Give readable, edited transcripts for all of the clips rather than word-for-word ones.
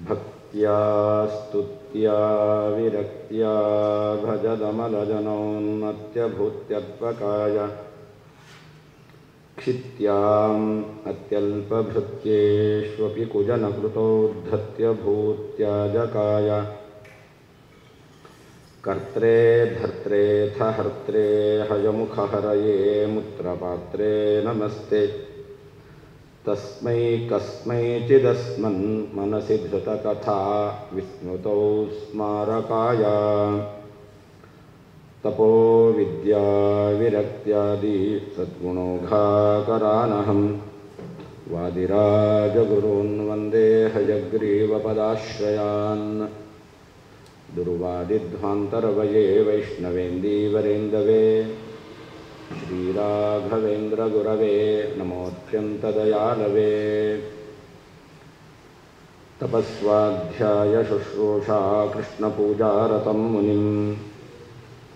ಭಕ್ತ್ಯಾ ಸ್ತುತ್ಯಾ ವಿರಕ್ತ್ಯಾ ಭಜದಮಲಜನೋನ್ನತ್ಯಭೂತ್ಯತ್ವಕಾಯ ಕ್ಷಿತ್ಯಾಂ ಅತ್ಯಲ್ಪಭೃತ್ಯೇಷ್ವಪಿ ಕುಜನಕೃತೋದ್ಧತ್ಯಭೂತ್ಯಾಜಕಾಯ ಕರ್ತ್ರೇ ಧರ್ತ್ರೇಥ ಹರ್ತ್ರೇ ಹಯಮುಖಹರಯೇ ಮುತ್ರಪಾತ್ರೇ ನಮಸ್ತೆ ತಸ್ಮೈ ಕಸ್ಮೈಚಿದಸ್ಮನ್ ಮನಸಿ ಧೃತಕಥಾ ವಿಸ್ಮೃತೌ ಸ್ಮಾರಕಾಯ ತಪೋ ವಿದ್ಯಾ ವಿರಕ್ತ್ಯಾದಿ ಸದ್ಗುಣೌಘಾಕರಾನಹಂ ವಾದಿರಾಜಗುರೂನ್ ವಂದೇ ಹಯಗ್ರೀವಪದಾಶ್ರಯಾನ್ ದುರ್ವಾದಿಧ್ವಾಂತರವಯೇ ವೈಷ್ಣವೇಂದೀವರೇಂದವೇ ಶ್ರೀರಾಘವೇಂದ್ರಗುರವೇ ನಮೋತ್ಯಂತದಯಾಲವೇ ತಪಸ್ವಾಧ್ಯಾಯ ಶುಶ್ರೂಷಾ ಕೃಷ್ಣಪೂಜಾರತಂ ಮುನಿಂ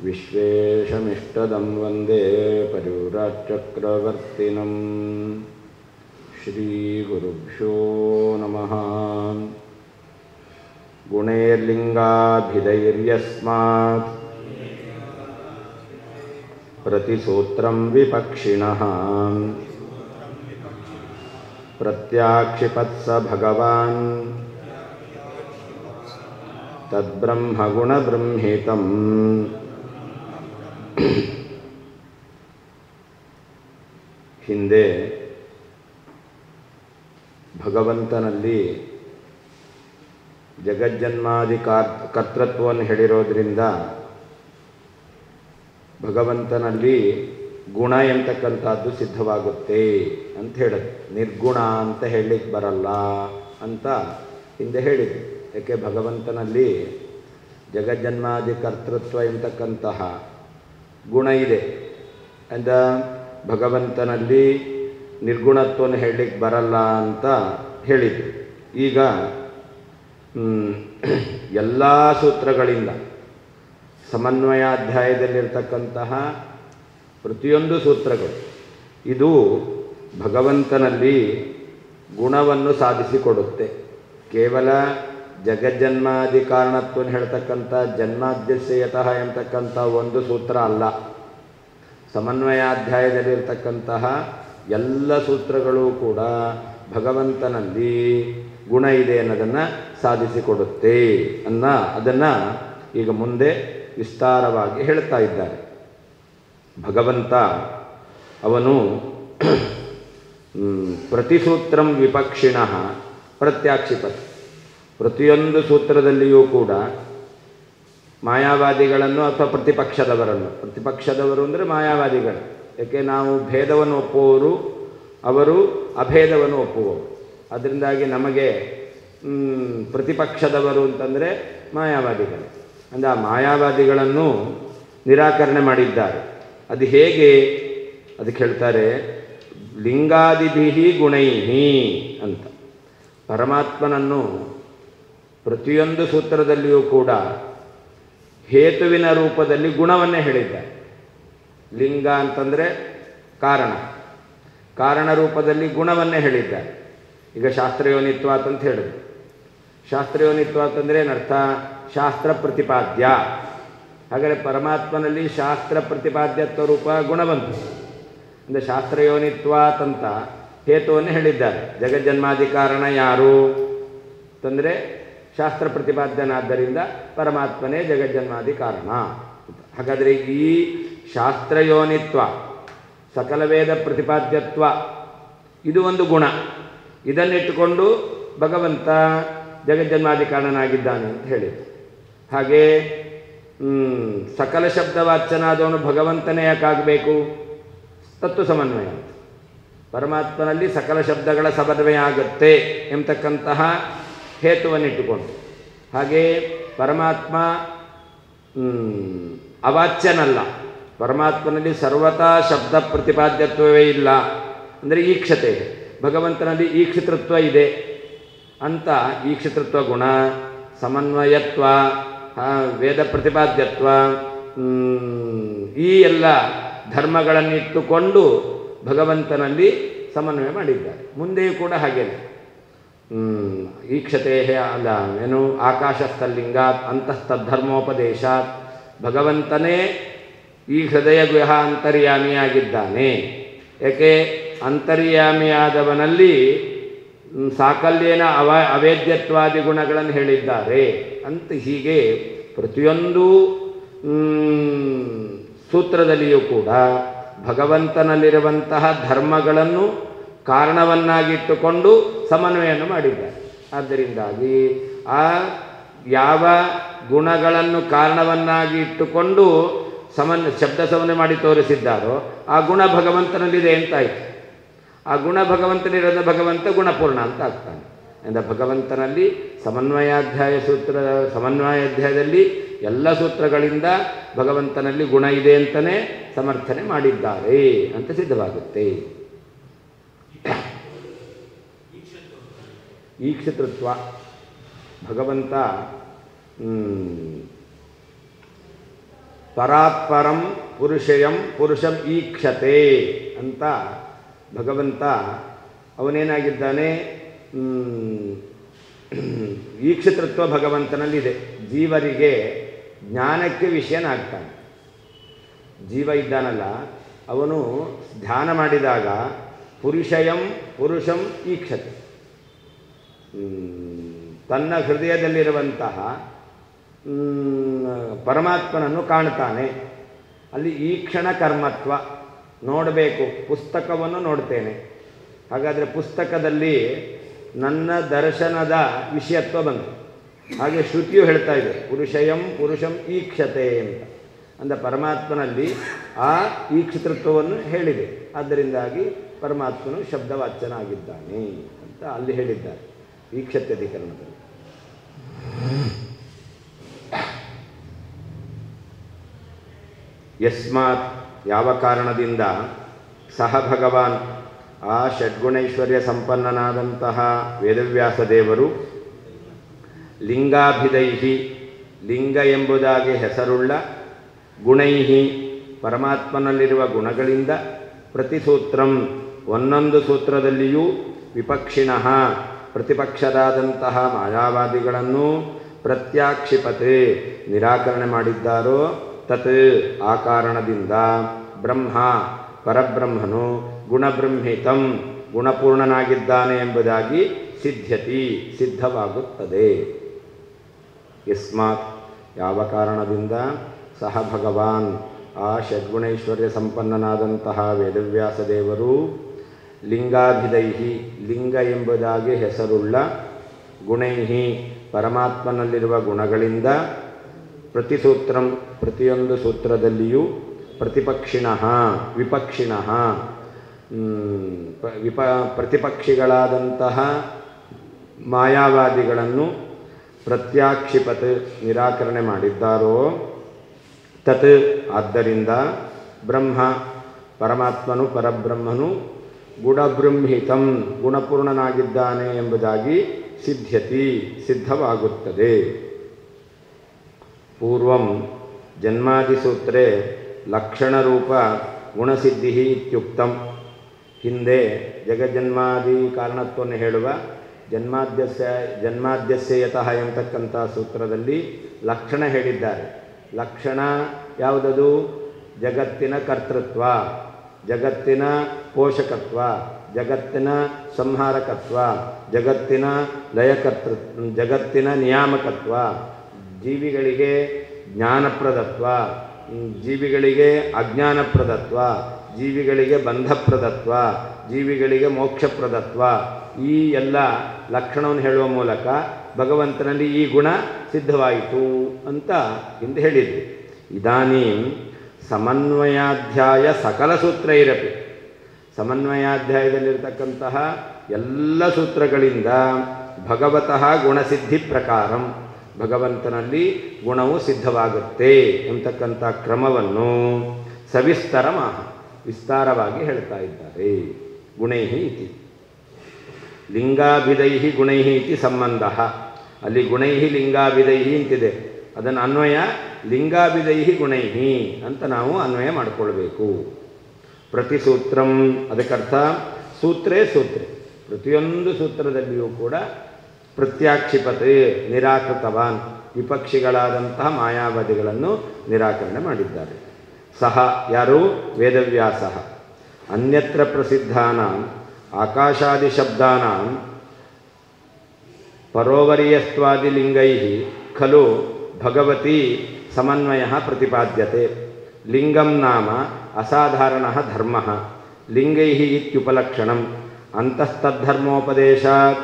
ವಿಶ್ವೇಶಮಿಷ್ಟದಂ ವಂದೇ ಪರಿವ್ರಾಟ್ಚಕ್ರವರ್ತಿನಂ ಶ್ರೀಗುರುಭ್ಯೋ ನಮಃ ಗುಣೈರ್ಲಿಂಗಾಭಿಧೈರ್ಯಸ್ಮಾತ್ ಪ್ರತಿಸೂತ್ರಂ ವಿಪಕ್ಷಿಣಃ ಪ್ರತ್ಯಾಕ್ಷಿಪತ್ಸ ಭಗವಾನ್ ತದ್ಬ್ರಹ್ಮಗುಣಬೃಂಹಿತಂ ಹಿಂದೆ ಭಗವಂತನಲ್ಲಿ ಜಗಜ್ಜನ್ಮಾದಿ ಕರ್ತೃತ್ವವನ್ನು ಹೇಳಿರೋದ್ರಿಂದ ಭಗವಂತನಲ್ಲಿ ಗುಣ ಎಂತಕ್ಕಂಥದ್ದು ಸಿದ್ಧವಾಗುತ್ತೆ ಅಂತ ಹೇಳೋದು. ನಿರ್ಗುಣ ಅಂತ ಹೇಳಲಿಕ್ಕೆ ಬರಲ್ಲ ಅಂತ ಹಿಂದೆ ಹೇಳಿದೆ. ಯಾಕೆ ಭಗವಂತನಲ್ಲಿ ಜಗಜ್ಜನ್ಮಾದಿ ಕರ್ತೃತ್ವ ಎಂತಕ್ಕಂತಹ ಗುಣ ಇದೆ ಅಂದ ಭಗವಂತನಲ್ಲಿ ನಿರ್ಗುಣತ್ವವನ್ನು ಹೇಳಲಿಕ್ಕೆ ಬರಲ್ಲ ಅಂತ ಹೇಳಿದ್ರು. ಈಗ ಎಲ್ಲ ಸೂತ್ರಗಳಿಂದ ಸಮನ್ವಯಾಧ್ಯಾಯದಲ್ಲಿರ್ತಕ್ಕಂತಹ ಪ್ರತಿಯೊಂದು ಸೂತ್ರಗಳು ಇದು ಭಗವಂತನಲ್ಲಿ ಗುಣವನ್ನು ಸಾಧಿಸಿಕೊಡುತ್ತೆ. ಕೇವಲ ಜಗಜ್ಜನ್ಮಾದಿ ಕಾರಣತ್ವವನ್ನು ಹೇಳ್ತಕ್ಕಂಥ ಜನ್ಮಾದ್ಯಸ್ಯಯತಃ ಎಂತಕ್ಕಂಥ ಒಂದು ಸೂತ್ರ ಅಲ್ಲ. ಸಮನ್ವಯಾಧ್ಯಾಯದಲ್ಲಿರ್ತಕ್ಕಂತಹ ಎಲ್ಲ ಸೂತ್ರಗಳು ಕೂಡ ಭಗವಂತನಲ್ಲಿ ಗುಣ ಇದೆ ಅನ್ನೋದನ್ನು ಸಾಧಿಸಿಕೊಡುತ್ತೆ ಅದನ್ನು ಈಗ ಮುಂದೆ ವಿಸ್ತಾರವಾಗಿ ಹೇಳ್ತಾ ಇದ್ದಾರೆ. ಭಗವಂತ ಅವನು ಪ್ರತಿಸೂತ್ರಂ ವಿಪಕ್ಷಿಣಃ ಪ್ರತ್ಯಾಕ್ಷಿಪತ್, ಪ್ರತಿಯೊಂದು ಸೂತ್ರದಲ್ಲಿಯೂ ಕೂಡ ಮಾಯಾವಾದಿಗಳನ್ನು ಅಥವಾ ಪ್ರತಿಪಕ್ಷದವರು ಅಂದರೆ ಮಾಯಾವಾದಿಗಳು. ಯಾಕೆ ನಾವು ಭೇದವನ್ನು ಒಪ್ಪುವವರು, ಅವರು ಅಭೇದವನ್ನು ಒಪ್ಪುವವರು. ಅದರಿಂದಾಗಿ ನಮಗೆ ಪ್ರತಿಪಕ್ಷದವರು ಅಂತಂದರೆ ಮಾಯಾವಾದಿಗಳು. ಅಂದರೆ ಆ ಮಾಯಾವಾದಿಗಳನ್ನು ನಿರಾಕರಣೆ ಮಾಡಿದ್ದಾರೆ. ಅದು ಹೇಗೆ ಅದಕ್ಕೆ ಹೇಳ್ತಾರೆ, ಲಿಂಗಾದಿಭಿಹಿ ಗುಣೈಹಿ ಅಂತ. ಪರಮಾತ್ಮನನ್ನು ಪ್ರತಿಯೊಂದು ಸೂತ್ರದಲ್ಲಿಯೂ ಕೂಡ ಹೇತುವಿನ ರೂಪದಲ್ಲಿ ಗುಣವನ್ನೇ ಹೇಳಿದ್ದಾರೆ. ಲಿಂಗ ಅಂತಂದರೆ ಕಾರಣ ರೂಪದಲ್ಲಿ ಗುಣವನ್ನೇ ಹೇಳಿದ್ದಾರೆ. ಈಗ ಶಾಸ್ತ್ರಯೋನಿತ್ವಾತ್ ಅಂತ ಹೇಳಿದ್ರು. ಶಾಸ್ತ್ರಯೋನಿತ್ವಾತ್ ಅಂದರೆ ಏನರ್ಥ? ಶಾಸ್ತ್ರ ಪ್ರತಿಪಾದ್ಯ. ಹಾಗಾದರೆ ಪರಮಾತ್ಮನಲ್ಲಿ ಶಾಸ್ತ್ರ ಪ್ರತಿಪಾದ್ಯತ್ವ ರೂಪ ಗುಣ ಬಂತು. ಅಂದರೆ ಶಾಸ್ತ್ರಯೋನಿತ್ವಾತ್ ಅಂತ ಹೇತುವನ್ನು ಹೇಳಿದ್ದಾರೆ. ಜಗಜ್ಜನ್ಮಾದಿ ಕಾರಣ ಯಾರು ಅಂತಂದರೆ ಶಾಸ್ತ್ರ ಪ್ರತಿಪಾದ್ಯನಾದ್ದರಿಂದ ಪರಮಾತ್ಮನೇ ಜಗಜ್ಜನ್ಮಾದಿ ಕಾರಣ. ಹಾಗಾದರೆ ಈ ಶಾಸ್ತ್ರಯೋನಿತ್ವ, ಸಕಲ ವೇದ ಪ್ರತಿಪಾದ್ಯತ್ವ ಇದು ಒಂದು ಗುಣ. ಇದನ್ನಿಟ್ಟುಕೊಂಡು ಭಗವಂತ ಜಗಜ್ಜನ್ಮಾದಿ ಕಾರಣನಾಗಿದ್ದಾನೆ ಅಂತ ಹೇಳಿದ್ರು. ಹಾಗೇ ಸಕಲ ಶಬ್ದವಾಚ್ಯನಾದವನು ಭಗವಂತನೇ ಯಾಕಾಗಬೇಕು? ತತ್ವ ಸಮನ್ವಯ ಅಂತ. ಪರಮಾತ್ಮನಲ್ಲಿ ಸಕಲ ಶಬ್ದಗಳ ಸಮನ್ವಯ ಆಗುತ್ತೆ ಎಂಬತಕ್ಕಂತಹ ಹೇತುವನ್ನಿಟ್ಟುಕೊಂಡು. ಹಾಗೇ ಪರಮಾತ್ಮ ಅವಾಚ್ಯನಲ್ಲ. ಪರಮಾತ್ಮನಲ್ಲಿ ಸರ್ವತಾ ಶಬ್ದ ಪ್ರತಿಪಾದ್ಯತ್ವವೇ ಇಲ್ಲ. ಅಂದರೆ ಈಕ್ಷತೆ, ಭಗವಂತನಲ್ಲಿ ಈಕ್ಷಿತೃತ್ವ ಇದೆ ಅಂತ. ಈಕ್ಷಿತೃತ್ವ ಗುಣ, ಸಮನ್ವಯತ್ವ, ವೇದ ಪ್ರತಿಪಾದ್ಯತ್ವ, ಈ ಎಲ್ಲ ಧರ್ಮಗಳನ್ನಿಟ್ಟುಕೊಂಡು ಭಗವಂತನಲ್ಲಿ ಸಮನ್ವಯ ಮಾಡಿದ್ದಾರೆ. ಮುಂದೆಯೂ ಕೂಡ ಹಾಗೇನೆ ಈಕ್ಷತೆ ಅಲ್ಲ ಏನು ಆಕಾಶಸ್ಥಲಿಂಗಾತ್ ಅಂತಸ್ತಧರ್ಮೋಪದೇಶಾತ್ ಭಗವಂತನೇ ಈ ಹೃದಯ ಗುಹ ಅಂತರ್ಯಾಮಿಯಾಗಿದ್ದಾನೆ. ಏಕೆ ಅಂತರ್ಯಾಮಿಯಾದವನಲ್ಲಿ ಸಾಕಲ್ಯೇನ ಅವೇದ್ಯತ್ವಾದಿ ಗುಣಗಳನ್ನು ಹೇಳಿದ್ದಾರೆ ಅಂತ ಹೀಗೆ ಪ್ರತಿಯೊಂದು ಸೂತ್ರದಲ್ಲಿಯೂ ಕೂಡ ಭಗವಂತನಲ್ಲಿರುವಂತಹ ಧರ್ಮಗಳನ್ನು ಕಾರಣವನ್ನಾಗಿಟ್ಟುಕೊಂಡು ಸಮನ್ವಯವನ್ನು ಮಾಡಿದ್ದಾರೆ. ಆದ್ದರಿಂದಾಗಿ ಆ ಯಾವ ಗುಣಗಳನ್ನು ಕಾರಣವನ್ನಾಗಿ ಇಟ್ಟುಕೊಂಡು ಶಬ್ದ ಸಮನ್ವಯ ಮಾಡಿ ತೋರಿಸಿದ್ದಾರೋ ಆ ಗುಣ ಭಗವಂತನಲ್ಲಿದೆ ಅಂತಾಯಿತು. ಆ ಗುಣ ಭಗವಂತನಿರೋದ ಭಗವಂತ ಗುಣಪೂರ್ಣ ಅಂತ ಆಗ್ತಾನೆ. ಅಂದರೆ ಭಗವಂತನಲ್ಲಿ ಸಮನ್ವಯಾಧ್ಯಾಯದಲ್ಲಿ ಎಲ್ಲ ಸೂತ್ರಗಳಿಂದ ಭಗವಂತನಲ್ಲಿ ಗುಣ ಇದೆ ಅಂತಲೇ ಸಮರ್ಥನೆ ಮಾಡಿದ್ದಾರೆ ಅಂತ ಸಿದ್ಧವಾಗುತ್ತೆ. ಈಕ್ಷತೃತ್ವ ಭಗವಂತ ಪರಾತ್ಪರಂ ಪುರುಷಂ ಈಕ್ಷತೆ ಅಂತ ಭಗವಂತ ಅವನೇನಾಗಿದ್ದಾನೆ, ಈಕ್ಷತೃತ್ವ ಭಗವಂತನಲ್ಲಿದೆ. ಜೀವರಿಗೆ ಜ್ಞಾನಕ್ಕೆ ವಿಷಯನಾಗ್ತಾನೆ. ಜೀವ ಇದ್ದಾನಲ್ಲ ಅವನು ಧ್ಯಾನ ಮಾಡಿದಾಗ ಪುರುಷಂ ಈಕ್ಷತೆ, ತನ್ನ ಹೃದಯದಲ್ಲಿರುವಂತಹ ಪರಮಾತ್ಮನನ್ನು ಕಾಣ್ತಾನೆ. ಅಲ್ಲಿ ಈಕ್ಷಣ ಕರ್ಮತ್ವ ನೋಡಬೇಕು. ಪುಸ್ತಕವನ್ನು ನೋಡ್ತೇನೆ, ಹಾಗಾದರೆ ಪುಸ್ತಕದಲ್ಲಿ ನನ್ನ ದರ್ಶನದ ವಿಷಯತ್ವ ಬಂತು. ಹಾಗೆ ಶ್ರುತಿಯು ಹೇಳ್ತಾ ಇದೆ ಪುರುಷಂ ಈಕ್ಷತೆ ಅಂತ. ಅಂದರೆ ಪರಮಾತ್ಮನಲ್ಲಿ ಆ ಈಕ್ಷತೃತ್ವವನ್ನು ಹೇಳಿದೆ. ಆದ್ದರಿಂದಾಗಿ ಪರಮಾತ್ಮನು ಶಬ್ದವಾಚ್ಯನಾಗಿದ್ದಾನೆ ಅಂತ ಅಲ್ಲಿ ಹೇಳಿದ್ದಾರೆ ಈಕ್ಷತ್ಯಧಿಕರಣದಲ್ಲಿ. ಯಸ್ಮಾತ್ ಯಾವ ಕಾರಣದಿಂದ ಸಹ ಭಗವಾನ್ ಆ ಷಡ್ಗುಣೈಶ್ವರ್ಯ ಸಂಪನ್ನನಾದಂತಹ ವೇದವ್ಯಾಸ ದೇವರು ಲಿಂಗಾಭಿದೈಹಿ ಲಿಂಗ ಎಂಬುದಾಗಿ ಹೆಸರುಳ್ಳ ಗುಣೈಹಿ ಪರಮಾತ್ಮನಲ್ಲಿರುವ ಗುಣಗಳಿಂದ ಪ್ರತಿಸೂತ್ರಂ ಒಂದೊಂದು ಸೂತ್ರದಲ್ಲಿಯೂ ವಿಪಕ್ಷಿಣಃ ಪ್ರತಿಪಕ್ಷರಾದಂತಹ ಮಾಯಾವಾದಿಗಳನ್ನು ಪ್ರತ್ಯಾಕ್ಷಿಪತೆ ನಿರಾಕರಣೆ ಮಾಡಿದ್ದಾರೋ ತತ್ ಆ ಕಾರಣದಿಂದ ಬ್ರಹ್ಮ ಪರಬ್ರಹ್ಮನು ಗುಣಬ್ರಹ್ಮಿತಂ ಗುಣಪೂರ್ಣನಾಗಿದ್ದಾನೆ ಎಂಬುದಾಗಿ ಸಿದ್ಧವಾಗುತ್ತದೆ. ಯಸ್ಮಾತ್ ಯಾವ ಕಾರಣದಿಂದ ಸಹ ಭಗವಾನ್ ಆ ಷಡ್ಗುಣೈಶ್ವರ್ಯ ಸಂಪನ್ನನಾದಂತಹ ವೇದವ್ಯಾಸ ದೇವರು ಲಿಂಗಾಭಿದೈಹಿ ಲಿಂಗ ಎಂಬುದಾಗಿ ಹೆಸರುಳ್ಳ ಗುಣೈಹಿ ಪರಮಾತ್ಮನಲ್ಲಿರುವ ಗುಣಗಳಿಂದ ಪ್ರತಿಸೂತ್ರಂ ಪ್ರತಿಯೊಂದು ಸೂತ್ರದಲ್ಲಿಯೂ ವಿಪಕ್ಷಿಣಃ ಪ್ರತಿಪಕ್ಷಿಗಳಾದಂತಹ ಮಾಯಾವಾದಿಗಳನ್ನು ಪ್ರತ್ಯಾಕ್ಷಿಪತ್ ನಿರಾಕರಣೆ ಮಾಡಿದ್ದಾರೋ ತತ್ ಆದ್ದರಿಂದ ಬ್ರಹ್ಮ ಪರಮಾತ್ಮನು ಪರಬ್ರಹ್ಮನು ಗುಣಬ್ರಹ್ಮಿತಂ ಗುಣಪೂರ್ಣನಾಗಿದ್ದಾನೆ ಎಂಬುದಾಗಿ ಸಿದ್ಧವಾಗುತ್ತದೆ. ಪೂರ್ವಂ ಜನ್ಮಾದಿಸೂತ್ರೇ ಲಕ್ಷಣರೂಪ ಗುಣಸಿದ್ಧಿ ಇತ್ಯುಕ್ತಂ. ಹಿಂದೆ ಜಗಜ್ಜನ್ಮಾದಿ ಕಾರಣತ್ವವನ್ನು ಹೇಳುವ ಜನ್ಮಾದ್ಯಸ್ಯ ಯತಃ ಎಂಬತಕ್ಕಂಥ ಸೂತ್ರದಲ್ಲಿ ಲಕ್ಷಣ ಹೇಳಿದ್ದಾರೆ. ಲಕ್ಷಣ ಯಾವುದದು? ಜಗತ್ತಿನ ಕರ್ತೃತ್ವ, ಜಗತ್ತಿನ ಪೋಷಕತ್ವ, ಜಗತ್ತಿನ ಸಂಹಾರಕತ್ವ, ಜಗತ್ತಿನ ಜಗತ್ತಿನ ನಿಯಾಮಕತ್ವ, ಜೀವಿಗಳಿಗೆ ಜ್ಞಾನಪ್ರದತ್ವ, ಜೀವಿಗಳಿಗೆ ಅಜ್ಞಾನಪ್ರದತ್ವ, ಜೀವಿಗಳಿಗೆ ಬಂಧಪ್ರದತ್ವ, ಜೀವಿಗಳಿಗೆ ಮೋಕ್ಷಪ್ರದತ್ವ, ಈ ಎಲ್ಲ ಲಕ್ಷಣವನ್ನು ಹೇಳುವ ಮೂಲಕ ಭಗವಂತನಲ್ಲಿ ಈ ಗುಣ ಸಿದ್ಧವಾಯಿತು ಅಂತ ಹಿಂದೆ ಹೇಳಿದ್ವಿ. ಇದಾನೀಂ ಸಮನ್ವಯಾಧ್ಯಾಯ ಸಕಲ ಸೂತ್ರೈರಪಿ ಸಮನ್ವಯಾಧ್ಯಾಯದಲ್ಲಿರ್ತಕ್ಕಂತಹ ಎಲ್ಲ ಸೂತ್ರಗಳಿಂದ ಭಗವತಃ ಗುಣಸಿದ್ಧಿ ಪ್ರಕಾರಂ ಭಗವಂತನಲ್ಲಿ ಗುಣವು ಸಿದ್ಧವಾಗುತ್ತೆ ಎಂಬತಕ್ಕಂಥ ಕ್ರಮವನ್ನು ವಿಸ್ತಾರವಾಗಿ ಹೇಳ್ತಾ ಇದ್ದಾರೆ. ಗುಣೈಹಿ ಇತಿ ಲಿಂಗಾಭಿದೈಹಿ ಗುಣೈಹಿ ಇತಿ ಸಂಬಂಧ. ಅಲ್ಲಿ ಗುಣೈಹಿ ಲಿಂಗಾಭಿದೈಹಿ ಅಂತಿದೆ, ಅದನ್ನು ಅನ್ವಯ ಲಿಂಗಾಭಿದೈಹಿ ಗುಣೈಹಿ ಅಂತ ನಾವು ಅನ್ವಯ ಮಾಡಿಕೊಳ್ಬೇಕು. ಪ್ರತಿಸೂತ್ರಂ ಅದಕ್ಕರ್ಥ ಸೂತ್ರೇ ಪ್ರತಿಯೊಂದು ಸೂತ್ರದಲ್ಲಿಯೂ ಕೂಡ ಪ್ರತ್ಯಾಕ್ಷಿಪತೆ ನಿರಾಕೃತವಾನ್ ವಿಪಕ್ಷಿಗಳಾದಂತಹ ಮಾಯಾವಾದಿಗಳನ್ನು ನಿರಾಕರಣೆ ಮಾಡಿದ್ದಾರೆ. ಸಹ ಯಾರು? ವೇದವ್ಯಾಸ. ಅನ್ಯತ್ರ ಪ್ರಸಿದ್ಧಾನಾಂ ಆಕಾಶಾದಿ ಶಬ್ದಾನಾಂ ಪರೋವರಿಯಸ್ತ್ವಾದಿಲಿಂಗೈಃ ಖಲು ಭಗವತಿ ಸಮನ್ವಯಃ ಪ್ರತಿಪಾದ್ಯತೆ. ಲಿಂಗಂ ನಾಮ ಅಸಾಧಾರಣಃ ಧರ್ಮಃ ಲಿಂಗೈಃ ಇತ್ಯುಪಲಕ್ಷಣಂ ಅಂತಸ್ತದ್ಧರ್ಮೋಪದೇಶಾತ್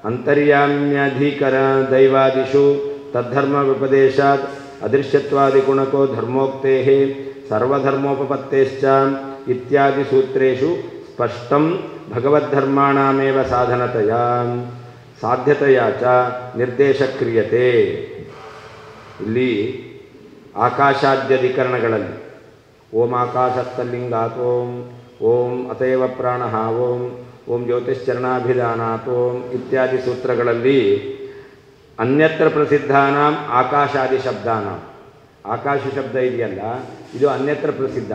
ಅಂತರ್ಯಾಮ್ಯಧಿಕರ ದೈವಾದಿಷು ತದ್ಧರ್ಮೋಪದೇಶಾತ್ ಅದೃಶ್ಯತ್ವಾದಿಗುಣಕೋ ಧರ್ಮೋಕ್ತೇಃ ಸರ್ವಧರ್ಮೋಪಪತ್ತೇಶ್ಚ ಇತ್ಯಾದಿ ಸೂತ್ರೇಷು ಸ್ಪಷ್ಟಂ ಭಗವದ್ಧರ್ಮಾಣಾಮೇವ ಸಾಧನತೆಯಾ ಸಾಧ್ಯತೆಯ ಚ ನಿರ್ದೇಶ ಕ್ರಿಯತೆ. ಇಲ್ಲಿ ಆಕಾಶಾದ್ಯಧಿಕರಣಗಳಲ್ಲಿ ಓಂ ಆಕಾಶಸ್ಥಲಿಂಗಾತ್ ಓಂ ಓಂ ಅತೇವ ಪ್ರಾಣಃ ಓಂ ಓಂ ಜ್ಯೋತಿಶ್ಚರಣಾಭಿಧಾನಾತ್ ಓಂ ಇತ್ಯಾದಿ ಸೂತ್ರಗಳಲ್ಲಿ ಅನ್ಯತ್ರ ಪ್ರಸಿದ್ಧಾನಾಂ ಆಕಾಶಾದಿ ಶಬ್ದಾನಾಂ, ಆಕಾಶ ಶಬ್ದ ಇದೆಯಲ್ಲ ಇದು ಅನ್ಯತ್ರ ಪ್ರಸಿದ್ಧ.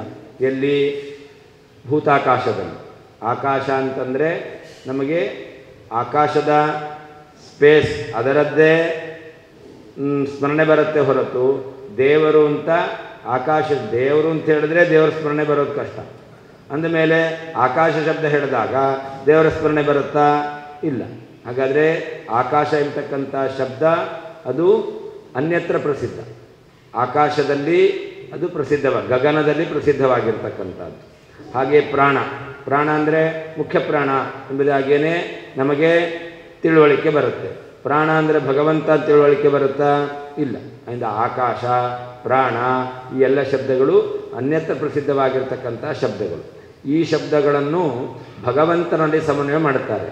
ಎಲ್ಲಿ? ಭೂತಾಕಾಶದಲ್ಲಿ. ಆಕಾಶ ಅಂತಂದರೆ ನಮಗೆ ಆಕಾಶದ ಸ್ಪೇಸ್ ಅದರದ್ದೇ ಸ್ಮರಣೆ ಬರುತ್ತೆ ಹೊರತು ದೇವರು ಅಂತ ಆಕಾಶ ದೇವರು ಅಂತ ಹೇಳಿದ್ರೆ ದೇವರ ಸ್ಮರಣೆ ಬರೋದು ಕಷ್ಟ. ಅಂದಮೇಲೆ ಆಕಾಶ ಶಬ್ದ ಹೇಳಿದಾಗ ದೇವರ ಸ್ಮರಣೆ ಬರುತ್ತಾ? ಇಲ್ಲ. ಹಾಗಾದರೆ ಆಕಾಶ ಎಂಬತಕ್ಕಂಥ ಶಬ್ದ ಅದು ಅನ್ಯತ್ರ ಪ್ರಸಿದ್ಧ. ಆಕಾಶದಲ್ಲಿ ಅದು ಗಗನದಲ್ಲಿ ಪ್ರಸಿದ್ಧವಾಗಿರ್ತಕ್ಕಂಥದ್ದು. ಹಾಗೆ ಪ್ರಾಣ, ಪ್ರಾಣ ಅಂದರೆ ಮುಖ್ಯ ಪ್ರಾಣ ಎಂಬುದಾಗಿಯೇ ನಮಗೆ ತಿಳುವಳಿಕೆ ಬರುತ್ತೆ. ಪ್ರಾಣ ಅಂದರೆ ಭಗವಂತ ತಿಳುವಳಿಕೆ ಬರುತ್ತಾ? ಇಲ್ಲ. ಆದ್ದರಿಂದ ಆಕಾಶ, ಪ್ರಾಣ ಈ ಎಲ್ಲ ಶಬ್ದಗಳು ಅನ್ಯತ್ರ ಪ್ರಸಿದ್ಧವಾಗಿರ್ತಕ್ಕಂಥ ಶಬ್ದಗಳು. ಈ ಶಬ್ದಗಳನ್ನು ಭಗವಂತನಲ್ಲಿ ಸಮನ್ವಯ ಮಾಡುತ್ತಾರೆ.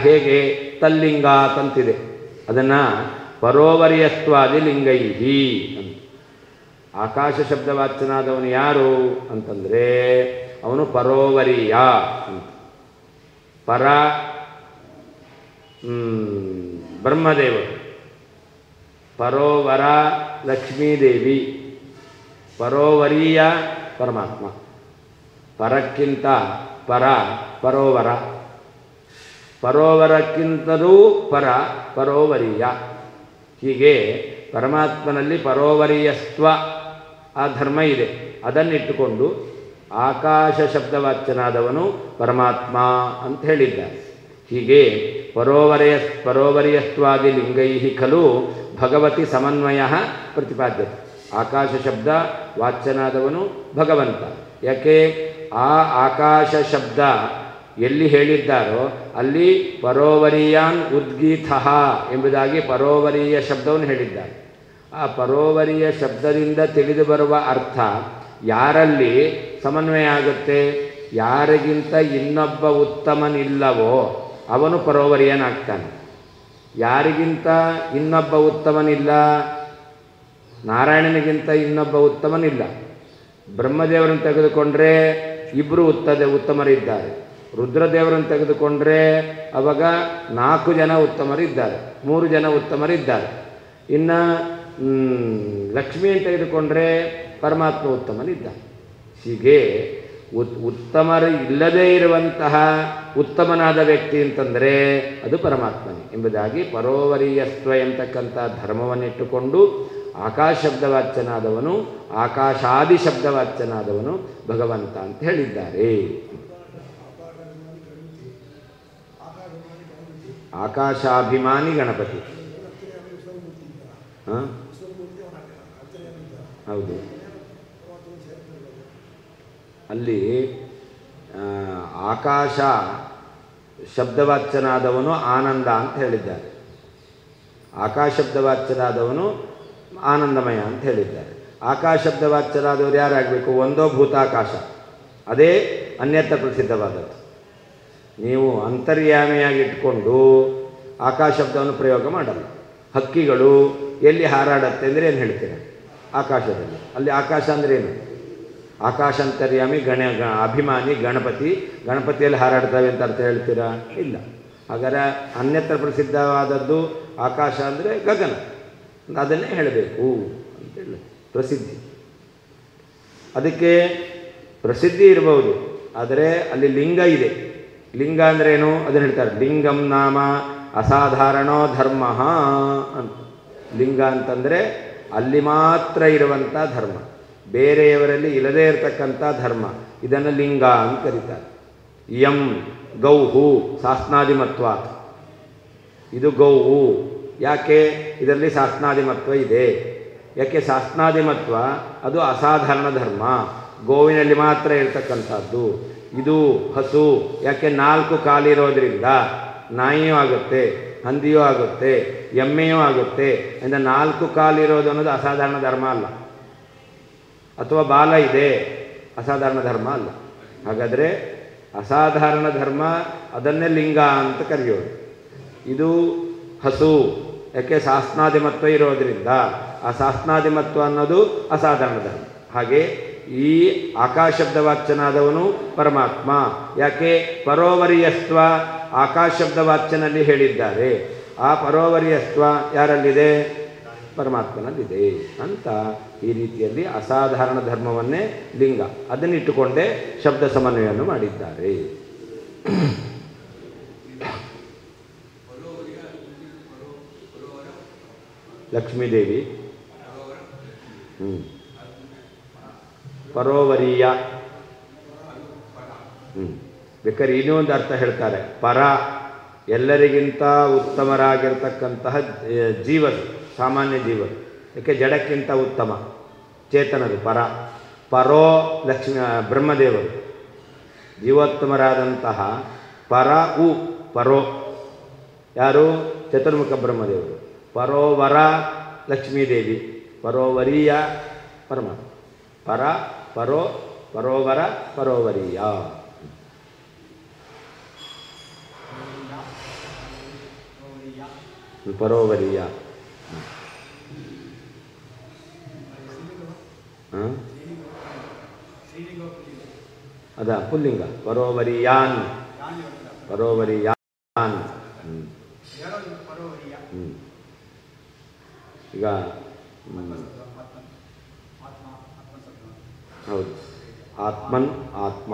ಹೇಗೆ? ತಲ್ಲಿಂಗ ತಂತಿದೆ, ಅದನ್ನು ಪರೋವರಿಯಸ್ತ್ವಾದಿ ಲಿಂಗೈಹಿ ಅಂತ. ಆಕಾಶ ಶಬ್ದವಾಚ್ಯನಾದವನು ಯಾರು ಅಂತಂದರೆ ಅವನು ಪರೋವರಿಯ ಅಂತ. ಪರ ಬ್ರಹ್ಮದೇವರು, ಪರೋವರ ಲಕ್ಷ್ಮೀದೇವಿ, ಪರೋವರಿಯ ಪರಮಾತ್ಮ. ಪರಕ್ಕಿಂತ ಪರ ಪರೋವರ, ಪರೋವರಕ್ಕಿಂತಲೂ ಪರ ಪರೋವರಿಯ. ಹೀಗೆ ಪರಮಾತ್ಮನಲ್ಲಿ ಪರೋವರಿಯಸ್ತ್ವ ಆ ಧರ್ಮ ಇದೆ. ಅದನ್ನಿಟ್ಟುಕೊಂಡು ಆಕಾಶ ಶಬ್ದವಾಚ್ಯನಾದವನು ಪರಮಾತ್ಮ ಅಂತ ಹೇಳಿದ್ದಾರೆ. ಹೀಗೆ ಪರೋವರಿಯಸ್ತ್ವಾದಿ ಲಿಂಗೈಃ ಖಲು ಭಗವತಿ ಸಮನ್ವಯ ಪ್ರತಿಪಾದ್ಯತೆ. ಆಕಾಶ ಶಬ್ದ ವಾಚ್ಯನಾದವನು ಭಗವಂತ. ಯಾಕೆ? ಆ ಆಕಾಶ ಶಬ್ದ ಎಲ್ಲಿ ಹೇಳಿದ್ದಾರೋ ಅಲ್ಲಿ ಪರೋವರಿಯಾನ್ ಉದ್ಗೀತಃ ಎಂಬುದಾಗಿ ಪರೋವರಿಯ ಶಬ್ದವನ್ನು ಹೇಳಿದ್ದಾರೆ. ಆ ಪರೋವರಿಯ ಶಬ್ದದಿಂದ ತಿಳಿದು ಬರುವ ಅರ್ಥ ಯಾರಲ್ಲಿ ಸಮನ್ವಯ ಆಗುತ್ತೆ? ಯಾರಿಗಿಂತ ಇನ್ನೊಬ್ಬ ಉತ್ತಮನಿಲ್ಲವೋ ಅವನು ಪರೋವರಿಯನಾಗ್ತಾನೆ. ಯಾರಿಗಿಂತ ಇನ್ನೊಬ್ಬ ಉತ್ತಮನಿಲ್ಲ? ನಾರಾಯಣನಿಗಿಂತ ಇನ್ನೊಬ್ಬ ಉತ್ತಮನಿಲ್ಲ. ಬ್ರಹ್ಮದೇವರನ್ನು ತೆಗೆದುಕೊಂಡ್ರೆ ಇಬ್ಬರು ಉತ್ತಮರಿದ್ದಾರೆ. ರುದ್ರದೇವರನ್ನು ತೆಗೆದುಕೊಂಡ್ರೆ ಅವಾಗ 4 ಜನ ಉತ್ತಮರಿದ್ದಾರೆ, 3 ಜನ ಉತ್ತಮರಿದ್ದಾರೆ. ಇನ್ನು ಲಕ್ಷ್ಮಿಯನ್ನು ತೆಗೆದುಕೊಂಡ್ರೆ ಪರಮಾತ್ಮ ಉತ್ತಮನಿದ್ದಾನೆ. ಹೀಗೆ ಉತ್ತಮರು ಇಲ್ಲದೇ ಇರುವಂತಹ ಉತ್ತಮನಾದ ವ್ಯಕ್ತಿ ಅಂತಂದರೆ ಅದು ಪರಮಾತ್ಮನೇ ಎಂಬುದಾಗಿ ಪರೋವರಿಯಸ್ತ್ವ ಎಂಬತಕ್ಕಂಥ ಧರ್ಮವನ್ನಿಟ್ಟುಕೊಂಡು ಆಕಾಶ ಶಬ್ದವಾಚ್ಯನಾದವನು ಆಕಾಶಾದಿ ಶಬ್ದವಾಚ್ಯನಾದವನು ಭಗವಂತ ಅಂತ ಹೇಳಿದ್ದಾರೆ. ಆಕಾಶಾಭಿಮಾನಿ ಗಣಪತಿ. ಹೌದು, ಅಲ್ಲಿ ಆಕಾಶ ಶಬ್ದವಾಚ್ಯನಾದವನು ಆನಂದ ಅಂತ ಹೇಳಿದ್ದಾರೆ. ಆಕಾಶ ಶಬ್ದವಾಚ್ಯನಾದವನು ಆನಂದಮಯ ಅಂತ ಹೇಳಿದ್ದಾರೆ. ಆಕಾಶ ಶಬ್ದವಾಚ್ಯರಾದವರು ಯಾರಾಗಬೇಕು? ಒಂದೋ ಭೂತಾಕಾಶ, ಅದೇ ಅನ್ಯತ್ರ ಪ್ರಸಿದ್ಧವಾದದ್ದು. ನೀವು ಅಂತರ್ಯಾಮಿಯಾಗಿ ಇಟ್ಕೊಂಡು ಆಕಾಶ ಶಬ್ದವನ್ನು ಪ್ರಯೋಗ ಮಾಡಲ್ಲ. ಹಕ್ಕಿಗಳು ಎಲ್ಲಿ ಹಾರಾಡತ್ತೆ ಅಂದರೆ ಏನು ಹೇಳ್ತೀರ? ಆಕಾಶದಲ್ಲಿ. ಅಲ್ಲಿ ಆಕಾಶ ಅಂದರೆ ಏನು? ಆಕಾಶಾಂತರ್ಯಾಮಿ ಅಭಿಮಾನಿ ಗಣಪತಿ, ಗಣಪತಿಯಲ್ಲಿ ಹಾರಾಡ್ತವೆ ಅಂತ ಅರ್ಥ ಹೇಳ್ತೀರಾ? ಇಲ್ಲ. ಹಾಗಾದರೆ ಅನ್ಯತ್ರ ಪ್ರಸಿದ್ಧವಾದದ್ದು ಆಕಾಶ ಅಂದರೆ ಗಗನ, ಅದನ್ನೇ ಹೇಳಬೇಕು ಅಂತೇಳಿ ಪ್ರಸಿದ್ಧಿ. ಅದಕ್ಕೆ ಪ್ರಸಿದ್ಧಿ ಇರಬಹುದು, ಆದರೆ ಅಲ್ಲಿ ಲಿಂಗ ಇದೆ. ಲಿಂಗ ಅಂದ್ರೇನು ಅದನ್ನು ಹೇಳ್ತಾರೆ. ಲಿಂಗಂ ನಾಮ ಅಸಾಧಾರಣೋ ಧರ್ಮ ಅಂತ. ಲಿಂಗ ಅಂತಂದರೆ ಅಲ್ಲಿ ಮಾತ್ರ ಇರುವಂಥ ಧರ್ಮ, ಬೇರೆಯವರಲ್ಲಿ ಇಲ್ಲದೇ ಇರತಕ್ಕಂಥ ಧರ್ಮ, ಇದನ್ನು ಲಿಂಗ ಅಂತ ಕರೀತಾರೆ. ಯಂ ಗೌಹು ಶಾಸ್ನಾದಿಮತ್ವ, ಇದು ಗೋವು. ಯಾಕೆ ಇದರಲ್ಲಿ ಶಾಸ್ನಾದಿಮತ್ವ ಇದೆ? ಯಾಕೆ ಶಾಸ್ನಾದಿಮತ್ವ ಅದು ಅಸಾಧಾರಣ ಧರ್ಮ, ಗೋವಿನಲ್ಲಿ ಮಾತ್ರ ಇರತಕ್ಕಂಥದ್ದು. ಇದು ಹಸು, ಯಾಕೆ 4 ಕಾಲಿರೋದ್ರಿಂದ ನಾಯಿಯೂ ಆಗುತ್ತೆ, ಹಂದಿಯೂ ಆಗುತ್ತೆ, ಎಮ್ಮೆಯೂ ಆಗುತ್ತೆ. ಅಂದರೆ 4 ಕಾಲಿರೋದು ಅನ್ನೋದು ಅಸಾಧಾರಣ ಧರ್ಮ ಅಲ್ಲ. ಅಥವಾ ಬಾಲ ಇದೆ, ಅಸಾಧಾರಣ ಧರ್ಮ ಅಲ್ಲ. ಹಾಗಾದರೆ ಅಸಾಧಾರಣ ಧರ್ಮ ಅದನ್ನೇ ಲಿಂಗ ಅಂತ ಕರೆಯೋದು. ಇದು ಹಸು, ಯಾಕೆ ಶಾಸ್ನಾದಿಮತ್ವ ಇರೋದರಿಂದ ಆ ಶಾಸ್ನಾದಿಮತ್ವ ಅನ್ನೋದು ಅಸಾಧಾರಣ ಧರ್ಮ. ಹಾಗೆ ಈ ಆಕಾಶಬ್ದವಾಚ್ಯನಾದವನು ಪರಮಾತ್ಮ. ಯಾಕೆ ಪರೋವರಿಯಸ್ತ್ವ ಆಕಾಶಬ್ದವಾಚ್ಯನಲ್ಲಿ ಹೇಳಿದ್ದಾರೆ. ಆ ಪರೋವರಿಯಸ್ತ್ವ ಯಾರಲ್ಲಿದೆ? ಪರಮಾತ್ಮನಲ್ಲಿದೆ ಅಂತ. ಈ ರೀತಿಯಲ್ಲಿ ಅಸಾಧಾರಣ ಧರ್ಮವನ್ನೇ ಲಿಂಗ, ಅದನ್ನಿಟ್ಟುಕೊಂಡೇ ಶಬ್ದ ಸಮನ್ವಯವನ್ನು ಮಾಡಿದ್ದಾರೆ. ಲಕ್ಷ್ಮೀದೇವಿ ಪರೋವರೀಯ. ಬೇಕಾದ್ರೆ ಇನ್ನೊಂದು ಅರ್ಥ ಹೇಳ್ತಾರೆ, ಪರ ಎಲ್ಲರಿಗಿಂತ ಉತ್ತಮರಾಗಿರ್ತಕ್ಕಂತಹ ಜೀವರು, ಸಾಮಾನ್ಯ ಜೀವರು. ಯಾಕೆ ಜಡಕ್ಕಿಂತ ಉತ್ತಮ ಚೇತನರು ಪರ. ಪರೋ ಲಕ್ಷ್ಮೀ ಬ್ರಹ್ಮದೇವರು, ಜೀವೋತ್ತಮರಾದಂತಹ ಪರ ಉ ಪರೋ ಯಾರು? ಚತುರ್ಮುಖ ಬ್ರಹ್ಮದೇವರು. ಪರೋವರ ಲಕ್ಷ್ಮೀದೇವಿ, ಪರೋವರೀಯ ಪರಮಾತ್ಮ. ಪರ ಪರೋ ಪರೋವರ ಪರೋವರೀಯ. ಪರೋವರೀಯ ಅದ ಪುಲ್ಲಿಂಗ. ಪರೋವರಿಯಾನ್, ಪರೋವರಿಯಾನ್. ಈಗ ಹೌದು, ಆತ್ಮನ್ ಆತ್ಮ.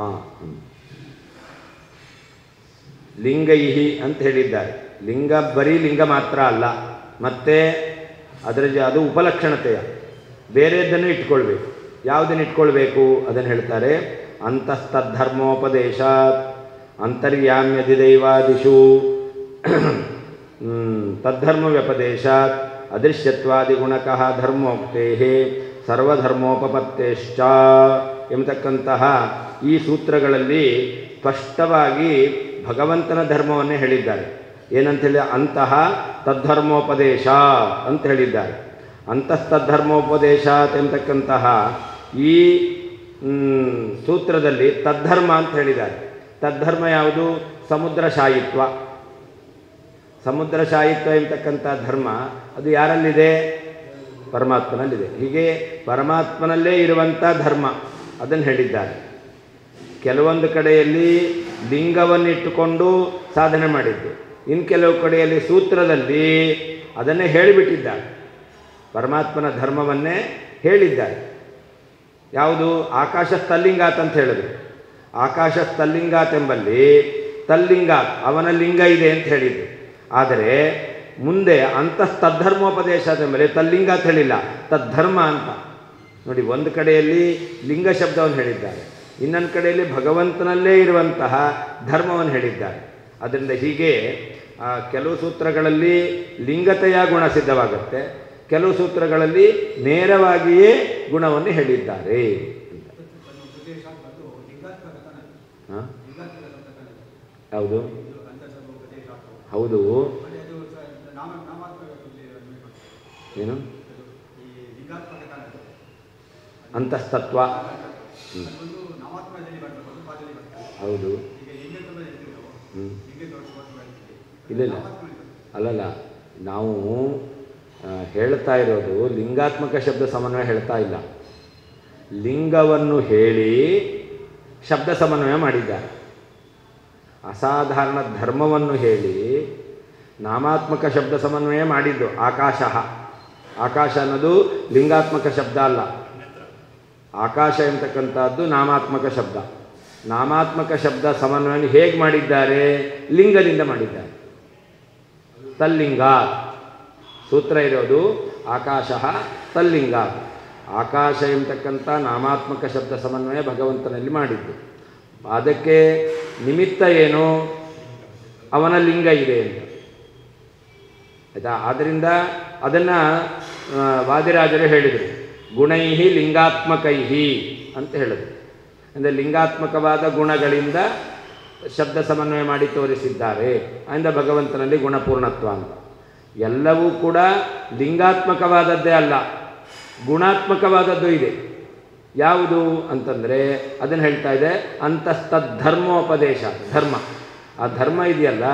ಲಿಂಗೈಹಿ ಅಂತ ಹೇಳಿದ್ದಾರೆ. ಲಿಂಗ ಬರೀ ಲಿಂಗ ಮಾತ್ರ ಅಲ್ಲ, ಮತ್ತೆ ಅದು ಉಪಲಕ್ಷಣತೆಯ ಬೇರೆದ್ದನ್ನು ಇಟ್ಕೊಳ್ಬೇಕು. ಯಾವುದನ್ನು ಇಟ್ಕೊಳ್ಬೇಕು ಅದನ್ನು ಹೇಳ್ತಾರೆ. ಅಂತಸ್ತದ್ಧರ್ಮೋಪದೇಶಾತ್ ಅಂತರ್ಯಾಮ್ಯಧಿದೈವಾದಿಷು ತದ್ಧರ್ಮ ವ್ಯಪದೇಶಾತ್ ಅದೃಶ್ಯತ್ವಾದಿಗುಣಕಃ ಧರ್ಮೋಕ್ತೇ ಸರ್ವಧರ್ಮೋಪಪತ್ತೇಶ್ಚ ಎಂಬತಕ್ಕಂತಹ ಈ ಸೂತ್ರಗಳಲ್ಲಿ ಸ್ಪಷ್ಟವಾಗಿ ಭಗವಂತನ ಧರ್ಮವನ್ನೇ ಹೇಳಿದ್ದಾರೆ. ಏನಂತೇಳಿ? ಅಂತಹ ತದ್ಧರ್ಮೋಪದೇಶ ಅಂತ ಹೇಳಿದ್ದಾರೆ. ಅಂತಸ್ತದ್ಧರ್ಮೋಪದೇಶಾತ್ ಎಂಬತಕ್ಕಂತಹ ಈ ಸೂತ್ರದಲ್ಲಿ ತದ್ಧರ್ಮ ಅಂತ ಹೇಳಿದ್ದಾರೆ. ತದ್ಧರ್ಮ ಯಾವುದು? ಸಮುದ್ರಶಾಯಿತ್ವ. ಸಮುದ್ರಶಾಯಿತ್ವ ಎಂಬತಕ್ಕಂಥ ಧರ್ಮ ಅದು ಯಾರಲ್ಲಿದೆ? ಪರಮಾತ್ಮನಲ್ಲಿದೆ. ಹೀಗೆ ಪರಮಾತ್ಮನಲ್ಲೇ ಇರುವಂಥ ಧರ್ಮ ಅದನ್ನು ಹೇಳಿದ್ದಾರೆ. ಕೆಲವೊಂದು ಕಡೆಯಲ್ಲಿ ಲಿಂಗವನ್ನಿಟ್ಟುಕೊಂಡು ಸಾಧನೆ ಮಾಡಿದ್ದು, ಇನ್ನು ಕೆಲವು ಕಡೆಯಲ್ಲಿ ಸೂತ್ರದಲ್ಲಿ ಅದನ್ನೇ ಹೇಳಿಬಿಟ್ಟಿದ್ದಾರೆ. ಪರಮಾತ್ಮನ ಧರ್ಮವನ್ನೇ ಹೇಳಿದ್ದಾರೆ. ಯಾವುದು? ಆಕಾಶ ತಲ್ಲಿಂಗಾತ್ ಅಂತ ಹೇಳಿದ್ರು. ಆಕಾಶ ತಲ್ಲಿಂಗಾತ್ ಎಂಬಲ್ಲಿ ತಲ್ಲಿಂಗಾತ್ ಅವನ ಲಿಂಗ ಇದೆ ಅಂತ ಹೇಳಿದ್ದು. ಆದರೆ ಮುಂದೆ ಅಂತಸ್ತದ್ಧರ್ಮೋಪದೇಶ ಎಂಬಲ್ಲಿ ತಲ್ಲಿಂಗಾತ್ ಹೇಳಿಲ್ಲ, ತದ್ಧರ್ಮ ಅಂತ. ನೋಡಿ, ಒಂದು ಕಡೆಯಲ್ಲಿ ಲಿಂಗ ಶಬ್ದವನ್ನು ಹೇಳಿದ್ದಾರೆ, ಇನ್ನೊಂದು ಕಡೆಯಲ್ಲಿ ಭಗವಂತನಲ್ಲೇ ಇರುವಂತಹ ಧರ್ಮವನ್ನು ಹೇಳಿದ್ದಾರೆ. ಅದರಿಂದ ಹೀಗೆ ಕೆಲವು ಸೂತ್ರಗಳಲ್ಲಿ ಲಿಂಗತೆಯ ಗುಣ ಸಿದ್ಧವಾಗುತ್ತೆ, ಕೆಲವು ಸೂತ್ರಗಳಲ್ಲಿ ನೇರವಾಗಿಯೇ ಗುಣವನ್ನು ಹೇಳಿದ್ದಾರೆ. ಹೌದು ಹೌದು. ಏನು? ಅಂತಸ್ತತ್ವ. ಹೌದು. ಇಲ್ಲ ಅಲ್ಲಲ್ಲ, ನಾವು ಹೇಳ್ತಾ ಇರೋದು ಲಿಂಗಾತ್ಮಕ ಶಬ್ದ ಸಮನ್ವಯ ಹೇಳ್ತಾ ಇಲ್ಲ. ಲಿಂಗವನ್ನು ಹೇಳಿ ಶಬ್ದ ಸಮನ್ವಯ ಮಾಡಿದ್ದಾರೆ. ಅಸಾಧಾರಣ ಧರ್ಮವನ್ನು ಹೇಳಿ ನಾಮಾತ್ಮಕ ಶಬ್ದ ಸಮನ್ವಯ ಮಾಡಿದ್ದು. ಆಕಾಶ ಅನ್ನೋದು ಲಿಂಗಾತ್ಮಕ ಶಬ್ದ ಅಲ್ಲ. ಆಕಾಶ ಎಂತಕ್ಕಂಥದ್ದು ನಾಮಾತ್ಮಕ ಶಬ್ದ. ನಾಮಾತ್ಮಕ ಶಬ್ದ ಸಮನ್ವಯವನ್ನು ಹೇಗೆ ಮಾಡಿದ್ದಾರೆ? ಲಿಂಗದಿಂದ ಮಾಡಿದ್ದಾರೆ. ತಲ್ಲಿಂಗ ಸೂತ್ರ ಇರೋದು ಆಕಾಶ ತಲ್ಲಿಂಗ. ಆಕಾಶ ಎಂಬತಕ್ಕಂಥ ನಾಮಾತ್ಮಕ ಶಬ್ದ ಸಮನ್ವಯ ಭಗವಂತನಲ್ಲಿ ಮಾಡಿದ್ದು. ಅದಕ್ಕೆ ನಿಮಿತ್ತ ಏನು? ಅವನ ಲಿಂಗ ಇದೆ ಅಂತ. ಆಯಿತಾ? ಆದ್ದರಿಂದ ಅದನ್ನು ವಾದಿರಾಜರು ಹೇಳಿದರು, ಗುಣೈಹಿ ಲಿಂಗಾತ್ಮಕೈಹಿ ಅಂತ ಹೇಳಿದರು. ಅಂದರೆ ಲಿಂಗಾತ್ಮಕವಾದ ಗುಣಗಳಿಂದ ಶಬ್ದ ಸಮನ್ವಯ ಮಾಡಿ ತೋರಿಸಿದ್ದಾರೆ. ಆದ್ದರಿಂದ ಭಗವಂತನಲ್ಲಿ ಗುಣಪೂರ್ಣತ್ವ ಅಂತ. ಎಲ್ಲವೂ ಕೂಡ ಲಿಂಗಾತ್ಮಕವಾದದ್ದೇ ಅಲ್ಲ, ಗುಣಾತ್ಮಕವಾದದ್ದು ಇದೆ. ಯಾವುದು ಅಂತಂದರೆ ಅದನ್ನು ಹೇಳ್ತಾ ಇದೆ ಅಂತಸ್ತದ್ಧರ್ಮೋಪದೇಶ. ಧರ್ಮ, ಆ ಧರ್ಮ ಇದೆಯಲ್ಲ,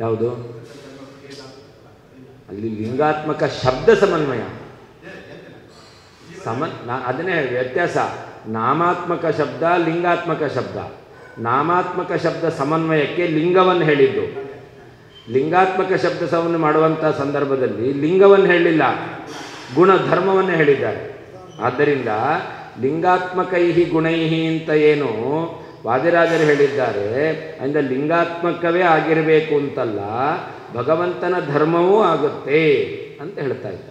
ಯಾವುದು? ಅಲ್ಲಿ ಲಿಂಗಾತ್ಮಕ ಶಬ್ದ ಸಮನ್ವಯ ಅದನ್ನೇ ವ್ಯತ್ಯಾಸ. ನಾಮಾತ್ಮಕ ಶಬ್ದ, ಲಿಂಗಾತ್ಮಕ ಶಬ್ದ. ನಾಮಾತ್ಮಕ ಶಬ್ದ ಸಮನ್ವಯಕ್ಕೆ ಲಿಂಗವನ್ನು ಹೇಳಿದ್ದು. ಲಿಂಗಾತ್ಮಕ ಶಬ್ದ ಸಮನ್ವಯ ಮಾಡುವಂಥ ಸಂದರ್ಭದಲ್ಲಿ ಲಿಂಗವನ್ನು ಹೇಳಿಲ್ಲ, ಗುಣ ಧರ್ಮವನ್ನು ಹೇಳಿದ್ದಾರೆ. ಆದ್ದರಿಂದ ಲಿಂಗಾತ್ಮಕೈಹಿ ಗುಣೈಹಿ ಅಂತ ಏನು ವಾದಿರಾಜರು ಹೇಳಿದ್ದಾರೆ, ಅಂದರೆ ಲಿಂಗಾತ್ಮಕವೇ ಆಗಿರಬೇಕು ಅಂತಲ್ಲ, ಭಗವಂತನ ಧರ್ಮವೂ ಆಗುತ್ತೆ ಅಂತ ಹೇಳ್ತಾ ಇದ್ದಾರೆ.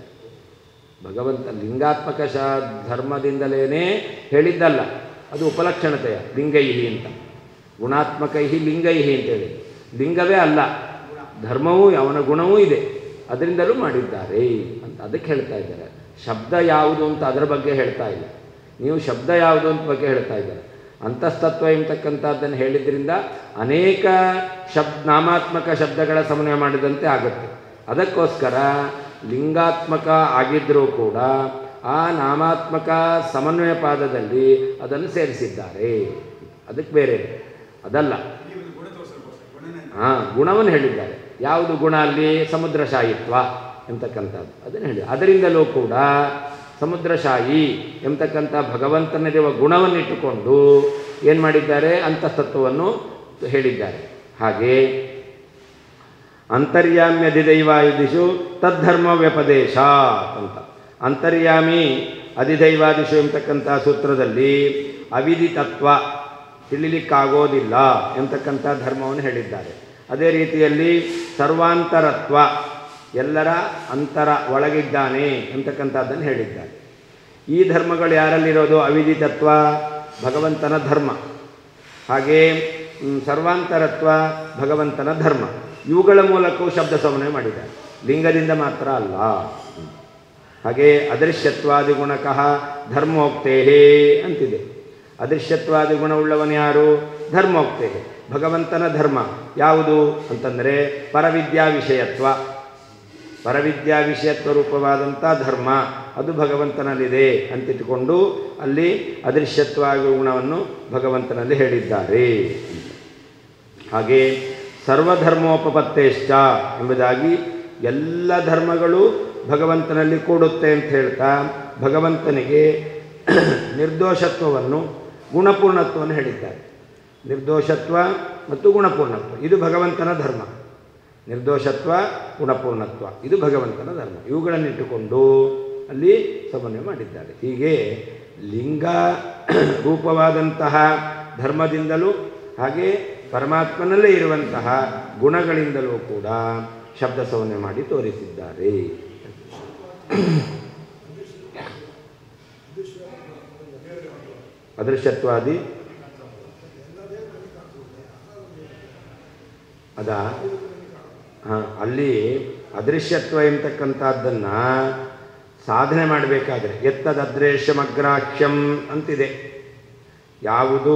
ಭಗವಂತ ಲಿಂಗಾತ್ಮಕ ಧರ್ಮದಿಂದಲೇ ಹೇಳಿದ್ದಲ್ಲ, ಅದು ಉಪಲಕ್ಷಣತೆಯ ಲಿಂಗೈಹಿ ಅಂತ. ಗುಣಾತ್ಮಕೈಹಿ ಲಿಂಗೈಹಿ ಅಂತೇಳಿ ಲಿಂಗವೇ ಅಲ್ಲ, ಧರ್ಮವೂ ಅವನ ಗುಣವೂ ಇದೆ, ಅದರಿಂದಲೂ ಮಾಡಿದ್ದಾರೆ ಅಂತ ಅದಕ್ಕೆ ಹೇಳ್ತಾ ಇದ್ದಾರೆ. ಶಬ್ದ ಯಾವುದು ಅಂತ ಅದರ ಬಗ್ಗೆ ಹೇಳ್ತಾ ಇಲ್ಲ, ನೀವು ಶಬ್ದ ಯಾವುದು ಅಂತ ಬಗ್ಗೆ ಹೇಳ್ತಾ ಇದ್ದಾರೆ. ಅಂತಸ್ತತ್ವ ಎಂಬತಕ್ಕಂಥದ್ದನ್ನು ಹೇಳಿದ್ರಿಂದ ಅನೇಕ ನಾಮಾತ್ಮಕ ಶಬ್ದಗಳ ಸಮನ್ವಯ ಮಾಡಿದಂತೆ ಆಗುತ್ತೆ. ಅದಕ್ಕೋಸ್ಕರ ಲಿಂಗಾತ್ಮಕ ಆಗಿದ್ದರೂ ಕೂಡ ಆ ನಾಮಾತ್ಮಕ ಸಮನ್ವಯ ಪಾದದಲ್ಲಿ ಅದನ್ನು ಸೇರಿಸಿದ್ದಾರೆ. ಅದಕ್ಕೆ ಬೇರೆ ಅದಲ್ಲ. ಗುಣವನ್ನು ಹೇಳಿದ್ದಾರೆ. ಯಾವುದು ಗುಣ ಅಲ್ಲಿ? ಸಮುದ್ರಶಾಯಿತ್ವ ಎಂಬತಕ್ಕಂಥದ್ದು ಅದನ್ನು ಹೇಳಿ. ಅದರಿಂದಲೂ ಕೂಡ ಸಮುದ್ರಶಾಯಿ ಎಂಬತಕ್ಕಂಥ ಭಗವಂತನಿರುವ ಗುಣವನ್ನಿಟ್ಟುಕೊಂಡು ಏನು ಮಾಡಿದ್ದಾರೆ? ಅಂತಸ್ತತ್ವವನ್ನು ಹೇಳಿದ್ದಾರೆ. ಹಾಗೆ ಅಂತರ್ಯಾಮ್ಯಧಿದೈವಾದಿಷು ತದ್ಧರ್ಮ ವ್ಯಪದೇಶ ಅಂತ. ಅಂತರ್ಯಾಮಿ ಅಧಿದೈವಾದಿಷು ಎಂಬತಕ್ಕಂಥ ಸೂತ್ರದಲ್ಲಿ ಅವಿದಿತತ್ವ, ತಿಳಿಲಿಕ್ಕಾಗೋದಿಲ್ಲ ಎಂಬತಕ್ಕಂಥ ಧರ್ಮವನ್ನು ಹೇಳಿದ್ದಾರೆ. ಅದೇ ರೀತಿಯಲ್ಲಿ ಸರ್ವಾಂತರತ್ವ, ಎಲ್ಲರ ಅಂತರ ಒಳಗಿದ್ದಾನೆ ಎಂಬತಕ್ಕಂಥದ್ದನ್ನು ಹೇಳಿದ್ದಾರೆ. ಈ ಧರ್ಮಗಳು ಯಾರಲ್ಲಿರೋದು? ಅವಿದಿತತ್ವ ಭಗವಂತನ ಧರ್ಮ, ಹಾಗೇ ಸರ್ವಾಂತರತ್ವ ಭಗವಂತನ ಧರ್ಮ. ಇವುಗಳ ಮೂಲಕವೂ ಶಬ್ದ ಸಮನ್ವಯ ಮಾಡಿದ್ದಾರೆ, ಲಿಂಗದಿಂದ ಮಾತ್ರ ಅಲ್ಲ. ಹಾಗೆ ಅದೃಶ್ಯತ್ವಾದಿ ಗುಣಕಃ ಧರ್ಮೋಕ್ತೇಹೇ ಅಂತಿದೆ. ಅದೃಶ್ಯತ್ವಾದಿ ಗುಣವುಳ್ಳವನು ಯಾರು? ಧರ್ಮೋಕ್ತೇ, ಭಗವಂತನ ಧರ್ಮ. ಯಾವುದು ಅಂತಂದರೆ ಪರವಿದ್ಯಾ ವಿಷಯತ್ವ. ಪರವಿದ್ಯಾ ವಿಷಯತ್ವ ರೂಪವಾದಂಥ ಧರ್ಮ ಅದು ಭಗವಂತನಲ್ಲಿದೆ ಅಂತಿಟ್ಟುಕೊಂಡು ಅಲ್ಲಿ ಅದೃಶ್ಯತ್ವಾದಿ ಗುಣವನ್ನು ಭಗವಂತನಲ್ಲಿ ಹೇಳಿದ್ದಾರೆ. ಹಾಗೆ ಸರ್ವಧರ್ಮೋಪಪತ್ತೇಶ್ಚ ಎಂಬುದಾಗಿ ಎಲ್ಲ ಧರ್ಮಗಳು ಭಗವಂತನಲ್ಲಿ ಕೂಡುತ್ತೆ ಅಂತ ಹೇಳ್ತಾ ಭಗವಂತನಿಗೆ ನಿರ್ದೋಷತ್ವವನ್ನು ಗುಣಪೂರ್ಣತ್ವವನ್ನು ಹೇಳಿದ್ದಾರೆ. ನಿರ್ದೋಷತ್ವ ಮತ್ತು ಗುಣಪೂರ್ಣತ್ವ ಇದು ಭಗವಂತನ ಧರ್ಮ. ನಿರ್ದೋಷತ್ವ ಗುಣಪೂರ್ಣತ್ವ ಇದು ಭಗವಂತನ ಧರ್ಮ. ಇವುಗಳನ್ನಿಟ್ಟುಕೊಂಡು ಅಲ್ಲಿ ಸಮನ್ವಯ ಮಾಡಿದ್ದಾರೆ. ಹೀಗೆ ಲಿಂಗ ರೂಪವಾದಂತಹ ಧರ್ಮದಿಂದಲೂ ಹಾಗೆ ಪರಮಾತ್ಮನಲ್ಲೇ ಇರುವಂತಹ ಗುಣಗಳಿಂದಲೂ ಕೂಡ ಶಬ್ದ ಸಮನ್ವಯ ಮಾಡಿ ತೋರಿಸಿದ್ದಾರೆ. ಅದೃಶ್ಯತ್ವಾದಿ ಅಲ್ಲಿ ಅದೃಶ್ಯತ್ವ ಎಂಬತಕ್ಕಂಥದ್ದನ್ನು ಸಾಧನೆ ಮಾಡಬೇಕಾದ್ರೆ ಎತ್ತದದೃಶ್ಯಮಗ್ರಾಹ್ಯಂ ಅಂತಿದೆ. ಯಾವುದು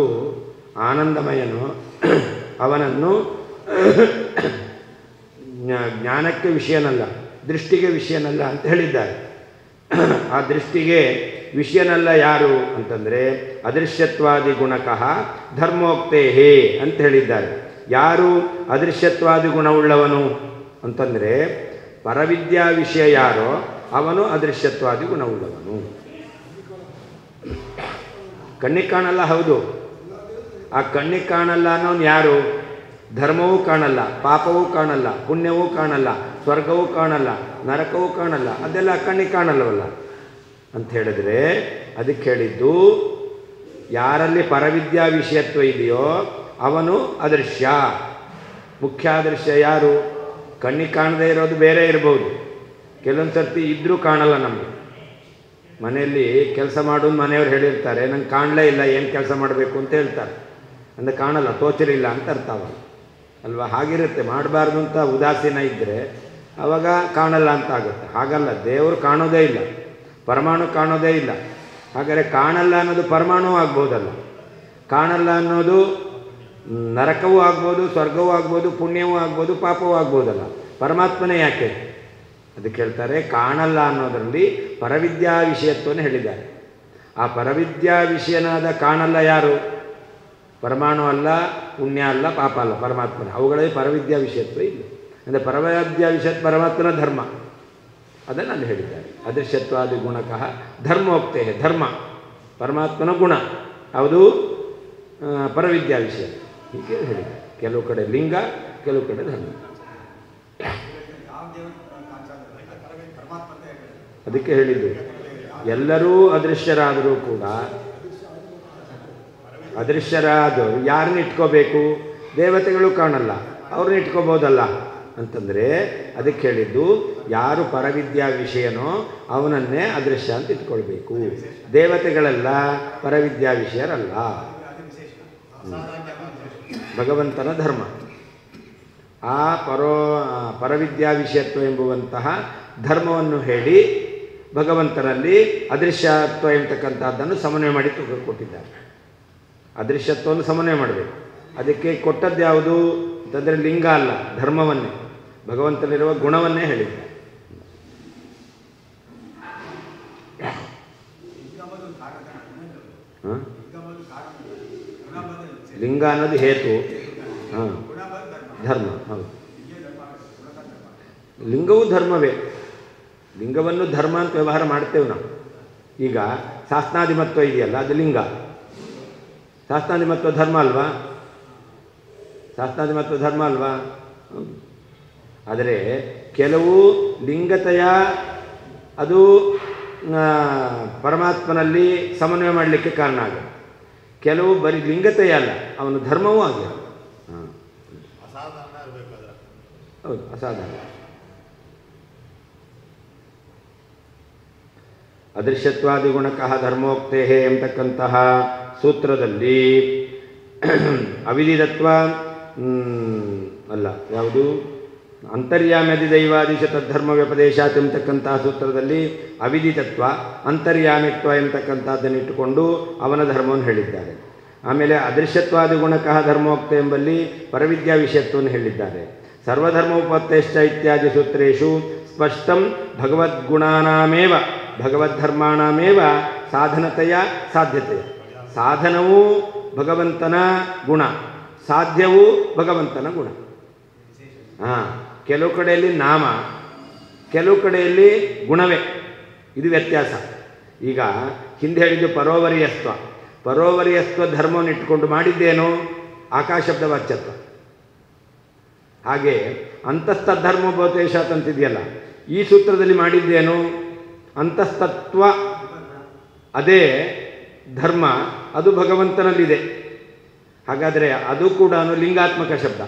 ಆನಂದಮಯನೋ ಅವನನ್ನು ಜ್ಞಾನಕ್ಕೆ ವಿಷಯನಲ್ಲ, ದೃಷ್ಟಿಗೆ ವಿಷಯನಲ್ಲ ಅಂತ ಹೇಳಿದ್ದಾರೆ. ಆ ದೃಷ್ಟಿಗೆ ವಿಷಯನಲ್ಲ ಯಾರು ಅಂತಂದರೆ ಅದೃಶ್ಯತ್ವಾದಿ ಗುಣಕಃ ಧರ್ಮೋಕ್ತೇಹೇ ಅಂತ ಹೇಳಿದ್ದಾರೆ. ಯಾರು ಅದೃಶ್ಯತ್ವಾದಿ ಗುಣವುಳ್ಳವನು ಅಂತಂದರೆ ಪರವಿದ್ಯಾ ವಿಷಯ ಯಾರೋ ಅವನು ಅದೃಶ್ಯತ್ವಾದಿ ಗುಣವುಳ್ಳವನು. ಕಣ್ಣಿಗೆ ಕಾಣಲ್ಲ, ಹೌದು. ಆ ಕಣ್ಣಿಗೆ ಕಾಣಲ್ಲ ಅನ್ನೋನು ಯಾರು? ಧರ್ಮವೂ ಕಾಣಲ್ಲ, ಪಾಪವೂ ಕಾಣಲ್ಲ, ಪುಣ್ಯವೂ ಕಾಣಲ್ಲ, ಸ್ವರ್ಗವೂ ಕಾಣಲ್ಲ, ನರಕವೂ ಕಾಣಲ್ಲ, ಅದೆಲ್ಲ ಕಣ್ಣಿಗೆ ಕಾಣಲ್ಲವಲ್ಲ ಅಂತ ಹೇಳಿದ್ರೆ ಅದಕ್ಕೆ ಹೇಳಿದ್ದು ಯಾರಲ್ಲಿ ಪರವಿದ್ಯಾ ವಿಷಯತ್ವ ಇದೆಯೋ ಅವನು ಅದೃಶ್ಯ. ಮುಖ್ಯ ಅದೃಶ್ಯ ಯಾರು? ಕಣ್ಣಿಗೆ ಕಾಣದೇ ಇರೋದು ಬೇರೆ ಇರ್ಬೋದು, ಕೆಲವೊಂದು ಸರ್ತಿ ಇದ್ದರೂ ಕಾಣಲ್ಲ. ನಮಗೆ ಮನೆಯಲ್ಲಿ ಕೆಲಸ ಮಾಡೋದು ಮನೆಯವ್ರು ಹೇಳಿರ್ತಾರೆ, ನಂಗೆ ಕಾಣಲೇ ಇಲ್ಲ, ಏನು ಕೆಲಸ ಮಾಡಬೇಕು ಅಂತ ಹೇಳ್ತಾರೆ. ಅಂದರೆ ಕಾಣಲ್ಲ, ತೋಚರಿಲ್ಲ ಅಂತ ಅರ್ಥ ಅಲ್ವಾ? ಹಾಗಿರುತ್ತೆ. ಮಾಡಬಾರ್ದು ಅಂತ ಉದಾಸೀನ ಇದ್ದರೆ ಆವಾಗ ಕಾಣಲ್ಲ ಅಂತ ಆಗುತ್ತೆ. ಹಾಗಲ್ಲ, ದೇವರು ಕಾಣೋದೇ ಇಲ್ಲ, ಪರಮಾಣು ಕಾಣೋದೇ ಇಲ್ಲ. ಹಾಗಾದರೆ ಕಾಣಲ್ಲ ಅನ್ನೋದು ಪರಮಾಣು ಆಗ್ಬೋದಲ್ಲ, ಕಾಣಲ್ಲ ಅನ್ನೋದು ನರಕವೂ ಆಗ್ಬೋದು, ಸ್ವರ್ಗವೂ ಆಗ್ಬೋದು, ಪುಣ್ಯವೂ ಆಗ್ಬೋದು, ಪಾಪವೂ ಆಗ್ಬೋದಲ್ಲ. ಪರಮಾತ್ಮನೇ ಯಾಕೆ? ಅದಕ್ಕೆ ಹೇಳ್ತಾರೆ ಕಾಣಲ್ಲ ಅನ್ನೋದರಲ್ಲಿ ಪರವಿದ್ಯಾ ವಿಷಯತ್ವವನ್ನು ಹೇಳಿದ್ದಾರೆ. ಆ ಪರವಿದ್ಯಾ ವಿಷಯನಾದ ಕಾಣಲ್ಲ ಯಾರು? ಪರಮಾಣು ಅಲ್ಲ, ಪುಣ್ಯ ಅಲ್ಲ, ಪಾಪ ಅಲ್ಲ, ಪರಮಾತ್ಮನ. ಅವುಗಳಲ್ಲಿ ಪರವಿದ್ಯಾ ವಿಷಯತ್ವ ಇಲ್ಲ. ಅಂದರೆ ಪರವಿದ್ಯಾ ವಿಷಯ ಪರಮಾತ್ಮನ ಧರ್ಮ, ಅದನ್ನು ಅಲ್ಲಿ ಹೇಳಿದ್ದಾರೆ. ಅದೃಶ್ಯತ್ವಾದಿ ಗುಣಕಃ ಧರ್ಮೋಕ್ತೇ. ಧರ್ಮ ಪರಮಾತ್ಮನ ಗುಣ, ಯಾವುದು? ಪರವಿದ್ಯಾ ವಿಷಯ. ಹೀಗೆ ಹೇಳಿದ್ದಾರೆ. ಕೆಲವು ಕಡೆ ಲಿಂಗ, ಕೆಲವು ಕಡೆ ಧರ್ಮ. ಅದಕ್ಕೆ ಹೇಳಿದ್ದು ಎಲ್ಲರೂ ಅದೃಶ್ಯರಾದರೂ ಕೂಡ ಅದೃಶ್ಯರಾದವರು ಯಾರನ್ನ ಇಟ್ಕೋಬೇಕು? ದೇವತೆಗಳು ಕಾಣಲ್ಲ, ಅವ್ರನ್ನ ಇಟ್ಕೋಬೋದಲ್ಲ ಅಂತಂದರೆ ಅದಕ್ಕೆ ಹೇಳಿದ್ದು ಯಾರು ಪರವಿದ್ಯಾ ವಿಷಯನೋ ಅವನನ್ನೇ ಅದೃಶ್ಯ ಅಂತ ಇಟ್ಕೊಳ್ಬೇಕು. ದೇವತೆಗಳೆಲ್ಲ ಪರವಿದ್ಯಾ ವಿಷಯರಲ್ಲ. ಭಗವಂತನ ಧರ್ಮ ಆ ಪರವಿದ್ಯಾ ವಿಷಯತ್ವ ಎಂಬುವಂತಹ ಧರ್ಮವನ್ನು ಹೇಳಿ ಭಗವಂತನಲ್ಲಿ ಅದೃಶ್ಯತ್ವ ಎಂಬತಕ್ಕಂಥದ್ದನ್ನು ಸಮನ್ವಯ ಮಾಡಿ ಕೊಟ್ಟಿದ್ದಾರೆ. ಅದೃಶ್ಯತ್ವವನ್ನು ಸಮನ್ವಯ ಮಾಡಬೇಕು. ಅದಕ್ಕೆ ಕೊಟ್ಟದ್ದು ಯಾವುದು ಅಂತಂದರೆ ಲಿಂಗ ಅಲ್ಲ, ಧರ್ಮವನ್ನೇ, ಭಗವಂತನಿರುವ ಗುಣವನ್ನೇ ಹೇಳಿದ್ದಾರೆ. ಲಿಂಗ ಅನ್ನೋದು ಹೇತು, ಧರ್ಮ. ಹೌದು, ಲಿಂಗವೂ ಧರ್ಮವೇ. ಲಿಂಗವನ್ನು ಧರ್ಮ ಅಂತ ವ್ಯವಹಾರ ಮಾಡ್ತೇವೆ ನಾವು. ಈಗ ಶಾಸ್ತ್ರಾಧಿಮತ್ವ ಇದೆಯಲ್ಲ, ಅದು ಲಿಂಗ. ಶಾಸ್ತ್ರಾಧಿಮತ್ವ ಧರ್ಮ ಅಲ್ವಾ? ಶಾಸ್ತ್ರಾಧಿಮತ್ವ ಧರ್ಮ ಅಲ್ವಾ? ಆದರೆ ಕೆಲವು ಲಿಂಗತೆಯ ಅದು ಪರಮಾತ್ಮನಲ್ಲಿ ಸಮನ್ವಯ ಮಾಡಲಿಕ್ಕೆ ಕಾರಣ ಆಗುತ್ತೆ. ಕೆಲವು ಬರೀ ಲಿಂಗತೆಯ ಅಲ್ಲ, ಅವನು ಧರ್ಮವೂ ಆಗಿದೆ. ಹೌದು, ಅಸಾಧಾರಣ. ಅದೃಶ್ಯತ್ವಾದಿ ಗುಣಕಃ ಧರ್ಮೋಕ್ತೇ ಎಂಬತಕ್ಕಂತಹ ಸೂತ್ರದಲ್ಲಿ ಅವಿದಿತತ್ವ ಅಲ್ಲ, ಯಾವುದು? ಅಂತರ್ಯಾಮ್ಯದಿ ದೈವಾದಿಶ ತದ್ಧರ್ಮ ವ್ಯಪದೇಶಾತ್ ಎಂಬತಕ್ಕಂತಹ ಸೂತ್ರದಲ್ಲಿ ಅವಿದಿತತ್ವ, ಅಂತರ್ಯಾಮಿತ್ವ ಎಂಬತಕ್ಕಂಥದ್ದನ್ನು ಇಟ್ಟುಕೊಂಡು ಅವನ ಧರ್ಮವನ್ನು ಹೇಳಿದ್ದಾರೆ. ಆಮೇಲೆ ಅದೃಶ್ಯತ್ವಾದಿ ಗುಣಕಃ ಧರ್ಮೋಕ್ತ ಎಂಬಲ್ಲಿ ಪರವಿದ್ಯಾ ವಿಷಯತ್ವವನ್ನು ಹೇಳಿದ್ದಾರೆ. ಸರ್ವಧರ್ಮೋಪತ್ತೇಶ್ಚ ಇತ್ಯಾದಿ ಸೂತ್ರೇಷು ಸ್ಪಷ್ಟಂ ಭಗವದ್ಗುಣಾನಾಮೇವ ಭಗವದ್ಧರ್ಮಾಣಾಮೇವ ಸಾಧನತೆಯ ಸಾಧ್ಯತೆಯ. ಸಾಧನವೂ ಭಗವಂತನ ಗುಣ, ಸಾಧ್ಯವೂ ಭಗವಂತನ ಗುಣ. ಕೆಲವು ಕಡೆಯಲ್ಲಿ ನಾಮ, ಕೆಲವು ಕಡೆಯಲ್ಲಿ ಗುಣವೇ. ಇದು ವ್ಯತ್ಯಾಸ. ಈಗ ಹಿಂದೆ ಹೇಳಿದ್ದು ಪರೋವರಿಯಸ್ತ್ವ. ಪರೋವರಿಯಸ್ತ್ವ ಧರ್ಮವನ್ನು ಇಟ್ಟುಕೊಂಡು ಮಾಡಿದ್ದೇನು? ಆಕಾಶಬ್ದ ವಾಚ್ಯತ್ವ. ಹಾಗೆ ಅಂತಸ್ತಧರ್ಮೋಪದೇಶಾತ್ ಅಂತಿದೆಯಲ್ಲ, ಈ ಸೂತ್ರದಲ್ಲಿ ಮಾಡಿದ್ದೇನು? ಅಂತಸ್ತತ್ವ, ಅದೇ ಧರ್ಮ, ಅದು ಭಗವಂತನಲ್ಲಿದೆ. ಹಾಗಾದರೆ ಅದು ಕೂಡ ಲಿಂಗಾತ್ಮಕ ಶಬ್ದ.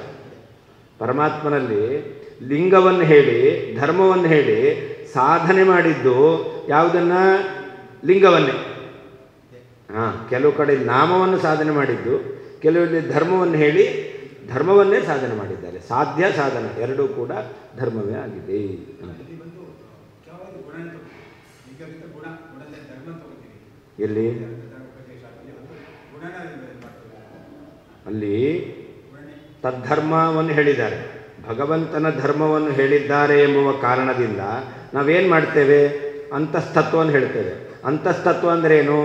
ಪರಮಾತ್ಮನಲ್ಲಿ ಲಿಂಗವನ್ನು ಹೇಳಿ ಧರ್ಮವನ್ನು ಹೇಳಿ ಸಾಧನೆ ಮಾಡಿದ್ದು ಯಾವುದನ್ನು? ಲಿಂಗವನ್ನೇ. ಕೆಲವು ಕಡೆ ನಾಮವನ್ನು ಸಾಧನೆ ಮಾಡಿದ್ದು, ಕೆಲವರಲ್ಲಿ ಧರ್ಮವನ್ನು ಹೇಳಿ ಧರ್ಮವನ್ನೇ ಸಾಧನೆ ಮಾಡಿದ್ದಾರೆ. ಸಾಧ್ಯ ಸಾಧನ ಎರಡೂ ಕೂಡ ಧರ್ಮವೇ ಆಗಿದೆ. ಎಲ್ಲಿ? ಅಲ್ಲಿ ತದ್ಧರ್ಮವನ್ನು ಹೇಳಿದ್ದಾರೆ, ಭಗವಂತನ ಧರ್ಮವನ್ನು ಹೇಳಿದ್ದಾರೆ ಎಂಬುವ ಕಾರಣದಿಂದ ನಾವೇನು ಮಾಡ್ತೇವೆ? ಅಂತಸ್ತತ್ವವನ್ನು ಹೇಳ್ತೇವೆ. ಅಂತಸ್ತತ್ವ ಅಂದ್ರೇನು?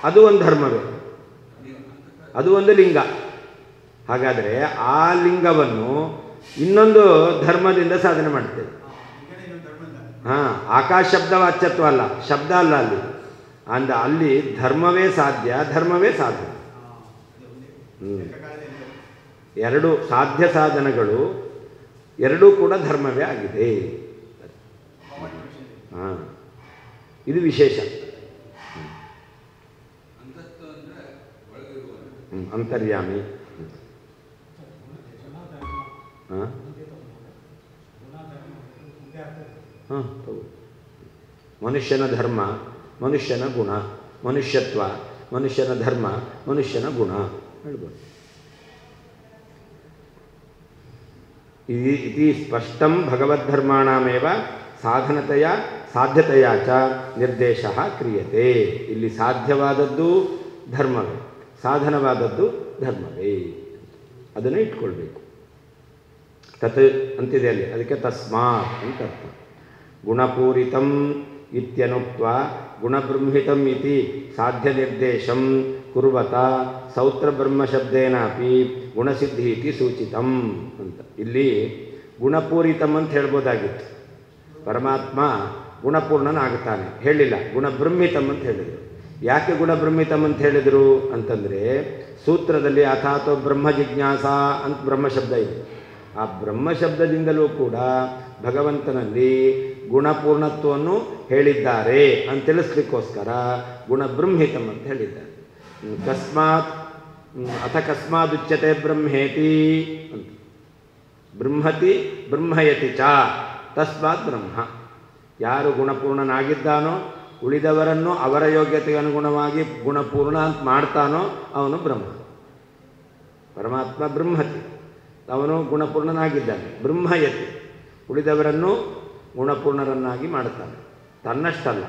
ಅದು ಒಂದು ಧರ್ಮವೇ, ಅದು ಒಂದು ಲಿಂಗ. ಹಾಗಾದರೆ ಆ ಲಿಂಗವನ್ನು ಇನ್ನೊಂದು ಧರ್ಮದಿಂದ ಸಾಧನೆ ಮಾಡ್ತೇವೆ. ಆಕಾಶ ಶಬ್ದ ವಾಚ್ಯತ್ವ ಅಲ್ಲ, ಶಬ್ದ ಅಲ್ಲ ಅಲ್ಲಿ. ಅಲ್ಲಿ ಧರ್ಮವೇ ಸಾಧ್ಯ, ಧರ್ಮವೇ ಸಾಧನ. ಎರಡು ಸಾಧ್ಯ ಸಾಧನಗಳು ಎರಡೂ ಕೂಡ ಧರ್ಮವೇ ಆಗಿದೆ. ಇದು ವಿಶೇಷ. ಅಂತರ್ಯಾಮಿ. ಹಾಂ ಹಾಂ ಮನುಷ್ಯನ ಧರ್ಮ, ಮನುಷ್ಯನ ಗುಣ, ಮನುಷ್ಯತ್ವ, ಮನುಷ್ಯನ ಧರ್ಮ, ಮನುಷ್ಯನ ಗುಣ ಹೇಳ್ಬೋದು. ಇತಿ ಸ್ಪಷ್ಟಂ ಭಗವದ್ಧರ್ಮಾಣಮೇವ ಸಾಧನತೆಯ ಸಾಧ್ಯತೆಯ ಚ ನಿರ್ದೇಶ ಕ್ರಿಯತೆ. ಇಲ್ಲಿ ಸಾಧ್ಯವಾದದ್ದು ಧರ್ಮವೇ, ಸಾಧನವಾದದ್ದು ಧರ್ಮವೇ, ಅದನ್ನು ಇಟ್ಕೊಳ್ಬೇಕು. ತತ್ ಅಂತಿದೆ ಅಲ್ಲಿ, ಅದಕ್ಕೆ ತಸ್ಮಾತ್ ಅಂತ ಅರ್ಥ. ಗುಣಪೂರಿತಂ ಇತ್ಯನುಕ್ತ ಗುಣಬ್ರಹ್ಮಿತಂ ಇತಿ ಸಾಧ್ಯ ನಿರ್ದೇಶಂ ಕುರ್ವತ ಸೌತ್ರ ಬ್ರಹ್ಮಶಬ್ದೇನಾಪಿ ಗುಣಸಿದ್ಧಿ ಇತಿ ಸೂಚಿತಂ ಅಂತ. ಇಲ್ಲಿ ಗುಣಪೂರಿತಂ ಅಂತ ಹೇಳ್ಬೋದಾಗಿತ್ತು. ಪರಮಾತ್ಮ ಗುಣಪೂರ್ಣನಾಗ್ತಾನೆ ಹೇಳಿಲ್ಲ, ಗುಣಬ್ರಹ್ಮಿತಂ ಅಂತ ಹೇಳಿದರು. ಯಾಕೆ ಗುಣಬ್ರಹ್ಮಿತಂ ಅಂತ ಹೇಳಿದರು ಅಂತಂದರೆ, ಸೂತ್ರದಲ್ಲಿ ಅಥಾತೋ ಬ್ರಹ್ಮ ಜಿಜ್ಞಾಸ ಅಂತ ಬ್ರಹ್ಮಶಬ್ದ ಇದೆ. ಆ ಬ್ರಹ್ಮಶಬ್ದದಿಂದಲೂ ಕೂಡ ಭಗವಂತನಲ್ಲಿ ಗುಣಪೂರ್ಣತ್ವವನ್ನು ಹೇಳಿದ್ದಾರೆ ಅಂತ ತಿಳಿಸ್ಲಿಕ್ಕೋಸ್ಕರ ಗುಣಬ್ರಹ್ಮಿತಂ ಅಂತ ಹೇಳಿದ್ದಾರೆ. ಕಸ್ಮಾತ್ ಅಥ ಕಸ್ಮಾದುಚ್ಯತೆ ಬ್ರಹ್ಮೇತಿ ಅಂತ. ಬ್ರಹ್ಮತಿ ಬ್ರಹ್ಮಯತಿ ಚ ತಸ್ಮಾತ್ ಬ್ರಹ್ಮ. ಯಾರು ಗುಣಪೂರ್ಣನಾಗಿದ್ದಾನೋ, ಉಳಿದವರನ್ನು ಅವರ ಯೋಗ್ಯತೆಗೆ ಅನುಗುಣವಾಗಿ ಗುಣಪೂರ್ಣ ಅಂತ ಮಾಡ್ತಾನೋ ಅವನು ಬ್ರಹ್ಮ. ಪರಮಾತ್ಮ ಬ್ರಹ್ಮತಿ, ಅವನು ಗುಣಪೂರ್ಣನಾಗಿದ್ದಾನೆ. ಬ್ರಹ್ಮಯತಿ, ಉಳಿದವರನ್ನು ಗುಣಪೂರ್ಣರನ್ನಾಗಿ ಮಾಡ್ತಾನೆ, ತನ್ನಷ್ಟಲ್ಲ,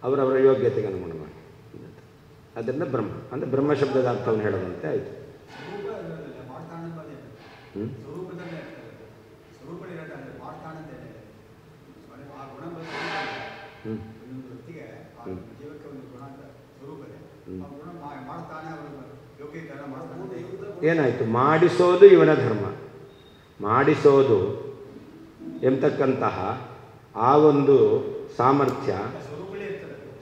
ಅವರವರ ಯೋಗ್ಯತೆಗೆ ಅನುಗುಣವಾಗಿ. ಅದರಿಂದ ಬ್ರಹ್ಮ ಅಂದರೆ ಬ್ರಹ್ಮಶಬ್ದದ ಅರ್ಥವನ್ನು ಹೇಳೋದಂತೆ ಆಯಿತು. ಏನಾಯಿತು? ಮಾಡಿಸೋದು ಇವನ ಧರ್ಮ. ಮಾಡಿಸೋದು ಎಂಬತಕ್ಕಂತಹ ಆ ಒಂದು ಸಾಮರ್ಥ್ಯ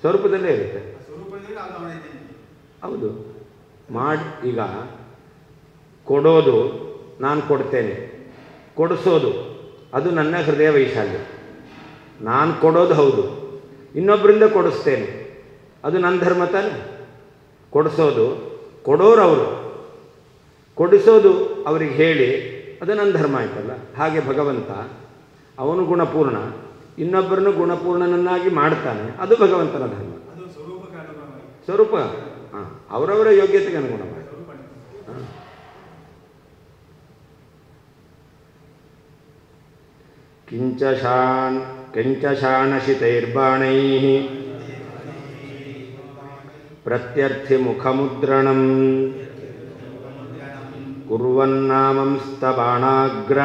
ಸ್ವರೂಪದಲ್ಲೇ ಇರುತ್ತೆ. ಹೌದು. ಈಗ ಕೊಡೋದು ನಾನು ಕೊಡ್ತೇನೆ, ಕೊಡಿಸೋದು ಅದು ನನ್ನ ಹೃದಯ ವೈಶಾಲ್ಯ. ನಾನು ಕೊಡೋದು ಹೌದು, ಇನ್ನೊಬ್ಬರಿಂದ ಕೊಡಿಸ್ತೇನೆ, ಅದು ನನ್ನ ಧರ್ಮ ತಾನೆ. ಕೊಡಿಸೋದು ಕೊಡೋರು ಅವರು, ಕೊಡಿಸೋದು ಅವರಿಗೆ ಹೇಳಿ ಅದು ನನ್ನ ಧರ್ಮ ಆಯ್ತಲ್ಲ. ಹಾಗೆ ಭಗವಂತ ಅವನು ಗುಣಪೂರ್ಣ, ಇನ್ನೊಬ್ಬರನ್ನು ಗುಣಪೂರ್ಣನನ್ನಾಗಿ ಮಾಡ್ತಾನೆ, ಅದು ಭಗವಂತನ ಧರ್ಮ. ಸ್ವರೂಪ ಹಾಂ, ಅವರವರ ಯೋಗ್ಯತೆಗೆ ಅನುಗುಣವಾಗಿ. ಕಿಂಚಶಾಣಶಿತೈರ್ಬಾಣೈಃ ಪ್ರತ್ಯರ್ಥಿಮುಖಮುದ್ರಣಂ ಕುರ್ವನ್ನಾಮಂಸ್ತಬಾಣಾಗ್ರ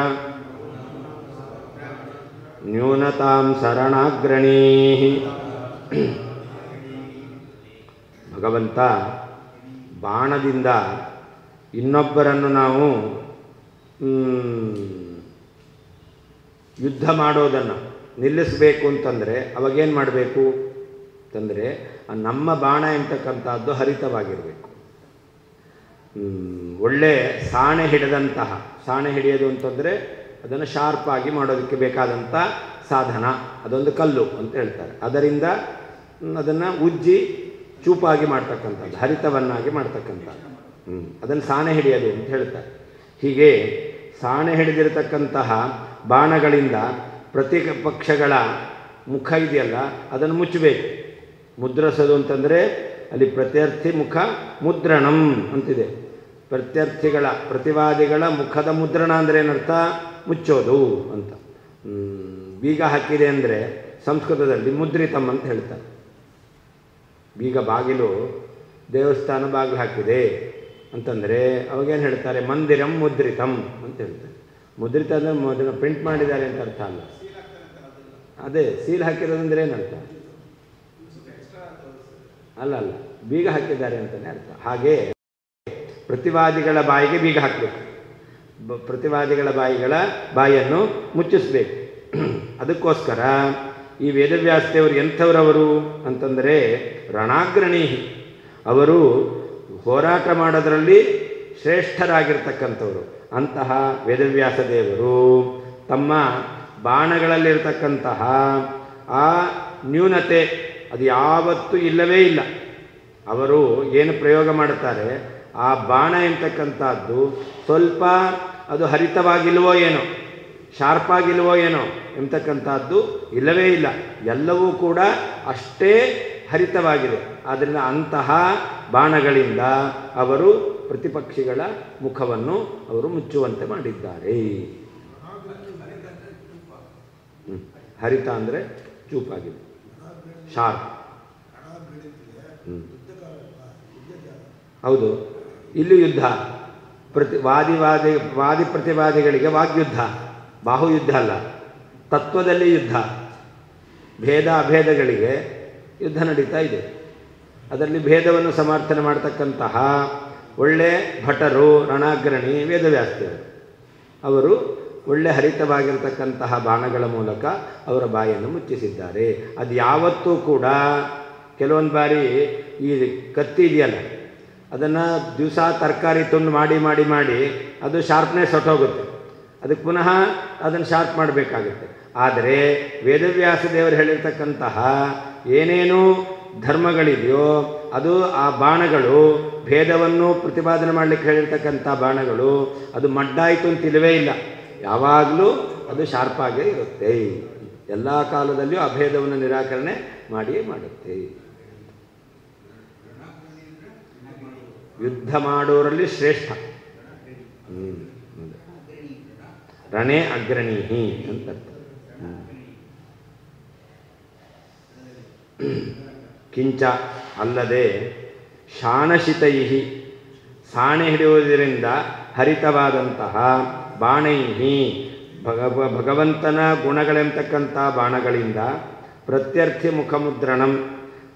ನ್ಯೂನತಾಂ ಶರಣಾಗ್ರಣೀಃ. ಭಗವಂತ ಬಾಣದಿಂದ ಇನ್ನೊಬ್ಬರನ್ನು ನಾವು ಯುದ್ಧ ಮಾಡೋದನ್ನು ನಿಲ್ಲಿಸಬೇಕು ಅಂತಂದರೆ ಅವಾಗೇನು ಮಾಡಬೇಕು ಅಂತಂದರೆ, ನಮ್ಮ ಬಾಣ ಎಂತಕ್ಕಂಥದ್ದು ಹರಿತವಾಗಿರಬೇಕು. ಒಳ್ಳೆ ಸಾಣೆ ಹಿಡಿದಂತಹ, ಸಾಣೆ ಹಿಡಿಯೋದು ಅಂತಂದರೆ ಅದನ್ನು ಶಾರ್ಪಾಗಿ ಮಾಡೋದಕ್ಕೆ ಬೇಕಾದಂಥ ಸಾಧನ, ಅದೊಂದು ಕಲ್ಲು ಅಂತ ಹೇಳ್ತಾರೆ. ಅದರಿಂದ ಅದನ್ನು ಉಜ್ಜಿ ಚೂಪಾಗಿ ಮಾಡ್ತಕ್ಕಂಥದ್ದು, ಹರಿತವನ್ನಾಗಿ ಮಾಡ್ತಕ್ಕಂಥದ್ದು, ಅದನ್ನು ಸಾಣೆ ಹಿಡಿಯೋದು ಅಂತ ಹೇಳ್ತಾರೆ. ಹೀಗೆ ಸಾಣೆ ಹಿಡಿದಿರತಕ್ಕಂತಹ ಬಾಣಗಳಿಂದ ಪ್ರತಿಪಕ್ಷಗಳ ಮುಖ ಇದೆಯಲ್ಲ ಅದನ್ನು ಮುಚ್ಚಬೇಕು. ಮುದ್ರಸೋದು ಅಂತಂದರೆ ಅಲ್ಲಿ ಪ್ರತ್ಯರ್ಥಿ ಮುಖ ಮುದ್ರಣಂ ಅಂತಿದೆ. ಪ್ರತ್ಯರ್ಥಿಗಳ, ಪ್ರತಿವಾದಿಗಳ ಮುಖದ ಮುದ್ರಣ ಅಂದರೆ ಏನರ್ಥ? ಮುಚ್ಚೋದು ಅಂತ. ಬೀಗ ಹಾಕಿದೆ ಅಂದರೆ ಸಂಸ್ಕೃತದಲ್ಲಿ ಮುದ್ರಿತಂ ಅಂತ ಹೇಳ್ತಾರೆ. ಬೀಗ ಬಾಗಿಲು, ದೇವಸ್ಥಾನ ಬಾಗಿಲು ಹಾಕಿದೆ ಅಂತಂದರೆ ಅವಾಗೇನು ಹೇಳ್ತಾರೆ? ಮಂದಿರಂ ಮುದ್ರಿತಂ ಅಂತ ಹೇಳ್ತಾರೆ. ಮುದ್ರಿತ ಅಂದರೆ ಅದನ್ನು ಪ್ರಿಂಟ್ ಮಾಡಿದ್ದಾರೆ ಅಂತ ಅರ್ಥ ಅಲ್ಲ. ಅದೇ ಸೀಲ್ ಹಾಕಿರೋದಂದ್ರೆ ಏನರ್ಥ? ಅಲ್ಲ, ಬೀಗ ಹಾಕಿದ್ದಾರೆ ಅಂತಲೇ ಅರ್ಥ. ಹಾಗೆ ಪ್ರತಿವಾದಿಗಳ ಬಾಯಿಗೆ ಬೀಗ ಹಾಕಬೇಕು, ಪ್ರತಿವಾದಿಗಳ ಬಾಯಿಯನ್ನು ಮುಚ್ಚಿಸ್ಬೇಕು. ಅದಕ್ಕೋಸ್ಕರ ಈ ವೇದವ್ಯಾಸದೇವರು ಎಂಥವರವರು ಅಂತಂದರೆ ರಣಾಗ್ರಣಿ. ಅವರು ಹೋರಾಟ ಮಾಡೋದರಲ್ಲಿ ಶ್ರೇಷ್ಠರಾಗಿರ್ತಕ್ಕಂಥವರು. ಅಂತಹ ವೇದವ್ಯಾಸ ದೇವರು ತಮ್ಮ ಬಾಣಗಳಲ್ಲಿರ್ತಕ್ಕಂತಹ ಆ ನ್ಯೂನತೆ ಅದು ಯಾವತ್ತೂ ಇಲ್ಲವೇ ಇಲ್ಲ. ಅವರು ಏನು ಪ್ರಯೋಗ ಮಾಡುತ್ತಾರೆ ಆ ಬಾಣ ಎಂತಕ್ಕಂಥದ್ದು ಸ್ವಲ್ಪ ಅದು ಹರಿತವಾಗಿಲ್ವೋ ಏನೋ, ಶಾರ್ಪಾಗಿಲ್ವೋ ಏನೋ ಎಂತಕ್ಕಂಥದ್ದು ಇಲ್ಲವೇ ಇಲ್ಲ, ಎಲ್ಲವೂ ಕೂಡ ಅಷ್ಟೇ ಹರಿತವಾಗಿದೆ. ಆದ್ದರಿಂದ ಅಂತಹ ಬಾಣಗಳಿಂದ ಅವರು ಪ್ರತಿಪಕ್ಷಿಗಳ ಮುಖವನ್ನು ಅವರು ಮುಚ್ಚುವಂತೆ ಮಾಡಿದ್ದಾರೆ. ಹರಿತ ಅಂದರೆ ಚೂಪಾಗಿದೆ, ಶಾರ್ಪ್. ಹೌದು, ಇಲ್ಲಿ ಯುದ್ಧ, ವಾದಿ ಪ್ರತಿವಾದಿಗಳಿಗೆ ವಾಗ್ಯುದ್ಧ, ಬಾಹುಯುದ್ಧ ಅಲ್ಲ, ತತ್ವದಲ್ಲಿ ಯುದ್ಧ. ಭೇದ ಅಭೇದಗಳಿಗೆ ಯುದ್ಧ ನಡೀತಾ ಇದೆ. ಅದರಲ್ಲಿ ಭೇದವನ್ನು ಸಮರ್ಥನೆ ಮಾಡತಕ್ಕಂತಹ ಒಳ್ಳೆ ಭಟರು, ರಣಾಗ್ರಣಿ ವೇದವ್ಯಾಸರು, ಅವರು ಒಳ್ಳೆ ಹರಿತವಾಗಿರತಕ್ಕಂತಹ ಬಾಣಗಳ ಮೂಲಕ ಅವರ ಬಾಯನ್ನು ಮುಚ್ಚಿಸಿದ್ದಾರೆ. ಅದು ಯಾವತ್ತೂ ಕೂಡ ಕೆಲವೊಂದು ಬಾರಿ ಈ ಕತ್ತಿ ಇದೆಯಲ್ಲ, ಅದನ್ನು ದಿವಸ ತರಕಾರಿ ತುಂಡು ಮಾಡಿ ಮಾಡಿ ಮಾಡಿ ಅದು ಶಾರ್ಪ್ನೆಸ್ ಹೊಟ್ಟೋಗುತ್ತೆ, ಅದಕ್ಕೆ ಪುನಃ ಅದನ್ನು ಶಾರ್ಪ್ ಮಾಡಬೇಕಾಗುತ್ತೆ. ಆದರೆ ವೇದವ್ಯಾಸ ದೇವರು ಹೇಳಿರ್ತಕ್ಕಂತಹ ಏನೇನು ಧರ್ಮಗಳಿದೆಯೋ ಅದು ಆ ಬಾಣಗಳು, ಭೇದವನ್ನು ಪ್ರತಿಪಾದನೆ ಮಾಡಲಿಕ್ಕೆ ಹೇಳಿರ್ತಕ್ಕಂಥ ಬಾಣಗಳು, ಅದು ಮಡ್ಡಾಯಿತು ಅಂತಿಲ್ಲವೇ ಇಲ್ಲ, ಯಾವಾಗಲೂ ಅದು ಶಾರ್ಪಾಗೇ ಇರುತ್ತೆ. ಎಲ್ಲ ಕಾಲದಲ್ಲಿಯೂ ಅಭೇದವನ್ನು ನಿರಾಕರಣೆ ಮಾಡಿಯೇ ಮಾಡುತ್ತೆ. ಯುದ್ಧ ಮಾಡೋರಲ್ಲಿ ಶ್ರೇಷ್ಠ. ರಣೇ ಅಗ್ರಣೀಹಿ ಅಂತ. ಕಿಂಚ ಅಲ್ಲದೆ ಶಾಣಶಿತೈಹಿ ಸಾಣೆ ಹಿಡಿಯುವುದರಿಂದ ಹರಿತವಾದಂತಹ ಬಾಣೈಹಿ ಭಗವಂತನ ಗುಣಗಳೆಂತಕ್ಕಂಥ ಬಾಣಗಳಿಂದ ಪ್ರತ್ಯರ್ಥಿ ಮುಖಮುದ್ರಣಂ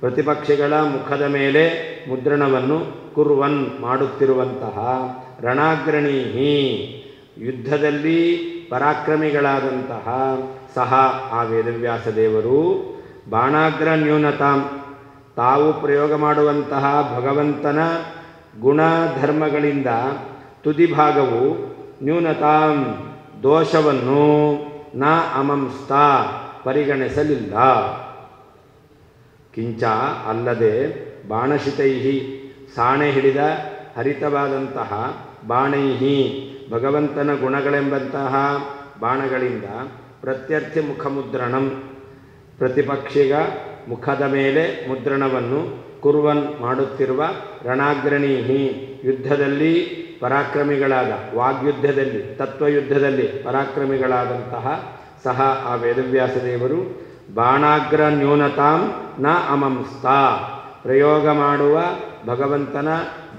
ಪ್ರತಿಪಕ್ಷಿಗಳ ಮುಖದ ಮೇಲೆ ಮುದ್ರಣವನ್ನು ಕುರ್ವನ್ ಮಾಡುತ್ತಿರುವಂತಹ ರಣಾಗ್ರಣೀಹಿ ಯುದ್ಧದಲ್ಲಿ ಪರಾಕ್ರಮಿಗಳಾದಂತಹ ಸಹ ಆ ವೇದವ್ಯಾಸ ದೇವರು ಬಾಣಾಗ್ರ ನ್ಯೂನತಾಂ ತಾವು ಪ್ರಯೋಗ ಮಾಡುವಂತಹ ಭಗವಂತನ ಗುಣಧರ್ಮಗಳಿಂದ ತುದಿಭಾಗವು ನ್ಯೂನತಾಂ ದೋಷವನ್ನು ನ ಅಮಂಸ್ತ ಪರಿಗಣಿಸಲಿಲ್ಲ. ಕಿಂಚ ಅಲ್ಲದೆ ಬಾಣಶಿತೈಹಿ ಸಾಣೆ ಹಿಡಿದ ಹರಿತವಾದಂತಹ ಬಾಣೈಹಿ ಭಗವಂತನ ಗುಣಗಳೆಂಬಂತಹ ಬಾಣಗಳಿಂದ ಪ್ರತ್ಯರ್ಥಿ ಮುಖಮುದ್ರಣಂ ಪ್ರತಿಪಕ್ಷಿಗ ಮುಖದ ಮೇಲೆ ಮುದ್ರಣವನ್ನು ಕುರ್ವನ್ ಮಾಡುತ್ತಿರುವ ರಣಾಗ್ರಣೀಹಿ ಯುದ್ಧದಲ್ಲಿ ಪರಾಕ್ರಮಿಗಳಾದ ವಾಗ್ಯುದ್ಧದಲ್ಲಿ ತತ್ವಯುದ್ಧದಲ್ಲಿ ಪರಾಕ್ರಮಿಗಳಾದಂತಹ ಸಹ ಆ ವೇದವ್ಯಾಸ ದೇವರು ಬಾಣಾಗ್ರ ನ್ಯೂನತಾಂ ನ ಅಮಂಸ್ತ ಪ್ರಯೋಗ ಮಾಡುವ ಭಗವಂತನ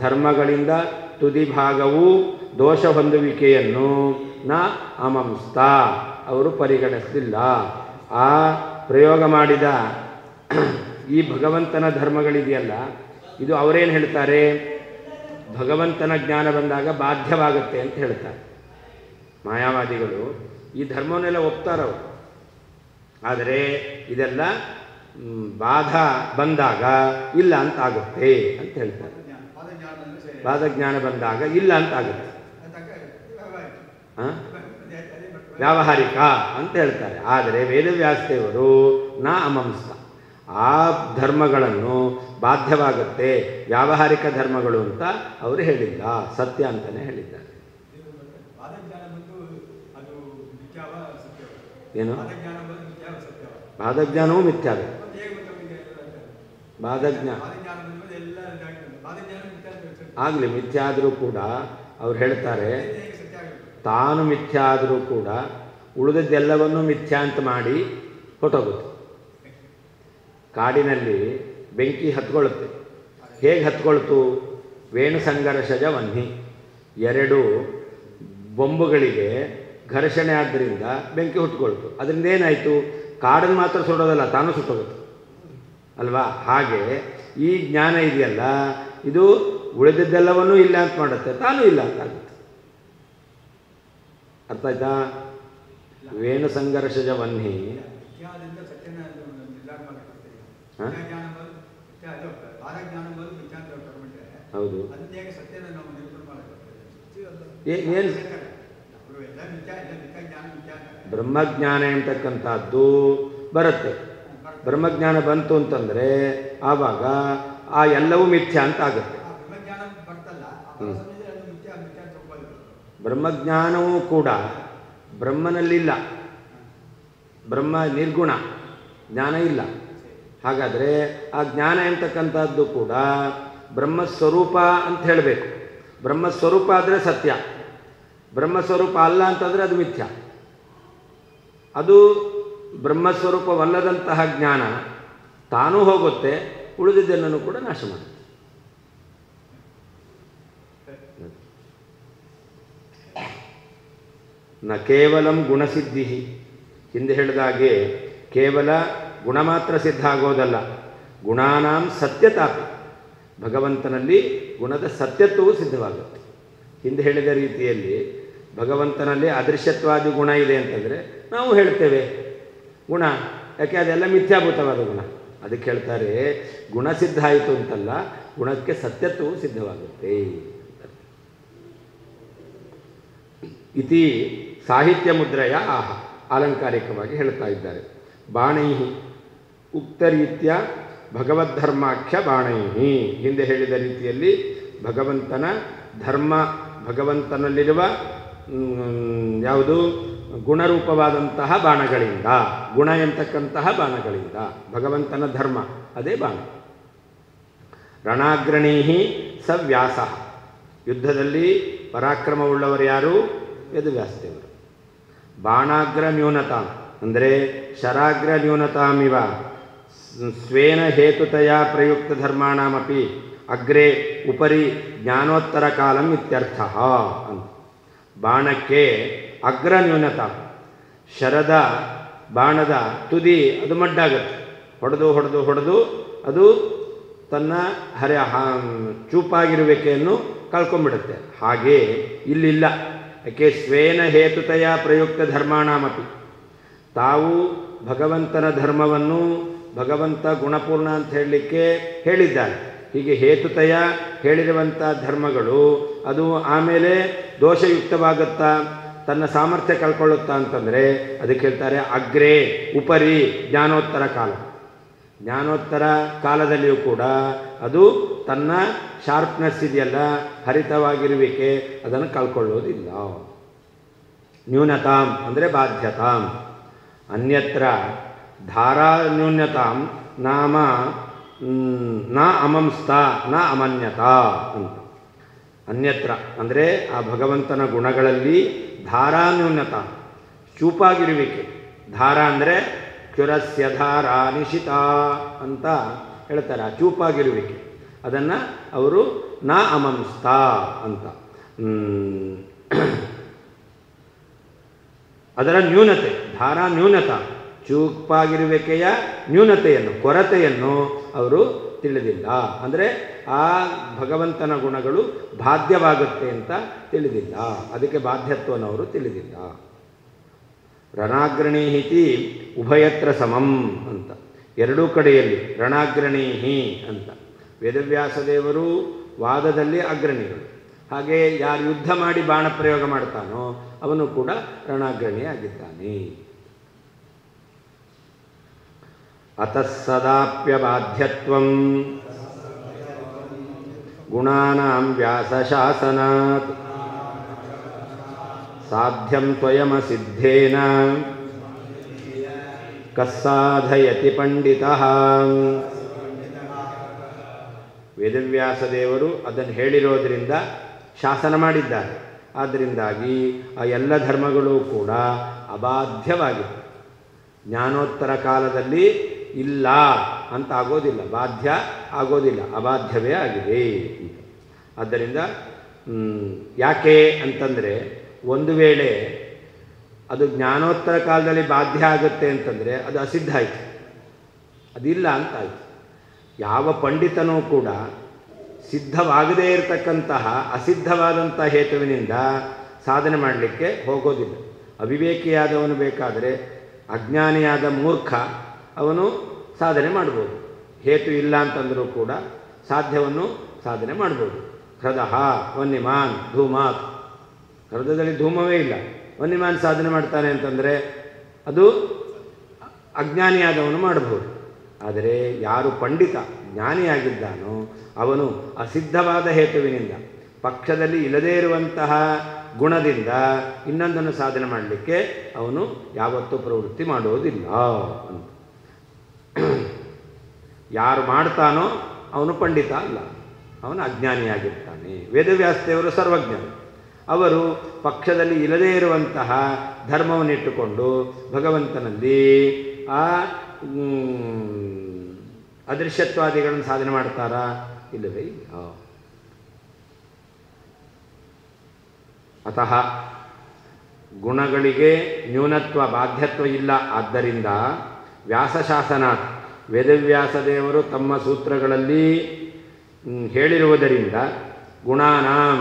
ಧರ್ಮಗಳಿಂದ ತುದಿಭಾಗವೂ ದೋಷ ಹೊಂದುವಿಕೆಯನ್ನು ನ ಅಮಂಸ್ತ ಅವರು ಪರಿಗಣಿಸಲಿಲ್ಲ. ಆ ಪ್ರಯೋಗ ಮಾಡಿದ ಈ ಭಗವಂತನ ಧರ್ಮಗಳಿದೆಯಲ್ಲ, ಇದು ಅವರೇನು ಹೇಳ್ತಾರೆ, ಭಗವಂತನ ಜ್ಞಾನ ಬಂದಾಗ ಬಾಧ್ಯವಾಗುತ್ತೆ ಅಂತ ಹೇಳ್ತಾರೆ. ಮಾಯಾವಾದಿಗಳು ಈ ಧರ್ಮವನ್ನೆಲ್ಲ ಒಪ್ತಾರವರು, ಆದರೆ ಇದೆಲ್ಲ ಬಾಧ ಬಂದಾಗ ಇಲ್ಲ ಅಂತ ಆಗುತ್ತೆ ಅಂತ ಹೇಳ್ತಾರೆ. ಬಾಧಜ್ಞಾನ ಬಂದಾಗ ಇಲ್ಲ ಅಂತ ಆಗುತ್ತೆ, ವ್ಯಾವಹಾರಿಕ ಅಂತ ಹೇಳ್ತಾರೆ. ಆದರೆ ವೇದವ್ಯಾಸದೇವರು ನಾ ಅಮಂಸ ಆ ಧರ್ಮಗಳನ್ನು ಬಾಧ್ಯವಾಗುತ್ತೆ, ವ್ಯಾವಹಾರಿಕ ಧರ್ಮಗಳು ಅಂತ ಅವರು ಹೇಳಿಲ್ಲ, ಸತ್ಯ ಅಂತಲೇ ಹೇಳಿದ್ದಾರೆ. ಏನು ಬಾಧಜ್ಞಾನವೂ ಮಿಥ್ಯಾವೆ, ಬಾಧಜ್ಞಾನ ಆಗಲಿ ಮಿಥ್ಯ ಆದರೂ ಕೂಡ ಅವ್ರು ಹೇಳ್ತಾರೆ, ತಾನು ಮಿಥ್ಯ ಆದರೂ ಕೂಡ ಉಳಿದದ್ದೆಲ್ಲವನ್ನೂ ಮಿಥ್ಯ ಅಂತ ಮಾಡಿ ಹೊಟ್ಟೋಗುತ್ತೆ. ಕಾಡಿನಲ್ಲಿ ಬೆಂಕಿ ಹತ್ಕೊಳ್ಳುತ್ತೆ, ಹೇಗೆ ಹತ್ಕೊಳ್ತು? ವೇಣು ಸಂಘರ್ಷಜ ವನ್ಹಿ, ಎರಡು ಬೊಂಬುಗಳಿಗೆ ಘರ್ಷಣೆ ಆದ್ದರಿಂದ ಬೆಂಕಿ ಹುಟ್ಕೊಳ್ತು. ಅದರಿಂದ ಏನಾಯಿತು? ಕಾಡನ್ನು ಮಾತ್ರ ಸುಡೋದಲ್ಲ, ತಾನು ಸುಟ್ಟೋಗುತ್ತೆ ಅಲ್ವಾ? ಹಾಗೆ ಈ ಜ್ಞಾನ ಇದೆಯಲ್ಲ, ಇದು ಉಳಿದದ್ದೆಲ್ಲವನ್ನೂ ಇಲ್ಲ ಅಂತ ಮಾಡುತ್ತೆ, ತಾನೂ ಇಲ್ಲ ಅಂತ ಆಗುತ್ತೆ. ಅರ್ಥ ಆಯ್ತಾ? ವೇಣು ಸಂಘರ್ಷಜ ವನ್ಹಿ ಹೌದು. ಏನು ಬ್ರಹ್ಮಜ್ಞಾನ ಎಂತಕ್ಕಂಥದ್ದು ಬರುತ್ತೆ. ಬ್ರಹ್ಮಜ್ಞಾನ ಬಂತು ಅಂತಂದರೆ ಆವಾಗ ಆ ಎಲ್ಲವೂ ಮಿಥ್ಯ ಅಂತ ಆಗುತ್ತೆ. ಬ್ರಹ್ಮಜ್ಞಾನವೂ ಕೂಡ ಬ್ರಹ್ಮನಲ್ಲಿಲ್ಲ. ಬ್ರಹ್ಮ ನಿರ್ಗುಣ, ಜ್ಞಾನ ಇಲ್ಲ. ಹಾಗಾದರೆ ಆ ಜ್ಞಾನ ಎಂತಕ್ಕಂಥದ್ದು ಕೂಡ ಬ್ರಹ್ಮಸ್ವರೂಪ ಅಂತ ಹೇಳಬೇಕು. ಬ್ರಹ್ಮಸ್ವರೂಪ ಆದರೆ ಸತ್ಯ, ಬ್ರಹ್ಮಸ್ವರೂಪ ಅಲ್ಲ ಅಂತಂದರೆ ಅದು ಮಿಥ್ಯ. ಅದು ಬ್ರಹ್ಮಸ್ವರೂಪವಲ್ಲದಂತಹ ಜ್ಞಾನ ತಾನೂ ಹೋಗುತ್ತೆ, ಉಳಿದಿದ್ದನ್ನು ಕೂಡ ನಾಶ ಮಾಡುತ್ತೆ. ನ ಕೇವಲಂ ಗುಣಸಿದ್ಧಿ, ಹಿಂದೆ ಹೇಳಿದಾಗೆ ಕೇವಲ ಗುಣ ಮಾತ್ರ ಸಿದ್ಧ ಆಗೋದಲ್ಲ, ಗುಣಾನಾಂ ಸತ್ಯತಾಪಿ, ಭಗವಂತನಲ್ಲಿ ಗುಣದ ಸತ್ಯತ್ವವು ಸಿದ್ಧವಾಗುತ್ತೆ. ಹಿಂದೆ ಹೇಳಿದ ರೀತಿಯಲ್ಲಿ ಭಗವಂತನಲ್ಲಿ ಅದೃಶ್ಯತ್ವಾದಿ ಗುಣ ಇದೆ ಅಂತಂದರೆ ನಾವು ಹೇಳ್ತೇವೆ ಗುಣ, ಯಾಕೆ ಅದೆಲ್ಲ ಮಿಥ್ಯಾಭೂತವಾದ ಗುಣ. ಅದಕ್ಕೆ ಹೇಳ್ತಾರೆ ಗುಣ ಸಿದ್ಧ ಆಯಿತು ಅಂತಲ್ಲ, ಗುಣಕ್ಕೆ ಸತ್ಯತ್ವವು ಸಿದ್ಧವಾಗುತ್ತೆ. ಇತಿ ಸಾಹಿತ್ಯ ಮುದ್ರೆಯ ಆಹ, ಆಲಂಕಾರಿಕವಾಗಿ ಹೇಳ್ತಾ ಇದ್ದಾರೆ. ಬಾಣೈಹಿ ಉಕ್ತರೀತ್ಯ ಭಗವದ್ಧರ್ಮಾಖ್ಯ ಬಾಣೈಹಿ, ಹಿಂದೆ ಹೇಳಿದ ರೀತಿಯಲ್ಲಿ ಭಗವಂತನ ಧರ್ಮ, ಭಗವಂತನಲ್ಲಿರುವ ಯಾವುದು ಗುಣರೂಪವಾದಂತಹ ಬಾಣಗಳಿಂದ, ಗುಣ ಎಂತಕ್ಕಂತಹ ಬಾಣಗಳಿಂದ ಭಗವಂತನ ಧರ್ಮ ಅದೇ ಬಾಣ. ರಣಾಗ್ರಣೀಹಿ ಸ ವ್ಯಾಸ, ಯುದ್ಧದಲ್ಲಿ ಪರಾಕ್ರಮವುಳ್ಳವರು ಯಾರು? ವೇದವ್ಯಾಸದೇವರು. ಬಾಣಾಗ್ರ ನ್ಯೂನತಾಂ ಅಂದರೆ ಶರಾಗ್ರ ನ್ಯೂನತಾಮಿವ ಸ್ವೇನ ಹೇತುತಯ ಪ್ರಯುಕ್ತ ಧರ್ಮಾಣಮಪಿ ಅಗ್ರೆ ಉಪರಿ ಜ್ಞಾನೋತ್ತರ ಕಾಲಂ ಇತ್ಯರ್ಥ ಅಂತ. ಬಾಣಕ್ಕೆ ಅಗ್ರ ನ್ಯೂನತ, ಶರದ ಬಾಣದ ತುದಿ ಅದು ಮಡ್ಡಾಗುತ್ತೆ, ಹೊಡೆದು ಹೊಡೆದು ಹೊಡೆದು ಅದು ತನ್ನ ಚೂಪಾಗಿರುವಿಕೆಯನ್ನು ಕಳ್ಕೊಂಡ್ಬಿಡುತ್ತೆ. ಹಾಗೆ ಇಲ್ಲಿಲ್ಲ. ಯಾಕೆ? ಸ್ವೇನ ಹೇತುತಯ ಪ್ರಯುಕ್ತ ಧರ್ಮಾಣಮಪಿ, ತಾವು ಭಗವಂತನ ಧರ್ಮವನ್ನು ಭಗವಂತ ಗುಣಪೂರ್ಣ ಅಂತ ಹೇಳಲಿಕ್ಕೆ ಹೇಳಿದ್ದಾರೆ. ಹೀಗೆ ಹೇತುತಯ ಹೇಳಿರುವಂಥ ಧರ್ಮಗಳು ಅದು ಆಮೇಲೆ ದೋಷಯುಕ್ತವಾಗುತ್ತಾ, ತನ್ನ ಸಾಮರ್ಥ್ಯ ಕಳ್ಕೊಳ್ಳುತ್ತಾ ಅಂತಂದರೆ ಅದಕ್ಕೆ ಹೇಳ್ತಾರೆ ಅಗ್ರೆ ಉಪರಿ ಜ್ಞಾನೋತ್ತರ ಕಾಲ. ಜ್ಞಾನೋತ್ತರ ಕಾಲದಲ್ಲಿಯೂ ಕೂಡ ಅದು ತನ್ನ ಶಾರ್ಪ್ನೆಸ್ ಇದೆಯಲ್ಲ, ಹರಿತವಾಗಿರುವಿಕೆ, ಅದನ್ನು ಕಳ್ಕೊಳ್ಳೋದಿಲ್ಲ. ನ್ಯೂನತಾಂ ಅಂದರೆ ಬಾಧ್ಯತಾಂ. ಅನ್ಯತ್ರ ಧಾರಾ ನ್ಯೂನ್ಯತಾಂ ನಾಮ ನ ಅಮಂಸ್ತ ನ ಅಮನ್ಯತಾ ಅಂತ. ಅನ್ಯತ್ರ ಅಂದರೆ ಆ ಭಗವಂತನ ಗುಣಗಳಲ್ಲಿ ಧಾರಾ ನ್ಯೂನತ, ಚೂಪಾಗಿರುವಿಕೆ. ಧಾರ ಅಂದರೆ ಕ್ಷುರಸ್ಯ ಧಾರಾ ನಿಶಿತ ಅಂತ ಹೇಳ್ತಾರೆ, ಆ ಚೂಪಾಗಿರುವಿಕೆ. ಅದನ್ನು ಅವರು ನ ಅಮಂಸ್ತ ಅಂತ. ಅದರ ನ್ಯೂನತೆ, ಧಾರಾ ನ್ಯೂನತ, ಚೂಪಾಗಿರುವಿಕೆಯ ನ್ಯೂನತೆಯನ್ನು, ಕೊರತೆಯನ್ನು ಅವರು ತಿಳಿದಿಲ್ಲ. ಅಂದರೆ ಆ ಭಗವಂತನ ಗುಣಗಳು ಬಾಧ್ಯವಾಗುತ್ತೆ ಅಂತ ತಿಳಿದಿಲ್ಲ, ಅದಕ್ಕೆ ಬಾಧ್ಯತ್ವವನ್ನು ಅವರು ತಿಳಿದಿಲ್ಲ. ರಣಾಗ್ರಣೀಹಿತಿ ಉಭಯತ್ರ ಸಮಂ ಅಂತ, ಎರಡೂ ಕಡೆಯಲ್ಲಿ ರಣಾಗ್ರಣೀಹಿ ಅಂತ. ವೇದವ್ಯಾಸದೇವರು ವಾದದಲ್ಲಿ ಅಗ್ರಣಿಗಳು. ಹಾಗೆ ಯಾರು ಯುದ್ಧ ಮಾಡಿ ಬಾಣ ಪ್ರಯೋಗ ಮಾಡ್ತಾನೋ ಅವನು ಕೂಡ ರಣಾಗ್ರಣಿಯಾಗಿದ್ದಾನೆ. ಅತಃ ಸದಾಪ್ಯಬಾಧ್ಯತ್ವಂ ಗುಣಾನಾಂ ವ್ಯಾಸಶಾಸನಾತ್ ಸಾಧ್ಯಂ ಸ್ವಯಮಸಿದ್ಧೇನ ಕಸ್ಸಾಧಯತಿ ಪಂಡಿತಃ. ವೇದವ್ಯಾಸದೇವರು ಅದನ್ನು ಹೇಳಿರೋದರಿಂದ ಶಾಸನ ಮಾಡಿದ್ದಾರೆ. ಆದ್ದರಿಂದಾಗಿ ಆ ಎಲ್ಲ ಧರ್ಮಗಳು ಕೂಡ ಅಬಾಧ್ಯವಾಗಿವೆ. ಜ್ಞಾನೋತ್ತರ ಕಾಲದಲ್ಲಿ ಇಲ್ಲ ಅಂತ ಆಗೋದಿಲ್ಲ, ಬಾಧ್ಯ ಆಗೋದಿಲ್ಲ, ಅಬಾಧ್ಯವೇ ಆಗಿದೆ. ಆದ್ದರಿಂದ ಯಾಕೆ ಅಂತಂದರೆ, ಒಂದು ವೇಳೆ ಅದು ಜ್ಞಾನೋತ್ತರ ಕಾಲದಲ್ಲಿ ಬಾಧ್ಯ ಆಗುತ್ತೆ ಅಂತಂದರೆ ಅದು ಅಸಿದ್ಧ ಆಯಿತು, ಅದಿಲ್ಲ ಅಂತಾಯಿತು. ಯಾವ ಪಂಡಿತನೂ ಕೂಡ ಸಿದ್ಧವಾಗದೇ ಇರತಕ್ಕಂತಹ ಅಸಿದ್ಧವಾದಂಥ ಹೇತುವಿನಿಂದ ಸಾಧನೆ ಮಾಡಲಿಕ್ಕೆ ಹೋಗೋದಿಲ್ಲ. ಅವಿವೇಕಿಯಾದವನು ಬೇಕಾದರೆ, ಅಜ್ಞಾನಿಯಾದ ಮೂರ್ಖ ಅವನು ಸಾಧನೆ ಮಾಡ್ಬೋದು. ಹೇತು ಇಲ್ಲ ಅಂತಂದರೂ ಕೂಡ ಸಾಧ್ಯವನ್ನು ಸಾಧನೆ ಮಾಡ್ಬೋದು. ಹೃದಹ ವನ್ಯಮಾನ್ ಧೂಮಾತ್, ಹೃದಯದಲ್ಲಿ ಧೂಮವೇ ಇಲ್ಲ, ವನ್ಯಮಾನ್ ಸಾಧನೆ ಮಾಡ್ತಾನೆ ಅಂತಂದರೆ ಅದು ಅಜ್ಞಾನಿಯಾದವನು ಮಾಡಬಹುದು. ಆದರೆ ಯಾರು ಪಂಡಿತ ಜ್ಞಾನಿಯಾಗಿದ್ದಾನೋ ಅವನು ಅಸಿದ್ಧವಾದ ಹೇತುವಿನಿಂದ ಪಕ್ಷದಲ್ಲಿ ಇಲ್ಲದೇ ಇರುವಂತಹ ಗುಣದಿಂದ ಇನ್ನೊಂದನ್ನು ಸಾಧನೆ ಮಾಡಲಿಕ್ಕೆ ಅವನು ಯಾವತ್ತೂ ಪ್ರವೃತ್ತಿ ಮಾಡುವುದಿಲ್ಲ ಅಂತ. ಯಾರು ಮಾಡ್ತಾನೋ ಅವನು ಪಂಡಿತ ಅಲ್ಲ, ಅವನು ಅಜ್ಞಾನಿಯಾಗಿರ್ತಾನೆ. ವೇದವ್ಯಾಸದೇವರು ಸರ್ವಜ್ಞರು. ಅವರು ಪಕ್ಷದಲ್ಲಿ ಇಲ್ಲದೇ ಇರುವಂತಹ ಧರ್ಮವನ್ನಿಟ್ಟುಕೊಂಡು ಭಗವಂತನಲ್ಲಿ ಆ ಅದೃಶ್ಯತ್ವಾದಿಗಳನ್ನು ಸಾಧನೆ ಮಾಡ್ತಾರಾ? ಇಲ್ಲವೇ ಇಲ್ಲ. ಅತಃ ಗುಣಗಳಿಗೆ ನ್ಯೂನತ್ವ ಬಾಧ್ಯತ್ವ ಇಲ್ಲ. ಆದ್ದರಿಂದ ವ್ಯಾಸಶಾಸನಾತ್ ವೇದವ್ಯಾಸದೇವರು ತಮ್ಮ ಸೂತ್ರಗಳಲ್ಲಿ ಹೇಳಿರುವುದರಿಂದ ಗುಣಾನಾಂ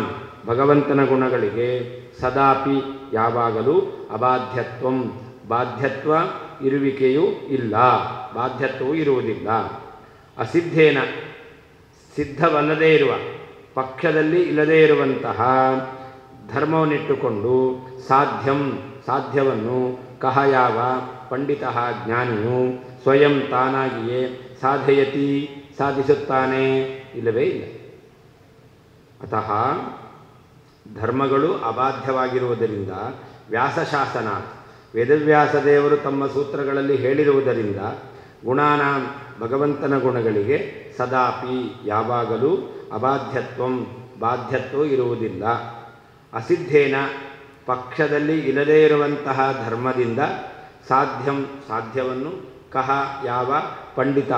ಭಗವಂತನ ಗುಣಗಳಿಗೆ ಸದಾಪಿ ಯಾವಾಗಲೂ ಅಬಾಧ್ಯತ್ವಂ ಬಾಧ್ಯತ್ವ ಇರುವಿಕೆಯೂ ಇಲ್ಲ, ಬಾಧ್ಯತ್ವವೂ ಇರುವುದಿಲ್ಲ. ಅಸಿದ್ಧೇನ ಸಿದ್ಧವಲ್ಲದೇ ಇರುವ ಪಕ್ಷದಲ್ಲಿ ಇಲ್ಲದೇ ಇರುವಂತಹ ಧರ್ಮವನ್ನಿಟ್ಟುಕೊಂಡು ಸಾಧ್ಯವನ್ನು ಕಹ ಯಾವ ಪಂಡಿತ ಜ್ಞಾನಿಯು ಸ್ವಯಂ ತಾನಾಗಿಯೇ ಸಾಧಯತಿ ಸಾಧಿಸುತ್ತಾನೆ? ಇಲ್ಲವೇ ಇಲ್ಲ. ಅತಃ ಧರ್ಮಗಳು ಅಬಾಧ್ಯವಾಗಿರುವುದರಿಂದ ವ್ಯಾಸಶಾಸನ ವೇದವ್ಯಾಸದೇವರು ತಮ್ಮ ಸೂತ್ರಗಳಲ್ಲಿ ಹೇಳಿರುವುದರಿಂದ ಗುಣಾನಾಂ ಭಗವಂತನ ಗುಣಗಳಿಗೆ ಸದಾಪಿ ಯಾವಾಗಲೂ ಅಬಾಧ್ಯತ್ವಂ ಬಾಧ್ಯತ್ವ ಇರುವುದಿಲ್ಲ. ಅಸಿದ್ಧೇನ ಪಕ್ಷದಲ್ಲಿ ಇಲ್ಲದೇ ಇರುವಂತಹ ಧರ್ಮದಿಂದ ಸಾಧ್ಯವನ್ನು ಕಹ ಯಾವ ಪಂಡಿತ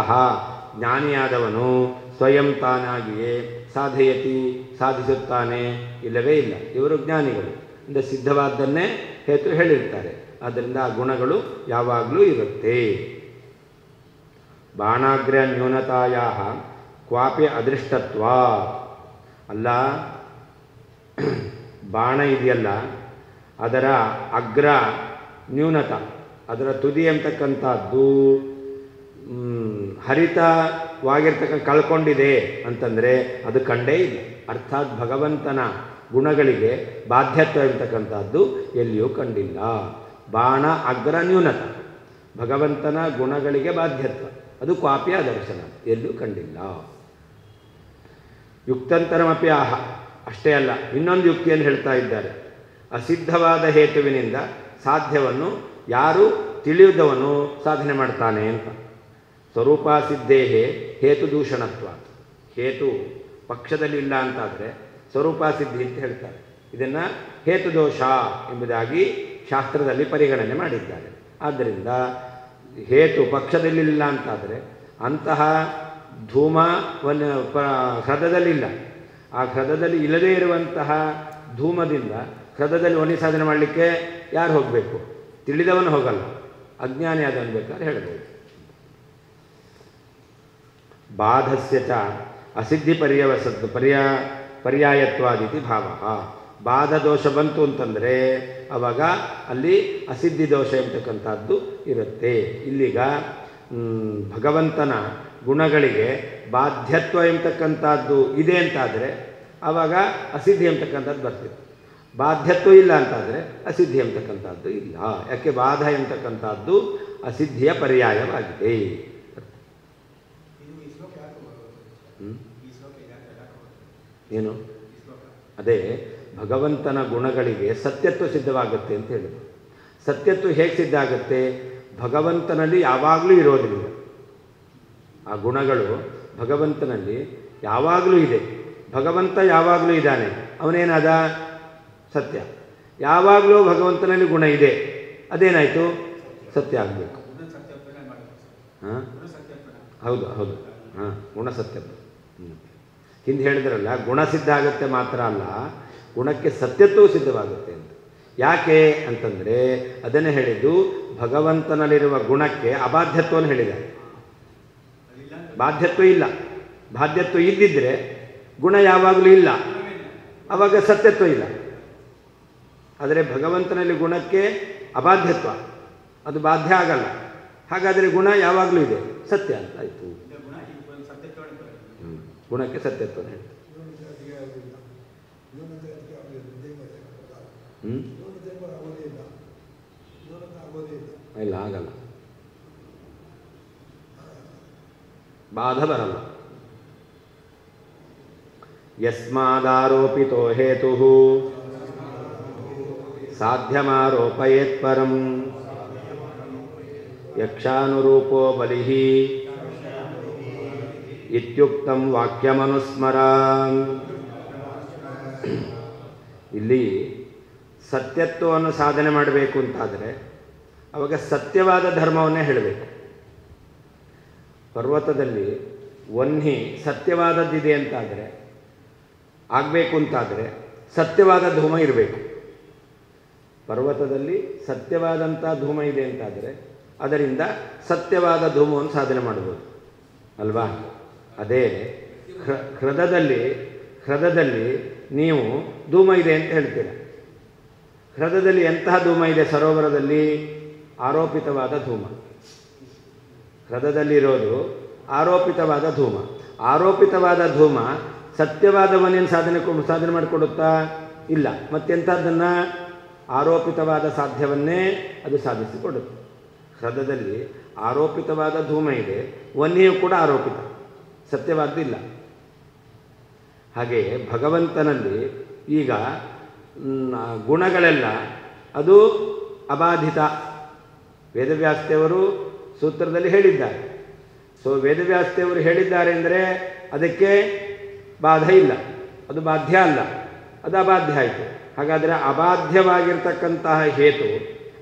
ಜ್ಞಾನಿಯಾದವನು ಸ್ವಯಂ ತಾನಾಗಿಯೇ ಸಾಧಯತಿ ಸಾಧಿಸುತ್ತಾನೆ? ಇಲ್ಲವೇ ಇಲ್ಲ. ಇವರು ಜ್ಞಾನಿಗಳು ಅಂದರೆ ಸಿದ್ಧವಾದ್ದನ್ನೇ ಹೇತು ಹೇಳಿರ್ತಾರೆ. ಆದ್ದರಿಂದ ಆ ಗುಣಗಳು ಯಾವಾಗಲೂ ಇರುತ್ತೆ. ಬಾಣಾಗ್ರ ನ್ಯೂನತಾಯ ಕ್ವಾಪಿ ಅದೃಷ್ಟತ್ವ ಅಲ್ಲ, ಬಾಣ ಇದೆಯಲ್ಲ ಅದರ ಅಗ್ರ ನ್ಯೂನತ, ಅದರ ತುದಿ ಅಂತಕ್ಕಂಥದ್ದು ಹರಿತವಾಗಿರ್ತಕ್ಕಂಥ ಕಳ್ಕೊಂಡಿದೆ ಅಂತಂದರೆ ಅದು ಕಂಡೇ ಇಲ್ಲ. ಅರ್ಥಾತ್ ಭಗವಂತನ ಗುಣಗಳಿಗೆ ಬಾಧ್ಯತ್ವ ಇರ್ತಕ್ಕಂಥದ್ದು ಎಲ್ಲಿಯೂ ಕಂಡಿಲ್ಲ. ಬಾಣ ಅಗ್ರ ನ್ಯೂನತ, ಭಗವಂತನ ಗುಣಗಳಿಗೆ ಬಾಧ್ಯತ್ವ ಅದು ಕ್ವಾಪ್ಯ ದರ್ಶನ ಎಲ್ಲೂ ಕಂಡಿಲ್ಲ. ಯುಕ್ತಂತರಮಪಿ ಆಹ, ಅಷ್ಟೇ ಅಲ್ಲ, ಇನ್ನೊಂದು ಯುಕ್ತಿಯನ್ನು ಹೇಳ್ತಾ ಇದ್ದಾರೆ. ಅಸಿದ್ಧವಾದ ಹೇತುವಿನಿಂದ ಸಾಧ್ಯವನ್ನು ಯಾರು ತಿಳಿಯುವುದವನು ಸಾಧನೆ ಮಾಡ್ತಾನೆ ಅಂತ. ಸ್ವರೂಪಾಸಿದ್ದೇಹೇ ಹೇತು ದೂಷಣತ್ವ. ಹೇತು ಪಕ್ಷದಲ್ಲಿ ಇಲ್ಲ ಅಂತಾದರೆ ಸ್ವರೂಪಾಸಿದ್ಧಿ ಅಂತ ಹೇಳ್ತಾರೆ. ಇದನ್ನು ಹೇತುದೋಷ ಎಂಬುದಾಗಿ ಶಾಸ್ತ್ರದಲ್ಲಿ ಪರಿಗಣನೆ ಮಾಡಿದ್ದಾರೆ. ಆದ್ದರಿಂದ ಹೇತು ಪಕ್ಷದಲ್ಲಿಲ್ಲ ಅಂತಾದರೆ ಅಂತಹ ಧೂಮವನ್ನು ಹೃದಯದಲ್ಲಿಲ್ಲ. ಆ ಹೃದಯದಲ್ಲಿ ಇಲ್ಲದೇ ಇರುವಂತಹ ಧೂಮದಿಂದ ಹೃದಯದಲ್ಲಿ ಒಣಿ ಸಾಧನೆ ಮಾಡಲಿಕ್ಕೆ ಯಾರು ಹೋಗಬೇಕು? ತಿಳಿದವನು ಹೋಗಲ್ಲ, ಅಜ್ಞಾನಿ ಆದವನು ಬೇಕಾದ್ರೆ ಹೇಳ್ಬೋದು. ಬಾಧಸ್ಯ ಚ ಅಸಿದ್ಧಿ ಪರ್ಯಾಯತ್ವಾದಿತಿ ಭಾವ. ಬಾಧ ದೋಷ ಬಂತು ಅಂತಂದರೆ ಆವಾಗ ಅಲ್ಲಿ ಅಸಿದ್ಧಿ ದೋಷ ಎಂಬತಕ್ಕಂಥದ್ದು ಇರುತ್ತೆ. ಇಲ್ಲಿಗ ಭಗವಂತನ ಗುಣಗಳಿಗೆ ಬಾಧ್ಯತ್ವ ಎಂಬತಕ್ಕಂಥದ್ದು ಇದೆ ಅಂತಾದರೆ ಆವಾಗ ಅಸಿದ್ಧಿ ಎಂಬತಕ್ಕಂಥದ್ದು ಬರ್ತಿತ್ತು. ಬಾಧ್ಯತ್ವ ಇಲ್ಲ ಅಂತಾದರೆ ಅಸಿದ್ಧಿ ಎಂಬತಕ್ಕಂಥದ್ದು ಇಲ್ಲ. ಯಾಕೆ? ಬಾಧ ಎಂಬತಕ್ಕಂಥದ್ದು ಅಸಿದ್ಧಿಯ ಪರ್ಯಾಯವಾಗಿದೆ. ಏನು? ಅದೇ ಭಗವಂತನ ಗುಣಗಳಿಗೆ ಸತ್ಯತ್ವ ಸಿದ್ಧವಾಗುತ್ತೆ ಅಂತ ಹೇಳಿದ್ರು. ಸತ್ಯತ್ವ ಹೇಗೆ ಸಿದ್ಧ ಆಗುತ್ತೆ? ಭಗವಂತನಲ್ಲಿ ಯಾವಾಗಲೂ ಇರೋದ್ರಿಂದ. ಆ ಗುಣಗಳು ಭಗವಂತನಲ್ಲಿ ಯಾವಾಗಲೂ ಇದೆ. ಭಗವಂತ ಯಾವಾಗಲೂ ಇದ್ದಾನೆ, ಅವನೇನಾದ? ಸತ್ಯ. ಯಾವಾಗಲೂ ಭಗವಂತನಲ್ಲಿ ಗುಣ ಇದೆ, ಅದೇನಾಯಿತು? ಸತ್ಯ ಆಗಬೇಕು. ಹಾಂ, ಹೌದು ಹೌದು, ಹಾಂ, ಗುಣ ಸತ್ಯ. ಹಿಂದೆ ಹೇಳಿದ್ರಲ್ಲ, ಗುಣ ಸಿದ್ಧ ಆಗುತ್ತೆ ಮಾತ್ರ ಅಲ್ಲ, ಗುಣಕ್ಕೆ ಸತ್ಯತ್ವವು ಸಿದ್ಧವಾಗುತ್ತೆ ಅಂತ. ಯಾಕೆ ಅಂತಂದರೆ ಅದನ್ನೇ ಹೇಳಿದ್ದು, ಭಗವಂತನಲ್ಲಿರುವ ಗುಣಕ್ಕೆ ಅಬಾಧ್ಯತ್ವವನ್ನು ಹೇಳಿದ್ದಾರೆ. ಬಾಧ್ಯತ್ವ ಇಲ್ಲ. ಬಾಧ್ಯತ್ವ ಇದ್ದಿದ್ದರೆ ಗುಣ ಯಾವಾಗಲೂ ಇಲ್ಲ, ಆವಾಗ ಸತ್ಯತ್ವ ಇಲ್ಲ. ಆದರೆ ಭಗವಂತನಲ್ಲಿ ಗುಣಕ್ಕೆ ಅಬಾಧ್ಯತ್ವ, ಅದು ಬಾಧ್ಯ ಆಗಲ್ಲ. ಹಾಗಾದರೆ ಗುಣ ಯಾವಾಗಲೂ ಇದೆ, ಸತ್ಯ ಅಂತ ಆಯಿತು. ಗುಣಕ್ಕೆ ಸತ್ಯತ್ವ ಹೇಳ್ತಾರೆ. ಇಲ್ಲ, ಆಗಲ್ಲ, ಬಾಧ ಬರಲ್ಲ. ಯಸ್ಮಾದಾರೋಪಿತೋ ಹೇತುಃ ಸಾಧ್ಯಮಾರೋಪಯೇತ್ ಪರಂ ಯಕ್ಷಾನುರೂಪೋ ಬಲಿಃ ಇತ್ಯುಕ್ತಂ ವಾಕ್ಯಮನುಸ್ಮರ. ಇಲ್ಲಿ ಸತ್ಯತ್ವವನ್ನು ಸಾಧನೆ ಮಾಡಬೇಕು ಅಂತಾದರೆ ಅವಾಗ ಸತ್ಯವಾದ ಧರ್ಮವನ್ನೇ ಹೇಳಬೇಕು. ಪರ್ವತದಲ್ಲಿ ವನ್ಹಿ ಸತ್ಯವಾದದ್ದಿದೆ ಅಂತಾದರೆ, ಆಗಬೇಕು ಅಂತಾದರೆ ಸತ್ಯವಾದ ಧೂಮ ಇರಬೇಕು. ಪರ್ವತದಲ್ಲಿ ಸತ್ಯವಾದಂಥ ಧೂಮ ಇದೆ ಅಂತಾದರೆ ಅದರಿಂದ ಸತ್ಯವಾದ ಧೂಮವನ್ನು ಸಾಧನೆ ಮಾಡ್ಬೋದು ಅಲ್ವಾ? ಅದೇ ಹೃದಯದಲ್ಲಿ ನೀವು ಧೂಮ ಇದೆ ಅಂತ ಹೇಳ್ತೀರ. ಹೃದಯದಲ್ಲಿ ಎಂತಹ ಧೂಮ ಇದೆ? ಸರೋವರದಲ್ಲಿ ಆರೋಪಿತವಾದ ಧೂಮ. ಹೃದಯದಲ್ಲಿರೋದು ಆರೋಪಿತವಾದ ಧೂಮ. ಆರೋಪಿತವಾದ ಧೂಮ ಸತ್ಯವಾದವನ್ನೇನು ಸಾಧನೆ ಮಾಡಿಕೊಡುತ್ತಾ? ಇಲ್ಲ. ಮತ್ತೆಂಥದ್ದನ್ನು? ಆರೋಪಿತವಾದ ಸಾಧ್ಯವನ್ನೇ ಅದು ಸಾಧಿಸಿಕೊಡುತ್ತೆ. ಹೃದಯದಲ್ಲಿ ಆರೋಪಿತವಾದ ಧೂಮ ಇದೆ, ವನ್ಯೂ ಕೂಡ ಆರೋಪಿತ, ಸತ್ಯವಾದ್ದಿಲ್ಲ. ಹಾಗೆಯೇ ಭಗವಂತನಲ್ಲಿ ಈಗ ಗುಣಗಳೆಲ್ಲ ಅದು ಅಬಾಧಿತ. ವೇದವ್ಯಾಸದೇವರು ಸೂತ್ರದಲ್ಲಿ ಹೇಳಿದ್ದಾರೆ. ಸೊ ವೇದವ್ಯಾಸದೇವರು ಹೇಳಿದ್ದಾರೆ ಅಂದರೆ ಅದಕ್ಕೆ ಬಾಧ ಇಲ್ಲ, ಅದು ಬಾಧ್ಯ ಅಲ್ಲ, ಅದು ಅಬಾಧ್ಯ ಆಯಿತು. ಹಾಗಾದರೆ ಅಬಾಧ್ಯವಾಗಿರ್ತಕ್ಕಂತಹ ಹೇತು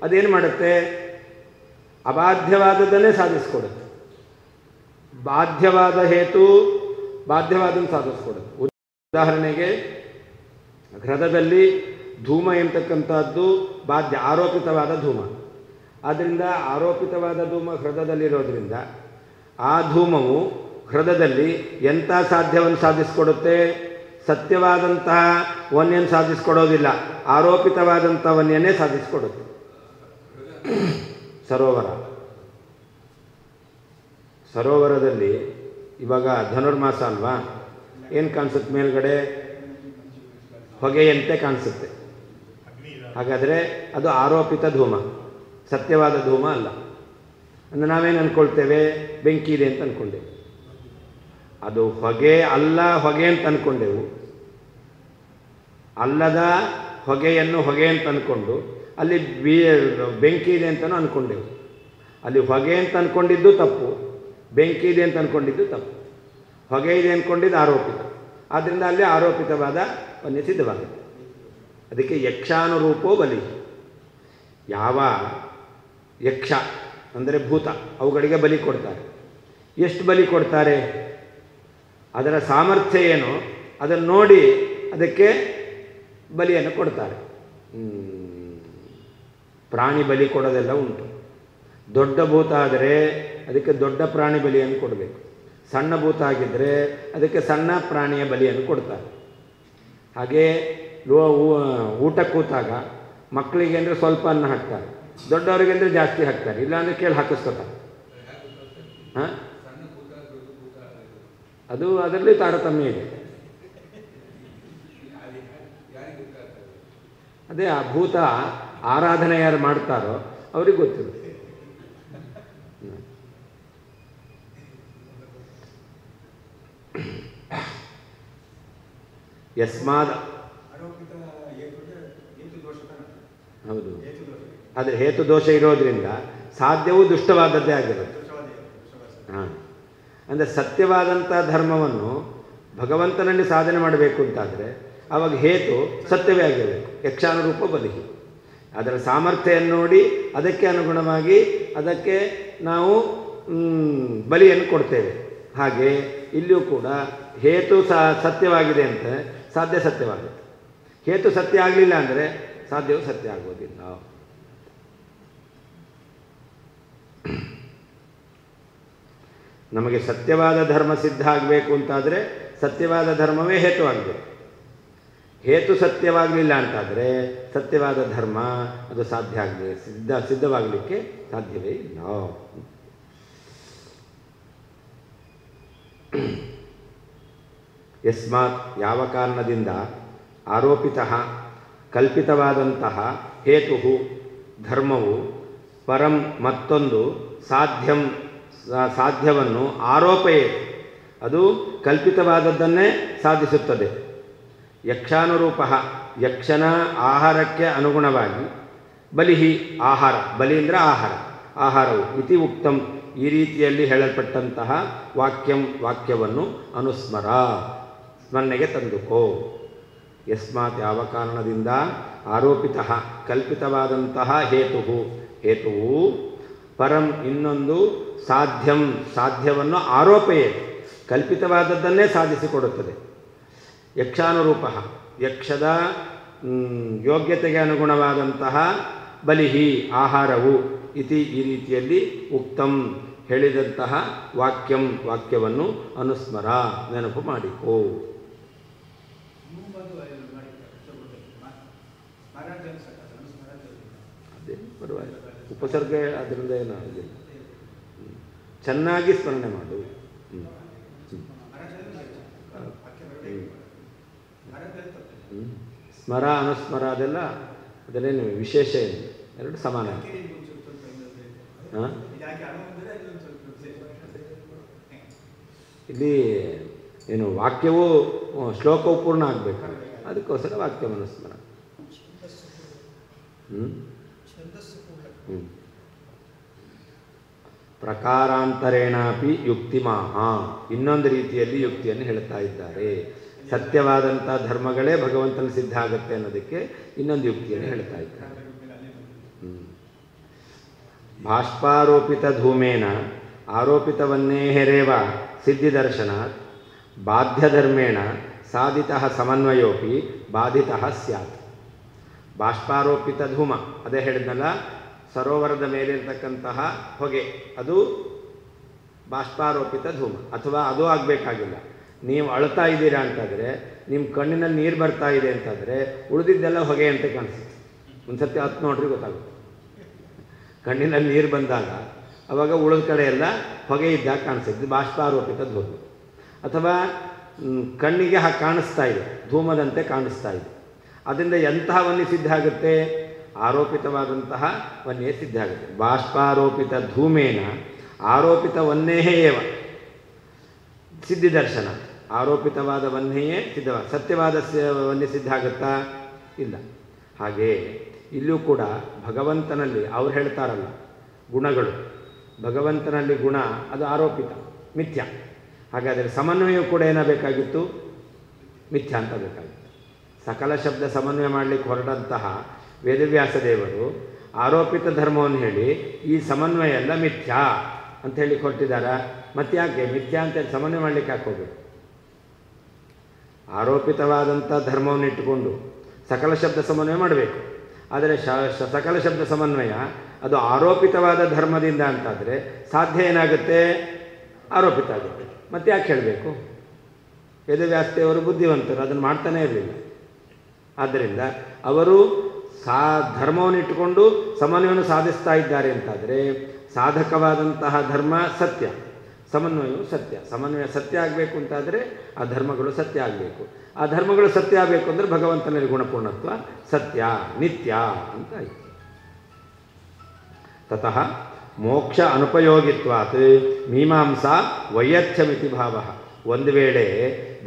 ಅದೇನು ಮಾಡುತ್ತೆ? ಅಬಾಧ್ಯವಾದದನ್ನೇ ಸಾಧಿಸಿಕೊಡುತ್ತೆ. ಬಾಧ್ಯವಾದ ಹೇತು ಬಾಧ್ಯವಾದನ್ನು ಸಾಧಿಸ್ಕೊಡುತ್ತೆ. ಉದಾಹರಣೆಗೆ ಹೃದಯದಲ್ಲಿ ಧೂಮ ಎಂತಕ್ಕಂಥದ್ದು ಬಾಧ್ಯ, ಆರೋಪಿತವಾದ ಧೂಮ. ಆದ್ದರಿಂದ ಆರೋಪಿತವಾದ ಧೂಮ ಹೃದಯದಲ್ಲಿರೋದ್ರಿಂದ ಆ ಧೂಮವು ಹೃದಯದಲ್ಲಿ ಎಂಥ ಸಾಧ್ಯವನ್ನು ಸಾಧಿಸಿಕೊಡುತ್ತೆ? ಸತ್ಯವಾದಂತಹ ವನ್ಯವನ್ನು ಸಾಧಿಸಿಕೊಡೋದಿಲ್ಲ, ಆರೋಪಿತವಾದಂಥ ವನ್ಯನ್ನೇ ಸಾಧಿಸಿಕೊಡುತ್ತೆ. ಸರೋವರದಲ್ಲಿ ಇವಾಗ ಧನುರ್ಮಾಸ ಅಲ್ವಾ? ಏನು ಕಾಣಿಸುತ್ತೆ? ಮೇಲ್ಗಡೆ ಹೊಗೆಯಂತೆ ಕಾಣಿಸುತ್ತೆ. ಹಾಗಾದರೆ ಅದು ಆರೋಪಿತ ಧೂಮ, ಸತ್ಯವಾದ ಧೂಮ ಅಲ್ಲ. ಅಂದರೆ ನಾವೇನು ಅಂದ್ಕೊಳ್ತೇವೆ? ಬೆಂಕಿ ಇದೆ ಅಂತ ಅಂದ್ಕೊಂಡೆವು. ಅದು ಹೊಗೆ ಅಲ್ಲ, ಹೊಗೆ ಅಂತ ಅಂದ್ಕೊಂಡೆವು. ಅಲ್ಲದ ಹೊಗೆಯನ್ನು ಹೊಗೆ ಅಂತ ಅಂದ್ಕೊಂಡು ಅಲ್ಲಿ ಬೆಂಕಿ ಇದೆ ಅಂತಲೂ ಅಂದ್ಕೊಂಡೆವು. ಅಲ್ಲಿ ಹೊಗೆ ಅಂತ ಅಂದ್ಕೊಂಡಿದ್ದು ತಪ್ಪು, ಬೆಂಕಿ ಇದೆ ಅಂತ ಅಂದ್ಕೊಂಡಿದ್ದು ತಪ್ಪು. ಹೊಗೆ ಇದೆ ಅಂದ್ಕೊಂಡಿದ್ದು ಆರೋಪಿತ. ಆದ್ದರಿಂದ ಅಲ್ಲಿ ಆರೋಪಿತವಾದ ವನ್ಯ ಸಿದ್ಧವಾಗುತ್ತೆ. ಅದಕ್ಕೆ ಯಕ್ಷಾನುರೂಪೋ ಬಲಿ. ಯಾವ ಯಕ್ಷ ಅಂದರೆ ಭೂತ, ಅವುಗಳಿಗೆ ಬಲಿ ಕೊಡ್ತಾರೆ. ಎಷ್ಟು ಬಲಿ ಕೊಡ್ತಾರೆ? ಅದರ ಸಾಮರ್ಥ್ಯ ಏನು ಅದನ್ನು ನೋಡಿ ಅದಕ್ಕೆ ಬಲಿಯನ್ನು ಕೊಡ್ತಾರೆ. ಪ್ರಾಣಿ ಬಲಿ ಕೊಡೋದೆಲ್ಲ ಉಂಟು. ದೊಡ್ಡ ಭೂತ ಆದರೆ ಅದಕ್ಕೆ ದೊಡ್ಡ ಪ್ರಾಣಿ ಬಲಿಯನ್ನು ಕೊಡಬೇಕು. ಸಣ್ಣ ಭೂತ ಆಗಿದ್ದರೆ ಅದಕ್ಕೆ ಸಣ್ಣ ಪ್ರಾಣಿಯ ಬಲಿಯನ್ನು ಕೊಡ್ತಾರೆ. ಹಾಗೇ ಊಟ ಕೂತಾಗ ಮಕ್ಕಳಿಗೆ ಅಂದರೆ ಸ್ವಲ್ಪ ಅನ್ನ ಹಾಕ್ತಾರೆ, ದೊಡ್ಡವರಿಗೆ ಅಂದರೆ ಜಾಸ್ತಿ ಹಾಕ್ತಾರೆ, ಇಲ್ಲಾಂದರೆ ಕೇಳಿ ಹಾಕಿಸ್ಕೊತಾರೆ. ಹಾಂ, ಅದು ಅದರಲ್ಲಿ ತಾರತಮ್ಯ ಇದೆ. ಅದೇ ಆ ಭೂತ ಆರಾಧನೆ ಯಾರು ಮಾಡ್ತಾರೋ ಅವ್ರಿಗೆ ಗೊತ್ತಿರುತ್ತೆ. ಯಸ್ಮಾದ್ ಹೌದು, ಆದರೆ ಹೇತು ದೋಷ ಇರೋದ್ರಿಂದ ಸಾಧ್ಯವೂ ದುಷ್ಟವಾದದ್ದೇ ಆಗಿರುತ್ತೆ. ಹಾಂ, ಅಂದರೆ ಸತ್ಯವಾದಂಥ ಧರ್ಮವನ್ನು ಭಗವಂತನಲ್ಲಿ ಸಾಧನೆ ಮಾಡಬೇಕು ಅಂತಾದರೆ ಆವಾಗ ಹೇತು ಸತ್ಯವೇ ಆಗಿರಬೇಕು. ಯಕ್ಷಾನುರೂಪ ಬಲಿ. ಅದರ ಸಾಮರ್ಥ್ಯವನ್ನು ನೋಡಿ ಅದಕ್ಕೆ ಅನುಗುಣವಾಗಿ ಅದಕ್ಕೆ ನಾವು ಬಲಿಯನ್ನು ಕೊಡ್ತೇವೆ. ಹಾಗೆ ಇಲ್ಲಿಯೂ ಕೂಡ ಹೇತು ಸತ್ಯವಾಗಿದೆ ಅಂತ ಸಾಧ್ಯ ಸತ್ಯವಾಗುತ್ತೆ. ಹೇತು ಸತ್ಯ ಆಗಲಿಲ್ಲ ಅಂದರೆ ಸಾಧ್ಯವೂ ಸತ್ಯ ಆಗೋದಿಲ್ಲ. ನಮಗೆ ಸತ್ಯವಾದ ಧರ್ಮ ಸಿದ್ಧ ಆಗಬೇಕು ಅಂತಾದರೆ ಸತ್ಯವಾದ ಧರ್ಮವೇ ಹೇತು ಆಗಬೇಕು. ಹೇತು ಸತ್ಯವಾಗಲಿಲ್ಲ ಅಂತಾದರೆ ಸತ್ಯವಾದ ಧರ್ಮ ಅದು ಸಾಧ್ಯ ಆಗಲಿ ಸಿದ್ಧವಾಗಲಿಕ್ಕೆ ಸಾಧ್ಯವೇ ಇಲ್ಲ. ಯಸ್ಮಾತ್ ಯಾವ ಕಾರಣದಿಂದ ಆರೋಪಿತ ಕಲ್ಪಿತವಾದಂತಹ ಹೇತು ಧರ್ಮವು ಪರಂ ಮತ್ತೊಂದು ಸಾಧ್ಯವನ್ನು ಆರೋಪಯೇ ಅದು ಕಲ್ಪಿತವಾದದ್ದನ್ನೇ ಸಾಧಿಸುತ್ತದೆ. ಯಕ್ಷಾನುರೂಪ ಯಕ್ಷನ ಆಹಾರಕ್ಕೆ ಅನುಗುಣವಾಗಿ ಬಲಿಹಿ ಆಹಾರ, ಬಲಿ ಅಂದರೆ ಆಹಾರ, ಆಹಾರವು ಇತಿ ಉಕ್ತಂ ಈ ರೀತಿಯಲ್ಲಿ ಹೇಳಲ್ಪಟ್ಟಂತಹ ವಾಕ್ಯವನ್ನು ಅನುಸ್ಮರ ಸ್ಮರಣೆಗೆ ತಂದುಕೋ. ಯಸ್ಮಾತ್ ಯಾವ ಕಾರಣದಿಂದ ಆರೋಪಿತ ಕಲ್ಪಿತವಾದಂತಹ ಹೇತುವು ಪರಂ ಇನ್ನೊಂದು ಸಾಧ್ಯವನ್ನು ಆರೋಪಯೇ ಕಲ್ಪಿತವಾದದ್ದನ್ನೇ ಸಾಧಿಸಿಕೊಡುತ್ತದೆ. ಯಕ್ಷಾನುರೂಪ ಯಕ್ಷದ ಯೋಗ್ಯತೆಗೆ ಅನುಗುಣವಾದಂತಹ ಬಲಿಹಿ ಆಹಾರವು ಇತಿ ಈ ರೀತಿಯಲ್ಲಿ ಉಕ್ತಂ ಹೇಳಿದಂತಹ ವಾಕ್ಯವನ್ನು ಅನುಸ್ಮರ ನೆನಪು ಮಾಡಿಕೋ. ಅದೇ ಪರವಾಗಿಲ್ಲ, ಉಪಸರ್ಗ ಅದರಿಂದ ಏನಾಗಿಲ್ಲ, ಚೆನ್ನಾಗಿ ಸ್ಮರಣೆ ಮಾಡು. ಸ್ಮರ ಅನುಸ್ಮರ ಅದಲ್ಲೇನು ವಿಶೇಷ ಏನು, ಎರಡು ಸಮಾನ. ಇಲ್ಲಿ ಏನು ವಾಕ್ಯವು ಶ್ಲೋಕವು ಪೂರ್ಣ ಆಗಬೇಕಲ್ಲ, ಅದಕ್ಕೋಸ್ಕರ ವಾಕ್ಯವನ್ನು ಸ್ಮರ. ಪ್ರಕಾರಾಂತರೇಣಾಪಿ ಯುಕ್ತಿಮಾಹ ಇನ್ನೊಂದು ರೀತಿಯಲ್ಲಿ ಯುಕ್ತಿಯನ್ನು ಹೇಳ್ತಾ ಇದ್ದಾರೆ. ಸತ್ಯವಾದಂಥ ಧರ್ಮಗಳೇ ಭಗವಂತನ ಸಿದ್ಧ ಆಗುತ್ತೆ ಅನ್ನೋದಕ್ಕೆ ಇನ್ನೊಂದು ಯುಕ್ತಿಯನ್ನು ಹೇಳ್ತಾ ಇದ್ದಾರೆ. ಬಾಷ್ಪಾರೋಪಿತ ಧೂಮೇನ ಆರೋಪಿತವನ್ನೇ ಹೆರೇವ ಸಿದ್ಧಿದರ್ಶನಾತ್ ಬಾಧ್ಯಧರ್ಮೇಣ ಸಾಧಿತಃ ಸಮನ್ವಯೋಪಿ ಬಾಧಿತಃ ಸ್ಯಾತ್. ಬಾಷ್ಪಾರೋಪಿತ ಧೂಮ ಅದೇ ಹೇಳಿದ್ನಲ್ಲ, ಸರೋವರದ ಮೇಲಿರ್ತಕ್ಕಂತಹ ಹೊಗೆ ಅದು ಬಾಷ್ಪಾರೋಪಿತ ಧೂಮ, ಅಥವಾ ಅದು ಆಗಬೇಕಾಗಿಲ್ಲ. ನೀವು ಅಳ್ತಾ ಇದ್ದೀರಾ ಅಂತಾದರೆ, ನಿಮ್ಮ ಕಣ್ಣಿನಲ್ಲಿ ನೀರು ಬರ್ತಾ ಇದೆ ಅಂತಾದರೆ ಉಳಿದಿದ್ದೆಲ್ಲ ಹೊಗೆ ಅಂತ ಕಾಣಿಸುತ್ತೆ. ಒಂದು ಸರ್ತಿ ಹತ್ತು ನೋಡ್ರಿ ಗೊತ್ತಾಗುತ್ತೆ. ಕಣ್ಣಿನಲ್ಲಿ ನೀರು ಬಂದಾಗ ಅವಾಗ ಉಳಿದ ಕಡೆ ಎಲ್ಲ ಹೊಗೆ ಇದ್ದಾಗ ಕಾಣಿಸುತ್ತೆ, ಬಾಷ್ಪಾರೋಪಿತ ಧೂಮ. ಅಥವಾ ಕಣ್ಣಿಗೆ ಕಾಣಿಸ್ತಾ ಇದೆ, ಧೂಮದಂತೆ ಕಾಣಿಸ್ತಾ ಇದೆ, ಅದರಿಂದ ಎಂತಹ ವನ್ಯ ಸಿದ್ಧ ಆಗುತ್ತೆ? ಆರೋಪಿತವಾದಂತಹ ವನ್ಯೇ ಸಿದ್ಧ ಆಗುತ್ತೆ. ಬಾಷ್ಪಾರೋಪಿತ ಧೂಮೇನ ಆರೋಪಿತ ವನ್ಯೇ ಏವ ಸಿದ್ಧಿದರ್ಶನ. ಆರೋಪಿತವಾದ ವನ್ಯೆಯೇ ಸಿದ್ಧವಾದ, ಸತ್ಯವಾದ ವನ್ಯ ಸಿದ್ಧ ಆಗುತ್ತಾ? ಇಲ್ಲ. ಹಾಗೆ ಇಲ್ಲೂ ಕೂಡ ಭಗವಂತನಲ್ಲಿ ಅವ್ರು ಹೇಳ್ತಾರಲ್ಲ ಗುಣಗಳು, ಭಗವಂತನಲ್ಲಿ ಗುಣ ಅದು ಆರೋಪಿತ ಮಿಥ್ಯ. ಹಾಗಾದರೆ ಸಮನ್ವಯ ಕೂಡ ಏನಾಗಬೇಕಾಗಿತ್ತು? ಮಿಥ್ಯ ಅಂತ ಬೇಕಾಗಿತ್ತು. ಸಕಲ ಶಬ್ದ ಸಮನ್ವಯ ಮಾಡಲಿಕ್ಕೆ ಹೊರಟಂತಹ ವೇದವ್ಯಾಸ ದೇವರು ಆರೋಪಿತ ಧರ್ಮವನ್ನು ಹೇಳಿ ಈ ಸಮನ್ವಯ ಎಲ್ಲ ಮಿಥ್ಯ ಅಂತ ಹೇಳಿ ಹೊರಟಿದ್ದಾರಾ? ಮತ್ತೆ ಯಾಕೆ ಮಿಥ್ಯ ಅಂತೇಳಿ ಸಮನ್ವಯ ಮಾಡಲಿಕ್ಕೆ ಹಾಕೋಬೇಕು? ಆರೋಪಿತವಾದಂಥ ಧರ್ಮವನ್ನು ಇಟ್ಟುಕೊಂಡು ಸಕಲ ಶಬ್ದ ಸಮನ್ವಯ ಮಾಡಬೇಕು. ಆದರೆ ಸಕಲ ಶಬ್ದ ಸಮನ್ವಯ ಅದು ಆರೋಪಿತವಾದ ಧರ್ಮದಿಂದ ಅಂತಾದರೆ ಸಾಧ್ಯ ಏನಾಗುತ್ತೆ? ಆರೋಪಿತ ಆಗುತ್ತೆ. ಮತ್ತೆ ಯಾಕೆ ಹೇಳಬೇಕು? ವೇದವ್ಯಾಸದೇವರು ಬುದ್ಧಿವಂತರು, ಅದನ್ನು ಮಾಡ್ತಾನೇ ಇರಲಿಲ್ಲ. ಆದ್ದರಿಂದ ಅವರು ಧರ್ಮವನ್ನು ಇಟ್ಟುಕೊಂಡು ಸಮನ್ವಯವನ್ನು ಸಾಧಿಸ್ತಾ ಇದ್ದಾರೆ ಅಂತಾದರೆ ಸಾಧಕವಾದಂತಹ ಧರ್ಮ ಸತ್ಯ, ಸಮನ್ವಯವು ಸತ್ಯ. ಸಮನ್ವಯ ಸತ್ಯ ಆಗಬೇಕು ಅಂತಾದರೆ ಆ ಧರ್ಮಗಳು ಸತ್ಯ ಆಗಬೇಕು. ಆ ಧರ್ಮಗಳು ಸತ್ಯ ಆಗಬೇಕು ಅಂದರೆ ಭಗವಂತನಲ್ಲಿ ಗುಣಪೂರ್ಣತ್ವ ಸತ್ಯ ನಿತ್ಯ ಅಂತ ಆಯಿತು. ತತಃ ಮೋಕ್ಷ ಅನುಪಯೋಗಿತ್ವಾತ್ ಮೀಮಾಂಸಾ ವೈಯರ್ಥ್ಯಮಿತಿ ಭಾವ. ಒಂದು ವೇಳೆ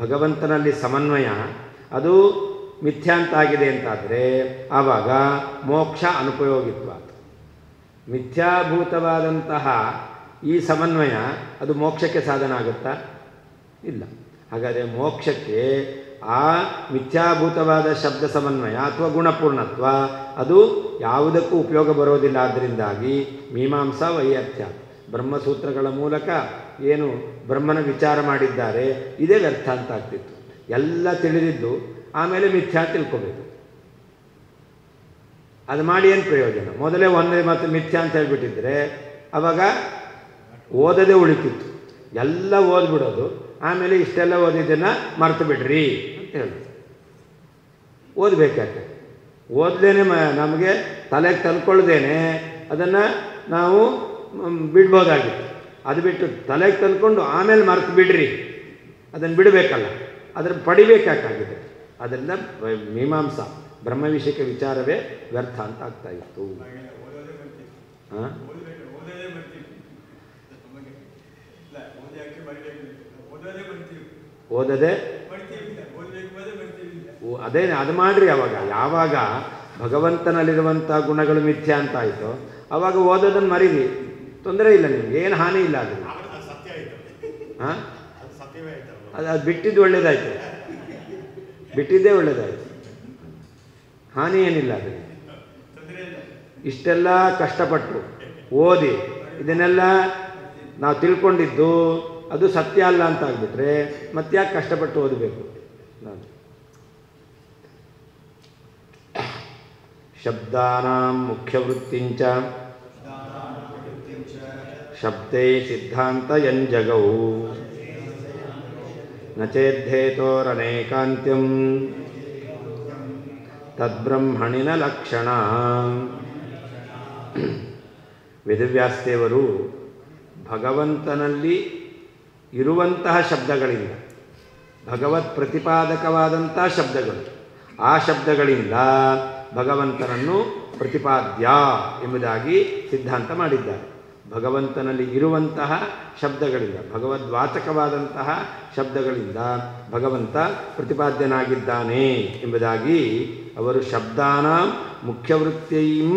ಭಗವಂತನಲ್ಲಿ ಸಮನ್ವಯ ಅದು ಮಿಥ್ಯಾಂತಾಗಿದೆ ಅಂತಾದರೆ ಆವಾಗ ಮೋಕ್ಷ ಅನುಪಯೋಗಿತ್ವಾತ್, ಮಿಥ್ಯಾಭೂತವಾದಂತಹ ಈ ಸಮನ್ವಯ ಅದು ಮೋಕ್ಷಕ್ಕೆ ಸಾಧನ ಆಗುತ್ತಾ? ಇಲ್ಲ. ಹಾಗಾದರೆ ಮೋಕ್ಷಕ್ಕೆ ಆ ಮಿಥ್ಯಾಭೂತವಾದ ಶಬ್ದ ಸಮನ್ವಯ ಅಥವಾ ಗುಣಪೂರ್ಣತ್ವ ಅದು ಯಾವುದಕ್ಕೂ ಉಪಯೋಗ ಬರೋದಿಲ್ಲ. ಆದ್ದರಿಂದಾಗಿ ಮೀಮಾಂಸಾ ವೈಯರ್ಥ್ಯ, ಬ್ರಹ್ಮಸೂತ್ರಗಳ ಮೂಲಕ ಏನು ಬ್ರಹ್ಮನ ವಿಚಾರ ಮಾಡಿದ್ದಾರೆ ಇದೇ ವ್ಯರ್ಥ ಅಂತ ಆಗ್ತಿತ್ತು. ಎಲ್ಲ ತಿಳಿದಿದ್ದು ಆಮೇಲೆ ಮಿಥ್ಯಾ ತಿಳ್ಕೋಬೇಕು. ಅದು ಮಾಡಿ ಏನು ಪ್ರಯೋಜನ? ಮೊದಲೇ ಒಂದೇ ಮತ್ತು ಮಿಥ್ಯಾ ಅಂತ ಹೇಳ್ಬಿಟ್ಟಿದ್ರೆ ಆವಾಗ ಓದದೇ ಉಳಿತಿತ್ತು. ಎಲ್ಲ ಓದ್ಬಿಡೋದು, ಆಮೇಲೆ ಇಷ್ಟೆಲ್ಲ ಓದಿದ್ದನ್ನು ಮರೆತು ಬಿಡ್ರಿ ಅಂತ ಹೇಳೋದು. ಓದಬೇಕಾಗ್ತದೆ. ಓದಲೇನೆ ನಮಗೆ ತಲೆಗೆ ತಂದ್ಕೊಳ್ದೇನೆ ಅದನ್ನು ನಾವು ಬಿಡ್ಬೋದಾಗಿತ್ತು. ಅದು ಬಿಟ್ಟು ತಲೆಗೆ ತಂದ್ಕೊಂಡು ಆಮೇಲೆ ಮರೆತು ಬಿಡ್ರಿ, ಅದನ್ನು ಬಿಡಬೇಕಲ್ಲ, ಅದನ್ನು ಪಡಿಬೇಕಾಗಿದೆ. ಅದರಿಂದ ಮೀಮಾಂಸಾ ಬ್ರಹ್ಮ ವಿಷಯಕ್ಕೆ ವಿಚಾರವೇ ವ್ಯರ್ಥ ಅಂತ ಆಗ್ತಾ ಇತ್ತು. ಹಾಂ, ಓದದೆ ಅದೇ ಅದು ಮಾಡಿರಿ. ಯಾವಾಗ ಭಗವಂತನಲ್ಲಿರುವಂಥ ಗುಣಗಳು ಮಿಥ್ಯಾ ಅಂತ ಆಯಿತು ಆವಾಗ ಓದೋದನ್ನು ಮರೀರಿ, ತೊಂದರೆ ಇಲ್ಲ, ನಿಮ್ಗೆ ಏನು ಹಾನಿ ಇಲ್ಲ. ಅದನ್ನು ಹಾಂ ಅದು ಬಿಟ್ಟಿದ್ದು ಒಳ್ಳೇದಾಯ್ತು, ಬಿಟ್ಟಿದ್ದೇ ಒಳ್ಳೇದಾಯ್ತು, ಹಾನಿ ಏನಿಲ್ಲ ಅದಕ್ಕೆ. ಇಷ್ಟೆಲ್ಲ ಕಷ್ಟಪಟ್ಟು ಓದಿ ಇದನ್ನೆಲ್ಲ ನಾವು ತಿಳ್ಕೊಂಡಿದ್ದು ಅದು ಸತ್ಯ ಅಲ್ಲ ಅಂತ ಆಗಿಬಿಟ್ರೆ ಮತ್ತೆ ಯಾಕೆ ಕಷ್ಟಪಟ್ಟು ಓದಬೇಕು? ನಾನು ಶಬ್ದಾನಾಂ ಮುಖ್ಯವೃತ್ತಿಂಚ ಶಬ್ದೇ ಸಿದ್ಧಾಂತಯಂಜಗೌ ನ ಚೇದ್ದೇತೋರನೇಕಾಂತ್ಯಂ ತದ್ಬ್ರಹ್ಮಣಿನ ಲಕ್ಷಣ. ವೇದವ್ಯಾಸದೇವರು ಭಗವಂತನಲ್ಲಿ ಇರುವಂತಹ ಶಬ್ದಗಳಿಂದ, ಭಗವತ್ ಪ್ರತಿಪಾದಕವಾದಂಥ ಶಬ್ದಗಳು, ಆ ಶಬ್ದಗಳಿಂದ ಭಗವಂತನನ್ನು ಪ್ರತಿಪಾದ್ಯ ಎಂಬುದಾಗಿ ಸಿದ್ಧಾಂತ ಮಾಡಿದ್ದಾರೆ. ಭಗವಂತನಲ್ಲಿ ಇರುವಂತಹ ಶಬ್ದಗಳಿಂದ, ಭಗವದ್ವಾಚಕವಾದಂತಹ ಶಬ್ದಗಳಿಂದ ಭಗವಂತ ಪ್ರತಿಪಾದ್ಯನಾಗಿದ್ದಾನೆ ಎಂಬುದಾಗಿ ಅವರು ಶಬ್ದಾನ ಮುಖ್ಯವೃತ್ತಿಯಂ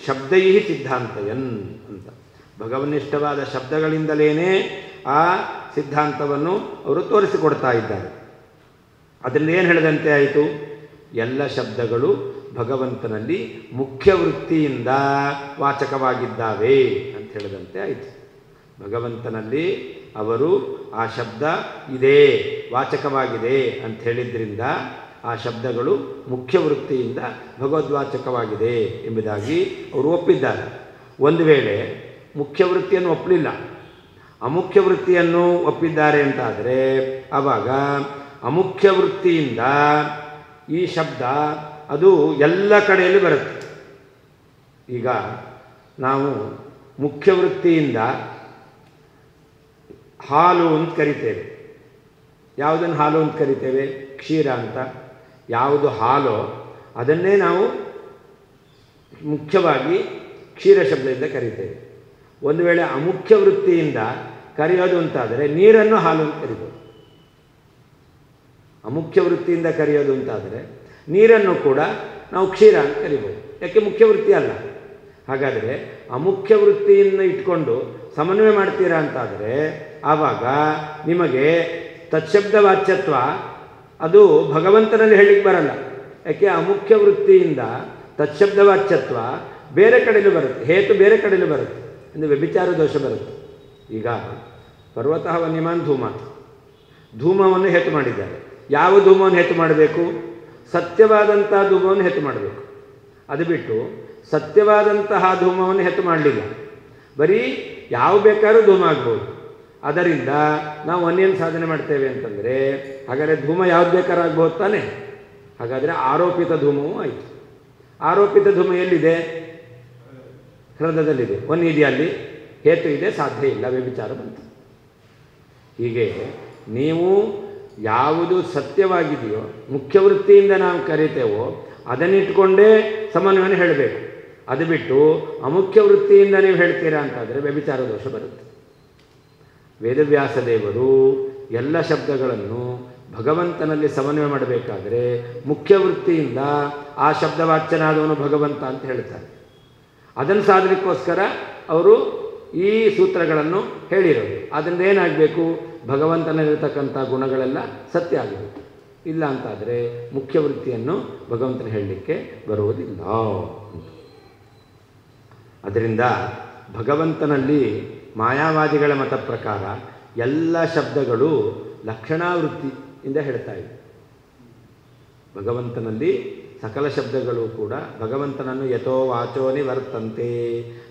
ಶಬ್ದೈ ಸಿದ್ಧಾಂತಯನ್ ಅಂತ, ಭಗವನ್ನಿಷ್ಠವಾದ ಶಬ್ದಗಳಿಂದಲೇ ಆ ಸಿದ್ಧಾಂತವನ್ನು ಅವರು ತೋರಿಸಿಕೊಡ್ತಾ ಇದ್ದಾರೆ. ಅದರಲ್ಲಿ ಏನು ಹೇಳಿದಂತೆ ಆಯಿತು? ಎಲ್ಲ ಶಬ್ದಗಳು ಭಗವಂತನಲ್ಲಿ ಮುಖ್ಯವೃತ್ತಿಯಿಂದ ವಾಚಕವಾಗಿದ್ದಾವೆ ಅಂತ ಹೇಳಿದಂತೆ ಆಯಿತು. ಭಗವಂತನಲ್ಲಿ ಅವರು ಆ ಶಬ್ದ ಇದೆ, ವಾಚಕವಾಗಿದೆ ಅಂತ ಹೇಳಿದ್ರಿಂದ ಆ ಶಬ್ದಗಳು ಮುಖ್ಯವೃತ್ತಿಯಿಂದ ಭಗವದ್ವಾಚಕವಾಗಿದೆ ಎಂಬುದಾಗಿ ಅವರು ಒಪ್ಪಿದ್ದಾರೆ. ಒಂದು ವೇಳೆ ಮುಖ್ಯವೃತ್ತಿಯನ್ನು ಒಪ್ಪಲಿಲ್ಲ, ಅಮುಖ್ಯ ವೃತ್ತಿಯನ್ನು ಒಪ್ಪಿದ್ದಾರೆ ಅಂತಾದರೆ ಆವಾಗ ಅಮುಖ್ಯ ವೃತ್ತಿಯಿಂದ ಈ ಶಬ್ದ ಅದು ಎಲ್ಲ ಕಡೆಯಲ್ಲೂ ಬರುತ್ತೆ. ಈಗ ನಾವು ಮುಖ್ಯ ವೃತ್ತಿಯಿಂದ ಹಾಲು ಅಂತ ಕರಿತೇವೆ. ಯಾವುದನ್ನು ಹಾಲು ಅಂತ ಕರಿತೇವೆ? ಕ್ಷೀರ ಅಂತ. ಯಾವುದು ಹಾಲು ಅದನ್ನೇ ನಾವು ಮುಖ್ಯವಾಗಿ ಕ್ಷೀರ ಶಬ್ದದಿಂದ ಕರಿತೇವೆ. ಒಂದು ವೇಳೆ ಅಮುಖ್ಯ ವೃತ್ತಿಯಿಂದ ಕರೆಯೋದು ಅಂತಾದರೆ ನೀರನ್ನು ಹಾಲು ಅಂತ ಕರಿಬೋದು. ಅಮುಖ್ಯ ವೃತ್ತಿಯಿಂದ ಕರೆಯೋದು ಅಂತಾದರೆ ನೀರನ್ನು ಕೂಡ ನಾವು ಕ್ಷೀರ ಅಂತ ಕರಿಬೋದು, ಯಾಕೆ ಮುಖ್ಯ ವೃತ್ತಿ ಅಲ್ಲ. ಹಾಗಾದರೆ ಅಮುಖ್ಯ ವೃತ್ತಿಯನ್ನು ಇಟ್ಕೊಂಡು ಸಮನ್ವಯ ಮಾಡ್ತೀರಾ ಅಂತಾದರೆ ಆವಾಗ ನಿಮಗೆ ತತ್ಶಬ್ದ ವಾಚ್ಯತ್ವ ಅದು ಭಗವಂತನಲ್ಲಿ ಹೇಳಿಕ್ಕೆ ಬರಲ್ಲ. ಯಾಕೆ? ಅಮುಖ್ಯ ವೃತ್ತಿಯಿಂದ ತತ್ಶಬ್ದ ವಾಚ್ಯತ್ವ ಬೇರೆ ಕಡೆಯಲ್ಲೂ ಬರುತ್ತೆ, ಹೇತು ಬೇರೆ ಕಡೆಯಲ್ಲೂ ಬರುತ್ತೆ, ಅಂದರೆ ವ್ಯಭಿಚಾರ ದೋಷ ಬರುತ್ತೆ. ಈಗ ಪರ್ವತಃ ವನ್ಯಮಾನ್ ಧೂಮ, ಧೂಮವನ್ನು ಹೇತು ಮಾಡಿದ್ದಾರೆ. ಯಾವ ಧೂಮವನ್ನು ಹೇತು ಮಾಡಬೇಕು? ಸತ್ಯವಾದಂತಹ ಧೂಮವನ್ನು ಹೇತು ಮಾಡಬೇಕು. ಅದು ಬಿಟ್ಟು ಸತ್ಯವಾದಂತಹ ಧೂಮವನ್ನು ಹೇತು ಮಾಡಲಿಲ್ಲ, ಬರೀ ಯಾವ ಬೇಕಾದ್ರೂ ಧೂಮ ಆಗ್ಬೋದು. ಅದರಿಂದ ನಾವು ಅನ್ಯನ ಸಾಧನೆ ಮಾಡ್ತೇವೆ ಅಂತಂದರೆ ಹಾಗಾದರೆ ಧೂಮ ಯಾವ್ದು ಬೇಕಾದ್ರೂ ಆಗ್ಬೋದು ತಾನೆ. ಹಾಗಾದರೆ ಆರೋಪಿತ ಧೂಮವೂ ಆಯಿತು. ಆರೋಪಿತ ಧೂಮ ಎಲ್ಲಿದೆ? ಹೃದಯದಲ್ಲಿದೆ. ಇದೆಯಾ ಅಲ್ಲಿ? ಹೇತು ಇದೆ, ಸಾಧ್ಯ ಇಲ್ಲ, ವ್ಯಭಿಚಾರ ಬಂತು. ಹೀಗೆ ನೀವು ಯಾವುದು ಸತ್ಯವಾಗಿದೆಯೋ ಮುಖ್ಯವೃತ್ತಿಯಿಂದ ನಾವು ಕರಿತೇವೋ ಅದನ್ನಿಟ್ಕೊಂಡೇ ಸಮನ್ವಯನ ಹೇಳಬೇಕು. ಅದು ಬಿಟ್ಟು ಅಮುಖ್ಯ ವೃತ್ತಿಯಿಂದ ನೀವು ಹೇಳ್ತೀರಾ ಅಂತಾದರೆ ವ್ಯಭಿಚಾರ ದೋಷ ಬರುತ್ತೆ. ವೇದವ್ಯಾಸ ದೇವರು ಎಲ್ಲ ಶಬ್ದಗಳನ್ನು ಭಗವಂತನಲ್ಲಿ ಸಮನ್ವಯ ಮಾಡಬೇಕಾದರೆ ಮುಖ್ಯ ವೃತ್ತಿಯಿಂದ ಆ ಶಬ್ದವಾಚ್ಯನಾದವನು ಭಗವಂತ ಅಂತ ಹೇಳ್ತಾರೆ. ಅದನ್ನು ಸಾಧನಕ್ಕೋಸ್ಕರ ಅವರು ಈ ಸೂತ್ರಗಳನ್ನು ಹೇಳಿರೋದು. ಅದರಿಂದ ಏನಾಗಬೇಕು? ಭಗವಂತನಲ್ಲಿರತಕ್ಕಂಥ ಗುಣಗಳೆಲ್ಲ ಸತ್ಯ ಆಗಬೇಕು. ಇಲ್ಲ ಅಂತಾದರೆ ಮುಖ್ಯ ವೃತ್ತಿಯನ್ನು ಭಗವಂತನ ಹೇಳಲಿಕ್ಕೆ ಬರುವುದಿಲ್ಲ. ಅದರಿಂದ ಭಗವಂತನಲ್ಲಿ ಮಾಯಾವಾದಿಗಳ ಮತ ಪ್ರಕಾರ ಎಲ್ಲ ಶಬ್ದಗಳು ಲಕ್ಷಣಾವೃತ್ತಿಯಿಂದ ಹೇಳ್ತಾ ಇವೆ. ಭಗವಂತನಲ್ಲಿ ಸಕಲ ಶಬ್ದಗಳು ಕೂಡ ಭಗವಂತನನ್ನು ಯಥೋ ವಾಚೋ ನಿವರ್ತಂತೆ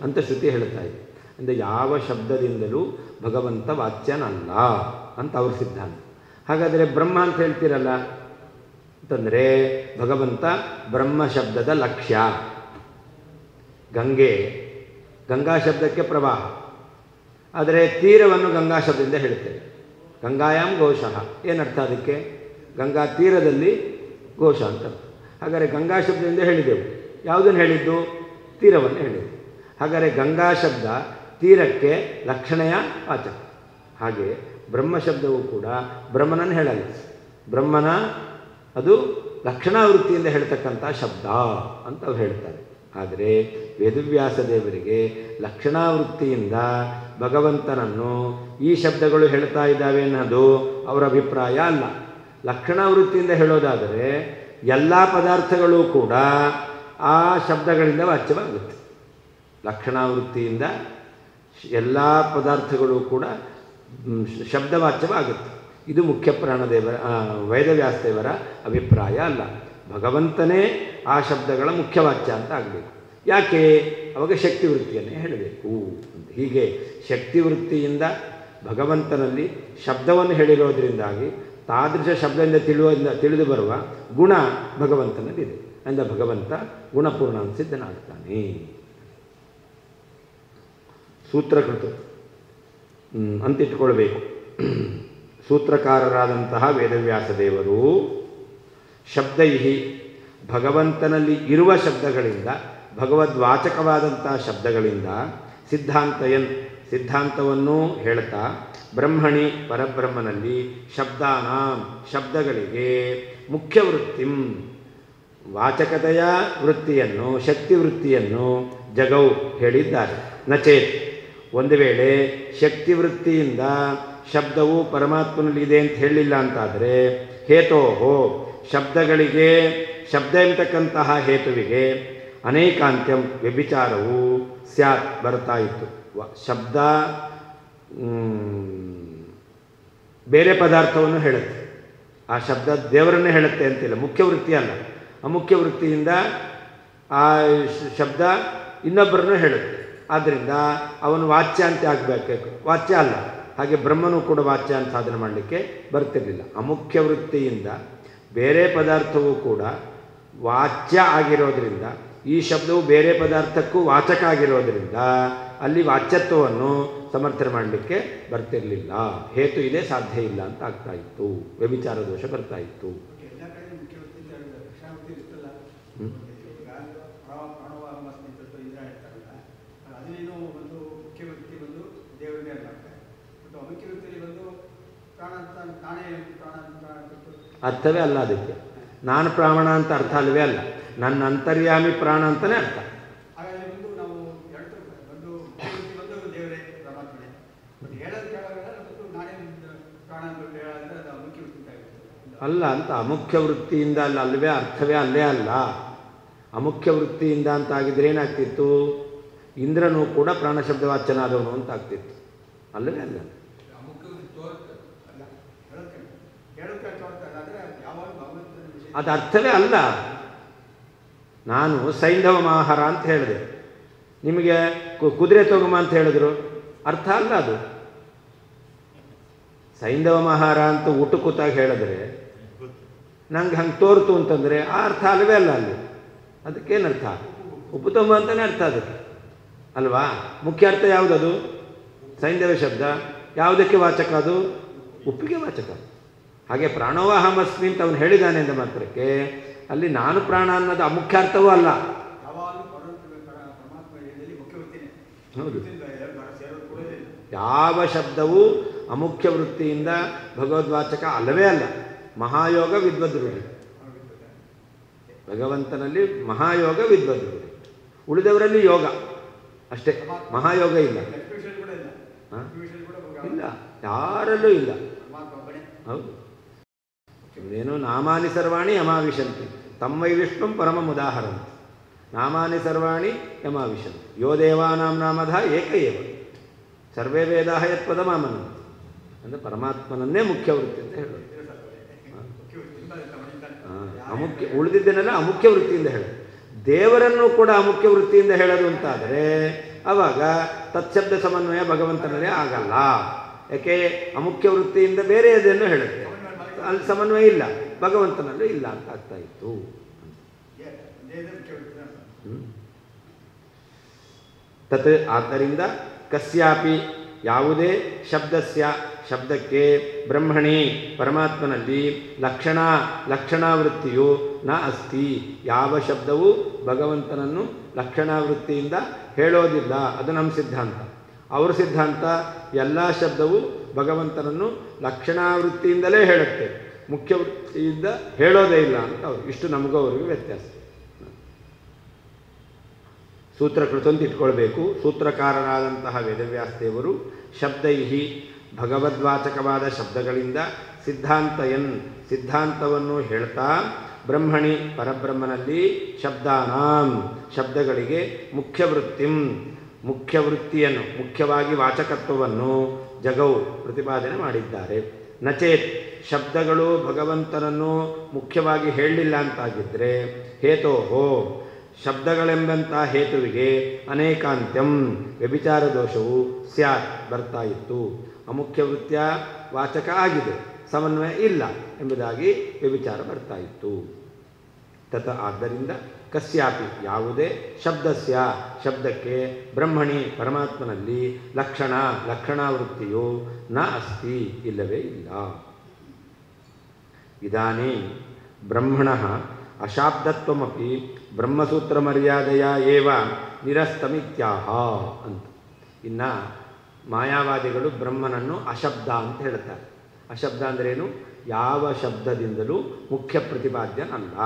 ಅಂತ ಶ್ರುತಿ ಹೇಳ್ತಾ ಇದೆ. ಅಂದರೆ ಯಾವ ಶಬ್ದದಿಂದಲೂ ಭಗವಂತ ವಾಚ್ಯನಲ್ಲ ಅಂತ ಅವ್ರ ಸಿದ್ಧಾಂತ. ಹಾಗಾದರೆ ಬ್ರಹ್ಮ ಅಂತ ಹೇಳ್ತೀರಲ್ಲ ಅಂತಂದರೆ ಭಗವಂತ ಬ್ರಹ್ಮ ಶಬ್ದದ ಲಕ್ಷ್ಯ. ಗಂಗಾ ಶಬ್ದಕ್ಕೆ ಪ್ರವಾಹ, ಆದರೆ ತೀರವನ್ನು ಗಂಗಾ ಶಬ್ದದಿಂದ ಹೇಳ್ತೇವೆ. ಗಂಗಾಯಾಮ್ ಘೋಷಃ ಏನರ್ಥ? ಅದಕ್ಕೆ ಗಂಗಾ ತೀರದಲ್ಲಿ ಘೋಷ ಅಂತ. ಹಾಗಾದರೆ ಗಂಗಾ ಶಬ್ದದಿಂದ ಹೇಳಿದೆವು. ಯಾವುದನ್ನು ಹೇಳಿದ್ದು? ತೀರವನ್ನು ಹೇಳಿದ್ದು. ಹಾಗಾದರೆ ಗಂಗಾ ಶಬ್ದ ತೀರಕ್ಕೆ ಲಕ್ಷಣೆಯ ವಾಚಕ. ಹಾಗೆ ಬ್ರಹ್ಮ ಶಬ್ದವೂ ಕೂಡ ಬ್ರಹ್ಮನನ್ನು ಹೇಳಲ್ಲ. ಬ್ರಹ್ಮನ ಅದು ಲಕ್ಷಣಾವೃತ್ತಿಯಿಂದ ಹೇಳ್ತಕ್ಕಂಥ ಶಬ್ದ ಅಂತ ಅವ್ರು ಹೇಳ್ತಾರೆ. ಆದರೆ ವೇದವ್ಯಾಸ ದೇವರಿಗೆ ಲಕ್ಷಣಾವೃತ್ತಿಯಿಂದ ಭಗವಂತನನ್ನು ಈ ಶಬ್ದಗಳು ಹೇಳ್ತಾ ಇದ್ದಾವೆ ಅನ್ನೋದು ಅವರ ಅಭಿಪ್ರಾಯ ಅಲ್ಲ. ಲಕ್ಷಣಾವೃತ್ತಿಯಿಂದ ಹೇಳೋದಾದರೆ ಎಲ್ಲ ಪದಾರ್ಥಗಳು ಕೂಡ ಆ ಶಬ್ದಗಳಿಂದ ವಾಚ್ಯವಾಗುತ್ತೆ. ಲಕ್ಷಣಾವೃತ್ತಿಯಿಂದ ಎಲ್ಲ ಪದಾರ್ಥಗಳು ಕೂಡ ಶಬ್ದವಾಚ್ಯವಾಗುತ್ತೆ. ಇದು ಮುಖ್ಯ ಪ್ರಾಣದೇವರ ವೇದವ್ಯಾಸದೇವರ ಅಭಿಪ್ರಾಯ ಅಲ್ಲ. ಭಗವಂತನೇ ಆ ಶಬ್ದಗಳ ಮುಖ್ಯವಾಚ್ಯ ಅಂತ ಆಗಬೇಕು. ಯಾಕೆ? ಅವಾಗ ಶಕ್ತಿವೃತ್ತಿಯನ್ನೇ ಹೇಳಬೇಕು ಅಂತ. ಹೀಗೆ ಶಕ್ತಿವೃತ್ತಿಯಿಂದ ಭಗವಂತನಲ್ಲಿ ಶಬ್ದವನ್ನು ಹೇಳಿರೋದ್ರಿಂದಾಗಿ ತಾದೃಶ ಶಬ್ದದಿಂದ ತಿಳಿದು ಬರುವ ಗುಣ ಭಗವಂತನಲ್ಲಿದೆ. ಅಂದರೆ ಭಗವಂತ ಗುಣಪೂರ್ಣ ಸಿದ್ಧನಾಗ್ತಾನೆ. ಸೂತ್ರಕೃತ ಅಂತಿಟ್ಕೊಳ್ಬೇಕು. ಸೂತ್ರಕಾರರಾದಂತಹ ವೇದವ್ಯಾಸ ದೇವರು ಶಬ್ದೈಹಿ ಭಗವಂತನಲ್ಲಿ ಇರುವ ಶಬ್ದಗಳಿಂದ, ಭಗವದ್ವಾಚಕವಾದಂತಹ ಶಬ್ದಗಳಿಂದ ಸಿದ್ಧಾಂತವನ್ನು ಹೇಳ್ತಾ ಬ್ರಹ್ಮಣಿ ಪರಬ್ರಹ್ಮನಲ್ಲಿ ಶಬ್ದಗಳಿಗೆ ಮುಖ್ಯ ವೃತ್ತಿಂ ವಾಚಕತೆಯ ವೃತ್ತಿಯನ್ನು, ಶಕ್ತಿ ವೃತ್ತಿಯನ್ನು ಜಗೌ ಹೇಳಿದ್ದಾರೆ. ನಚೇತ್ ಒಂದು ವೇಳೆ ಶಕ್ತಿ ವೃತ್ತಿಯಿಂದ ಶಬ್ದವು ಪರಮಾತ್ಮನಲ್ಲಿದೆ ಅಂತ ಹೇಳಿಲ್ಲ ಅಂತಾದರೆ ಹೇತೋಹೋ ಶಬ್ದಗಳಿಗೆ, ಶಬ್ದ ಎಂಬತಕ್ಕಂತಹ ಹೇತುವಿಗೆ ಅನೇಕಾಂತ್ಯಂ ವ್ಯಭಿಚಾರವು ಸ್ಯಾತ್ ಬರ್ತಾ ಇತ್ತು. ಶಬ್ದ ಬೇರೆ ಪದಾರ್ಥವನ್ನು ಹೇಳುತ್ತೆ, ಆ ಶಬ್ದ ದೇವರನ್ನೇ ಹೇಳುತ್ತೆ ಅಂತಿಲ್ಲ, ಮುಖ್ಯ ವೃತ್ತಿ ಅಲ್ಲ. ಅಮುಖ್ಯ ವೃತ್ತಿಯಿಂದ ಆ ಶಬ್ದ ಇನ್ನೊಬ್ಬರನ್ನು ಹೇಳುತ್ತೆ. ಆದ್ದರಿಂದ ಅವನು ವಾಚ್ಯ ಅಂತ ಆಗಬೇಕು, ವಾಚ್ಯ ಅಲ್ಲ. ಹಾಗೆ ಬ್ರಹ್ಮನೂ ಕೂಡ ವಾಚ್ಯ ಅಂತ ಸಾಧನೆ ಮಾಡಲಿಕ್ಕೆ ಬರ್ತಿರಲಿಲ್ಲ. ಅಮುಖ್ಯ ವೃತ್ತಿಯಿಂದ ಬೇರೆ ಪದಾರ್ಥವೂ ಕೂಡ ವಾಚ್ಯ ಆಗಿರೋದ್ರಿಂದ, ಈ ಶಬ್ದವು ಬೇರೆ ಪದಾರ್ಥಕ್ಕೂ ವಾಚಕ ಆಗಿರೋದ್ರಿಂದ ಅಲ್ಲಿ ವಾಚ್ಯತ್ವವನ್ನು ಸಮರ್ಥನೆ ಮಾಡಲಿಕ್ಕೆ ಬರ್ತಿರಲಿಲ್ಲ. ಹೇತು ಇದೆ, ಸಾಧ್ಯ ಇಲ್ಲ ಅಂತ ಆಗ್ತಾ ಇತ್ತು. ವ್ಯಭಿಚಾರ ದೋಷ ಬರ್ತಾ ಇತ್ತು. ಅರ್ಥವೇ ಅಲ್ಲ ಅದಕ್ಕೆ. ನಾನು ಪ್ರಾಣ ಅಂತ ಅರ್ಥ ಅಲ್ಲವೇ ಅಲ್ಲ, ನನ್ನ ಅಂತರ್ಯಾಮಿ ಪ್ರಾಣ ಅಂತಲೇ ಅರ್ಥ. ಅಲ್ಲ ಅಂತ ಅಮುಖ್ಯ ವೃತ್ತಿಯಿಂದ ಅಲ್ಲವೇ ಅರ್ಥವೇ ಅಲ್ಲೇ ಅಲ್ಲ. ಅಮುಖ್ಯ ವೃತ್ತಿಯಿಂದ ಅಂತ ಆಗಿದ್ರೆ ಏನಾಗ್ತಿತ್ತು? ಇಂದ್ರನು ಕೂಡ ಪ್ರಾಣಶಬ್ದವಾಚ್ಯನಾದವನು ಅಂತ ಆಗ್ತಿತ್ತು. ಅಲ್ಲವೇ ಅಲ್ಲ, ಅದು ಅರ್ಥವೇ ಅಲ್ಲ. ನಾನು ಸೈಂಧವ ಮಾಹಾರ ಅಂತ ಹೇಳಿದೆ, ನಿಮಗೆ ಕುದುರೆ ತಗೊಂಬ ಅಂತ ಹೇಳಿದ್ರು, ಅರ್ಥ ಅಲ್ಲ ಅದು. ಸೈಂಧವ ಮಹಾರ ಅಂತ ಊಟ ಕೂತಾಗ ಹೇಳಿದ್ರೆ ನಂಗೆ ಹಂಗೆ ತೋರ್ತು ಅಂತಂದರೆ ಆ ಅರ್ಥ ಅಲ್ಲವೇ ಅಲ್ಲ ಅಲ್ಲಿ. ಅದಕ್ಕೇನರ್ಥ? ಉಪ್ಪು ತುಂಬ ಅಂತಲೇ ಅರ್ಥ ಅದಕ್ಕೆ ಅಲ್ವಾ? ಮುಖ್ಯ ಅರ್ಥ ಯಾವುದದು? ಸೈಂಧವ ಶಬ್ದ ಯಾವುದಕ್ಕೆ ವಾಚಕ? ಅದು ಉಪ್ಪಿಗೆ ವಾಚಕ. ಹಾಗೆ ಪ್ರಾಣೋವಾಹಮಸ್ಮಿ ಅಂತ ಅವನು ಹೇಳಿದ್ದಾನೆ ಎಂದ ಮಾತ್ರಕ್ಕೆ ಅಲ್ಲಿ ನಾನು ಪ್ರಾಣ ಅನ್ನೋದು ಅಮುಖ್ಯ ಅರ್ಥವೂ ಅಲ್ಲ. ಹೌದು, ಯಾವ ಶಬ್ದವೂ ಅಮುಖ್ಯ ವೃತ್ತಿಯಿಂದ ಭಗವದ್ವಾಚಕ ಅಲ್ಲವೇ ಅಲ್ಲ. ಮಹಾಯೋಗ ವಿದ್ವದ್ರೂಢಿ, ಭಗವಂತನಲ್ಲಿ ಮಹಾಯೋಗ ವಿದ್ವದ್ರೂಢಿ, ಉಳಿದವರಲ್ಲಿ ಯೋಗ ಅಷ್ಟೇ, ಮಹಾಯೋಗ ಇಲ್ಲ. ಇಲ್ಲ, ಯಾರಲ್ಲೂ ಇಲ್ಲ. ಹೌದು, ಏನು ನಾಮಾನಿ ಸರ್ವಾಣಿ ಯಮಾವಿಶಂತಿ ತಮ್ಮೈ ವಿಷ್ಣುಂ ಪರಮಂ ಉದಾಹರಂತಿ. ನಾಮಾನಿ ಸರ್ವಾಣಿ ಯಮಾವಿಶಂತಿ ಯೋ ದೇವಾನಾಂ ನಾಮಧ ಏಕ ಏವ ಸರ್ವೇ ವೇದಾಹ ಯತ್ಪದಮಾಮನಂತಿ. ಅಂದರೆ ಪರಮಾತ್ಮನನ್ನೇ ಮುಖ್ಯ ವೃತ್ತಿ ಅಂತ ಹೇಳೋದು. ಅಮುಖ್ಯ ಉಳಿದಿದ್ದನ್ನೆಲ್ಲ ಅಮುಖ್ಯ ವೃತ್ತಿಯಿಂದ ಹೇಳೋದು. ದೇವರನ್ನು ಕೂಡ ಅಮುಖ್ಯ ವೃತ್ತಿಯಿಂದ ಹೇಳೋದು ಅಂತಾದರೆ ಆವಾಗ ತತ್ಶಬ್ದ ಸಮನ್ವಯ ಭಗವಂತನಲ್ಲೇ ಆಗಲ್ಲ. ಯಾಕೆ? ಅಮುಖ್ಯ ವೃತ್ತಿಯಿಂದ ಬೇರೆಯದನ್ನು ಹೇಳುತ್ತೆ, ಅಲ್ಲಿ ಸಮನ್ವಯ ಇಲ್ಲ, ಭಗವಂತನಲ್ಲೂ ಇಲ್ಲ ಅಂತ ಆಗ್ತಾ ಇತ್ತು. ತತ್ ಆದ್ದರಿಂದ ಕಸ್ಯಾಪಿ ಯಾವುದೇ ಶಬ್ದಕ್ಕೆ ಬ್ರಹ್ಮಣಿ ಪರಮಾತ್ಮನಲ್ಲಿ ಲಕ್ಷಣಾವೃತ್ತಿಯು ನ ಅಸ್ತಿ. ಯಾವ ಶಬ್ದವು ಭಗವಂತನನ್ನು ಲಕ್ಷಣಾವೃತ್ತಿಯಿಂದ ಹೇಳೋದಿಲ್ಲ. ಅದು ನಮ್ಮ ಸಿದ್ಧಾಂತ. ಅವ್ರ ಸಿದ್ಧಾಂತ ಎಲ್ಲ ಶಬ್ದವು ಭಗವಂತನನ್ನು ಲಕ್ಷಣಾವೃತ್ತಿಯಿಂದಲೇ ಹೇಳುತ್ತೆ, ಮುಖ್ಯ ವೃತ್ತಿಯಿಂದ ಹೇಳೋದೇ ಇಲ್ಲ ಅಂತ ಅವರು. ಇಷ್ಟು ನಮಗೂ ಅವರಿಗೂ ವ್ಯತ್ಯಾಸ. ಸೂತ್ರಕೃತ ಅಂತ ಇಟ್ಕೊಳ್ಬೇಕು. ಸೂತ್ರಕಾರರಾದಂತಹ ವೇದವ್ಯಾಸದೇವರು ಶಬ್ದೈಹಿ ಭಗವದ್ವಾಚಕವಾದ ಶಬ್ದಗಳಿಂದ ಸಿದ್ಧಾಂತವನ್ನು ಹೇಳ್ತಾ ಬ್ರಹ್ಮಣಿ ಪರಬ್ರಹ್ಮನಲ್ಲಿ ಶಬ್ದಾನಾಂ ಶಬ್ದಗಳಿಗೆ ಮುಖ್ಯವೃತ್ತಿಯನ್ನು ಮುಖ್ಯವಾಗಿ ವಾಚಕತ್ವವನ್ನು ಜಗೌ ಪ್ರತಿಪಾದನೆ ಮಾಡಿದ್ದಾರೆ. ನಚೇತ್ ಶಬ್ದಗಳು ಭಗವಂತನನ್ನು ಮುಖ್ಯವಾಗಿ ಹೇಳಲಿಲ್ಲ ಅಂತಾಗಿದ್ದರೆ ಹೇತೋಹೋ ಶಬ್ದಗಳೆಂಬಂಥ ಹೇತುವಿಗೆ ಅನೇಕಾಂತ್ಯಂ ವ್ಯಭಿಚಾರ ದೋಷವು ಸ್ಯಾತ್ ಬರ್ತಾ ಇತ್ತು. ಅಮುಖ್ಯ ವೃತ್ತಿಯ ವಾಚಕ ಆಗಿದೆ, ಸಮನ್ವಯ ಇಲ್ಲ ಎಂಬುದಾಗಿ ವ್ಯಭಿಚಾರ ಬರ್ತಾ ಇತ್ತು. ತತ ಆದ್ದರಿಂದ ಕಸ್ಯಾಪಿ ಯಾವುದೇ ಶಬ್ದಕ್ಕೆ ಬ್ರಹ್ಮಣಿ ಪರಮಾತ್ಮನಲ್ಲಿ ಲಕ್ಷಣಾವೃತ್ತಿಯು ನ ಅಸ್ತಿ ಇಲ್ಲವೇ ಇಲ್ಲ. ಇದಾನೇ ಬ್ರಹ್ಮಣಃ ಅಶಾಬ್ದತ್ವಮಪಿ ಬ್ರಹ್ಮಸೂತ್ರ ಮರ್ಯಾದೆಯ ಏವ ನಿರಸ್ತಮಿತ್ಯಾಹ ಅಂತ. ಇನ್ನು ಮಾಯಾವಾದಿಗಳು ಬ್ರಹ್ಮನನ್ನು ಅಶಬ್ದ ಅಂತ ಹೇಳ್ತಾರೆ. ಅಶಬ್ದ ಅಂದ್ರೇನು? ಯಾವ ಶಬ್ದದಿಂದಲೂ ಮುಖ್ಯ ಪ್ರತಿಪಾದ್ಯನಲ್ಲ.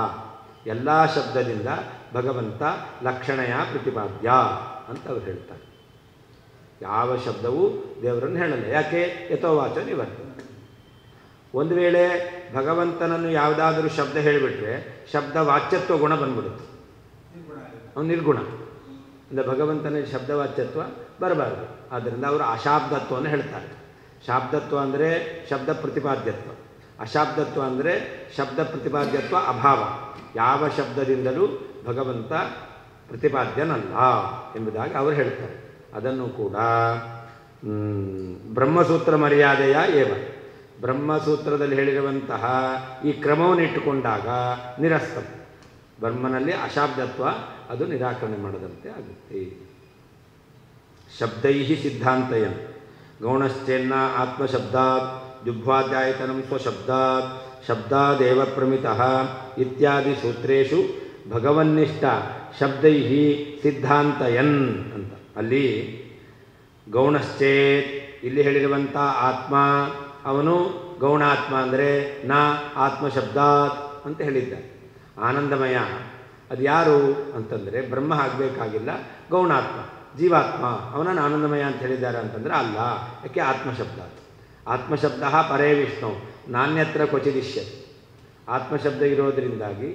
ಎಲ್ಲ ಶಬ್ದದಿಂದ ಭಗವಂತ ಲಕ್ಷಣೆಯ ಪ್ರತಿಪಾದ್ಯ ಅಂತ ಅವ್ರು ಹೇಳ್ತಾರೆ. ಯಾವ ಶಬ್ದವೂ ದೇವರನ್ನು ಹೇಳಲ್ಲ. ಯಾಕೆ? ಯಥೋವಾಚ ನಿವರ್ತನೆ. ಒಂದು ವೇಳೆ ಭಗವಂತನನ್ನು ಯಾವುದಾದ್ರೂ ಶಬ್ದ ಹೇಳಿಬಿಟ್ರೆ ಶಬ್ದ ವಾಚ್ಯತ್ವ ಗುಣ ಬಂದ್ಬಿಡುತ್ತೆ, ಅವನು ನಿರ್ಗುಣ. ಅಂದರೆ ಭಗವಂತನ ಶಬ್ದವಾಚ್ಯತ್ವ ಬರಬಾರದು. ಆದ್ದರಿಂದ ಅವರು ಅಶಾಬ್ದತ್ವವನ್ನು ಹೇಳ್ತಾರೆ. ಶಾಬ್ದತ್ವ ಅಂದರೆ ಶಬ್ದ ಪ್ರತಿಪಾದ್ಯತ್ವ, ಅಶಾಬ್ದತ್ವ ಅಂದರೆ ಶಬ್ದ ಪ್ರತಿಪಾದ್ಯತ್ವ ಅಭಾವ. ಯಾವ ಶಬ್ದದಿಂದಲೂ ಭಗವಂತ ಪ್ರತಿಪಾದ್ಯನಲ್ಲ ಎಂಬುದಾಗಿ ಅವರು ಹೇಳ್ತಾರೆ. ಅದನ್ನು ಕೂಡ ಬ್ರಹ್ಮಸೂತ್ರ ಮರ್ಯಾದೆಯ ಏವ ಬ್ರಹ್ಮಸೂತ್ರದಲ್ಲಿ ಹೇಳಿರುವಂತಹ ಈ ಕ್ರಮವನ್ನು ಇಟ್ಟುಕೊಂಡಾಗ ನಿರಸ್ತ ಬ್ರಹ್ಮನಲ್ಲಿ ಅಶಾಬ್ದತ್ವ ಅದು ನಿರಾಕರಣೆ ಮಾಡದಂತೆ ಆಗುತ್ತೆ. ಶಬ್ದೈ ಸಿದ್ಧಾಂತಯನ್ ಗೌಣಶ್ಚೇನ್ನ ಆತ್ಮಶಬ್ದಾತ್ ಜುಹ್ವಾಧ್ಯಾಯತನಂ ಸ್ವಶಬ್ದಾತ್ ಶಬ್ದಾದೇವ ಪ್ರಮಿತಃ ಇತ್ಯಾದಿ ಸೂತ್ರೇಷು ಭಗವನ್ನಿಷ್ಠ ಶಬ್ದೈ ಸಿದ್ಧಾಂತಯನ್ ಅಂತ. ಅಲ್ಲಿ ಗೌಣಶ್ಚೇತ್ ಇಲ್ಲಿ ಹೇಳಿರುವಂಥ ಆತ್ಮ ಅವನು ಗೌಣಾತ್ಮ ಅಂದರೆ ನ ಆತ್ಮಶಬ್ದಾತ್ ಅಂತ ಹೇಳಿದ್ದಾರೆ. ಆನಂದಮಯ ಅದು ಯಾರು ಅಂತಂದರೆ ಬ್ರಹ್ಮ ಆಗಬೇಕಾಗಿಲ್ಲ, ಗೌಣಾತ್ಮ ಜೀವಾತ್ಮ ಅವನನ್ನು ಆನಂದಮಯ ಅಂತ ಹೇಳಿದ್ದಾರೆ ಅಂತಂದರೆ ಅಲ್ಲ. ಯಾಕೆ? ಆತ್ಮಶಬ್ದ ಪರೇ ವಿಷ್ಣು ನಾಣ್ಯತ್ರ ಕ್ವಚಿದಿಶ್ಯತೆ. ಆತ್ಮಶಬ್ದ ಇರೋದರಿಂದಾಗಿ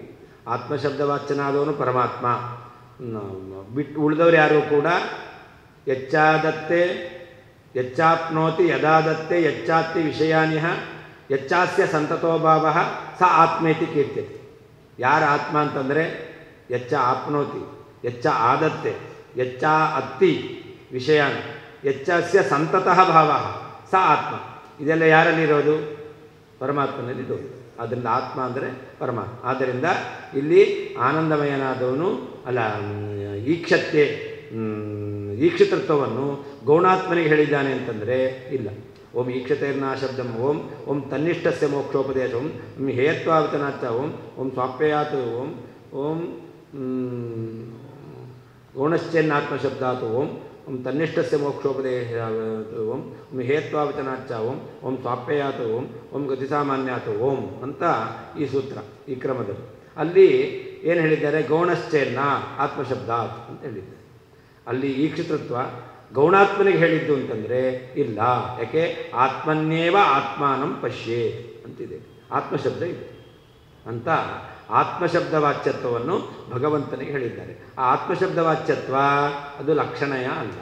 ಆತ್ಮಶಬ್ದವಾಚ್ಯನಾದವನು ಪರಮಾತ್ಮ. ಬಿಟ್ಟು ಉಳಿದವರು ಯಾರೂ ಕೂಡ ಯಚ್ಚಾಪ್ನೋತಿ ಯದಾದತ್ತೆ ಯಚ್ಚಾತ್ತಿ ವಿಷಯಾನಿಹ ಯಚ್ಚಾಸ್ಯ ಸಂತತೋಭಾವ ಸ ಆತ್ಮೇತಿ ಕೀರ್ತ್ಯತೆ. ಯಾರ ಆತ್ಮ ಅಂತಂದರೆ ಯಚ್ಚ ಆಪ್ನೋತಿ ಯಚ್ಚ ಆದತ್ತೆ ಯಚ್ಚ ಅತ್ತಿ ವಿಷಯಾನ ಯಚ್ಚಸ್ಯ ಸಂತತಃ ಭಾವ ಸ ಆತ್ಮ. ಇದೆಲ್ಲ ಯಾರಲ್ಲಿರೋದು? ಪರಮಾತ್ಮನಲ್ಲಿರೋದು. ಆದ್ದರಿಂದ ಆತ್ಮ ಅಂದರೆ ಪರಮಾತ್ಮ. ಆದ್ದರಿಂದ ಇಲ್ಲಿ ಆನಂದಮಯನಾದವನು ಅಲ್ಲ, ಈಕ್ಷತೃತ್ವವನ್ನು ಗೌಣಾತ್ಮನಿಗೆ ಹೇಳಿದ್ದಾನೆ ಅಂತಂದರೆ ಇಲ್ಲ. ಓಂ ಈಕ್ಷತೆರ್ನಾ ಶಬ್ದಂ ಓಂ ತನ್ನಿಷ್ಠಸ್ಯ ಮೋಕ್ಷೋಪದೇಶ ಓಂ ಹೇಯತ್ವಾವಚನಾಚ ಓಂ ಸ್ವಾಪ್ಯಯಾತ್ ಓಂ ಗೌಣಶ್ಚೇನ್ನಾತ್ಮಶಬ್ದಾತ್ ಓಂ ತನ್ನಿಷ್ಠಸ್ಯ ಮೋಕ್ಷೋಪದೇಶ ಓಂ ಹೇಯತ್ವಾವಚನಾಚ ಓಂ ಸ್ವಾಪ್ಯಯಾತ್ ಓಂ ಗತಿಸಾಮಾನ್ಯಾತ್ ಓಂ ಅಂತ ಈ ಸೂತ್ರ, ಈ ಕ್ರಮದಲ್ಲಿ. ಅಲ್ಲಿ ಏನು ಹೇಳಿದ್ದಾರೆ? ಗೌಣಶ್ಚೇನ್ನ ಆತ್ಮಶಬ್ದಾತ್ ಅಂತ ಹೇಳಿದ್ದಾರೆ. ಅಲ್ಲಿ ಈಕ್ಷತೃತ್ವ ಗೌಣಾತ್ಮನಿಗೆ ಹೇಳಿದ್ದು ಅಂತಂದರೆ ಇಲ್ಲ. ಯಾಕೆ? ಆತ್ಮನ್ನೇವ ಆತ್ಮಾನಂ ಪಶ್ಯೇ ಅಂತಿದೆ, ಆತ್ಮಶಬ್ದ ಇದೆ ಅಂತ. ಆತ್ಮಶಬ್ದ ವಾಚ್ಯತ್ವವನ್ನು ಭಗವಂತನಿಗೆ ಹೇಳಿದ್ದಾರೆ. ಆ ಆತ್ಮಶಬ್ದ ವಾಚ್ಯತ್ವ ಅದು ಲಕ್ಷಣಯ ಅಲ್ಲ.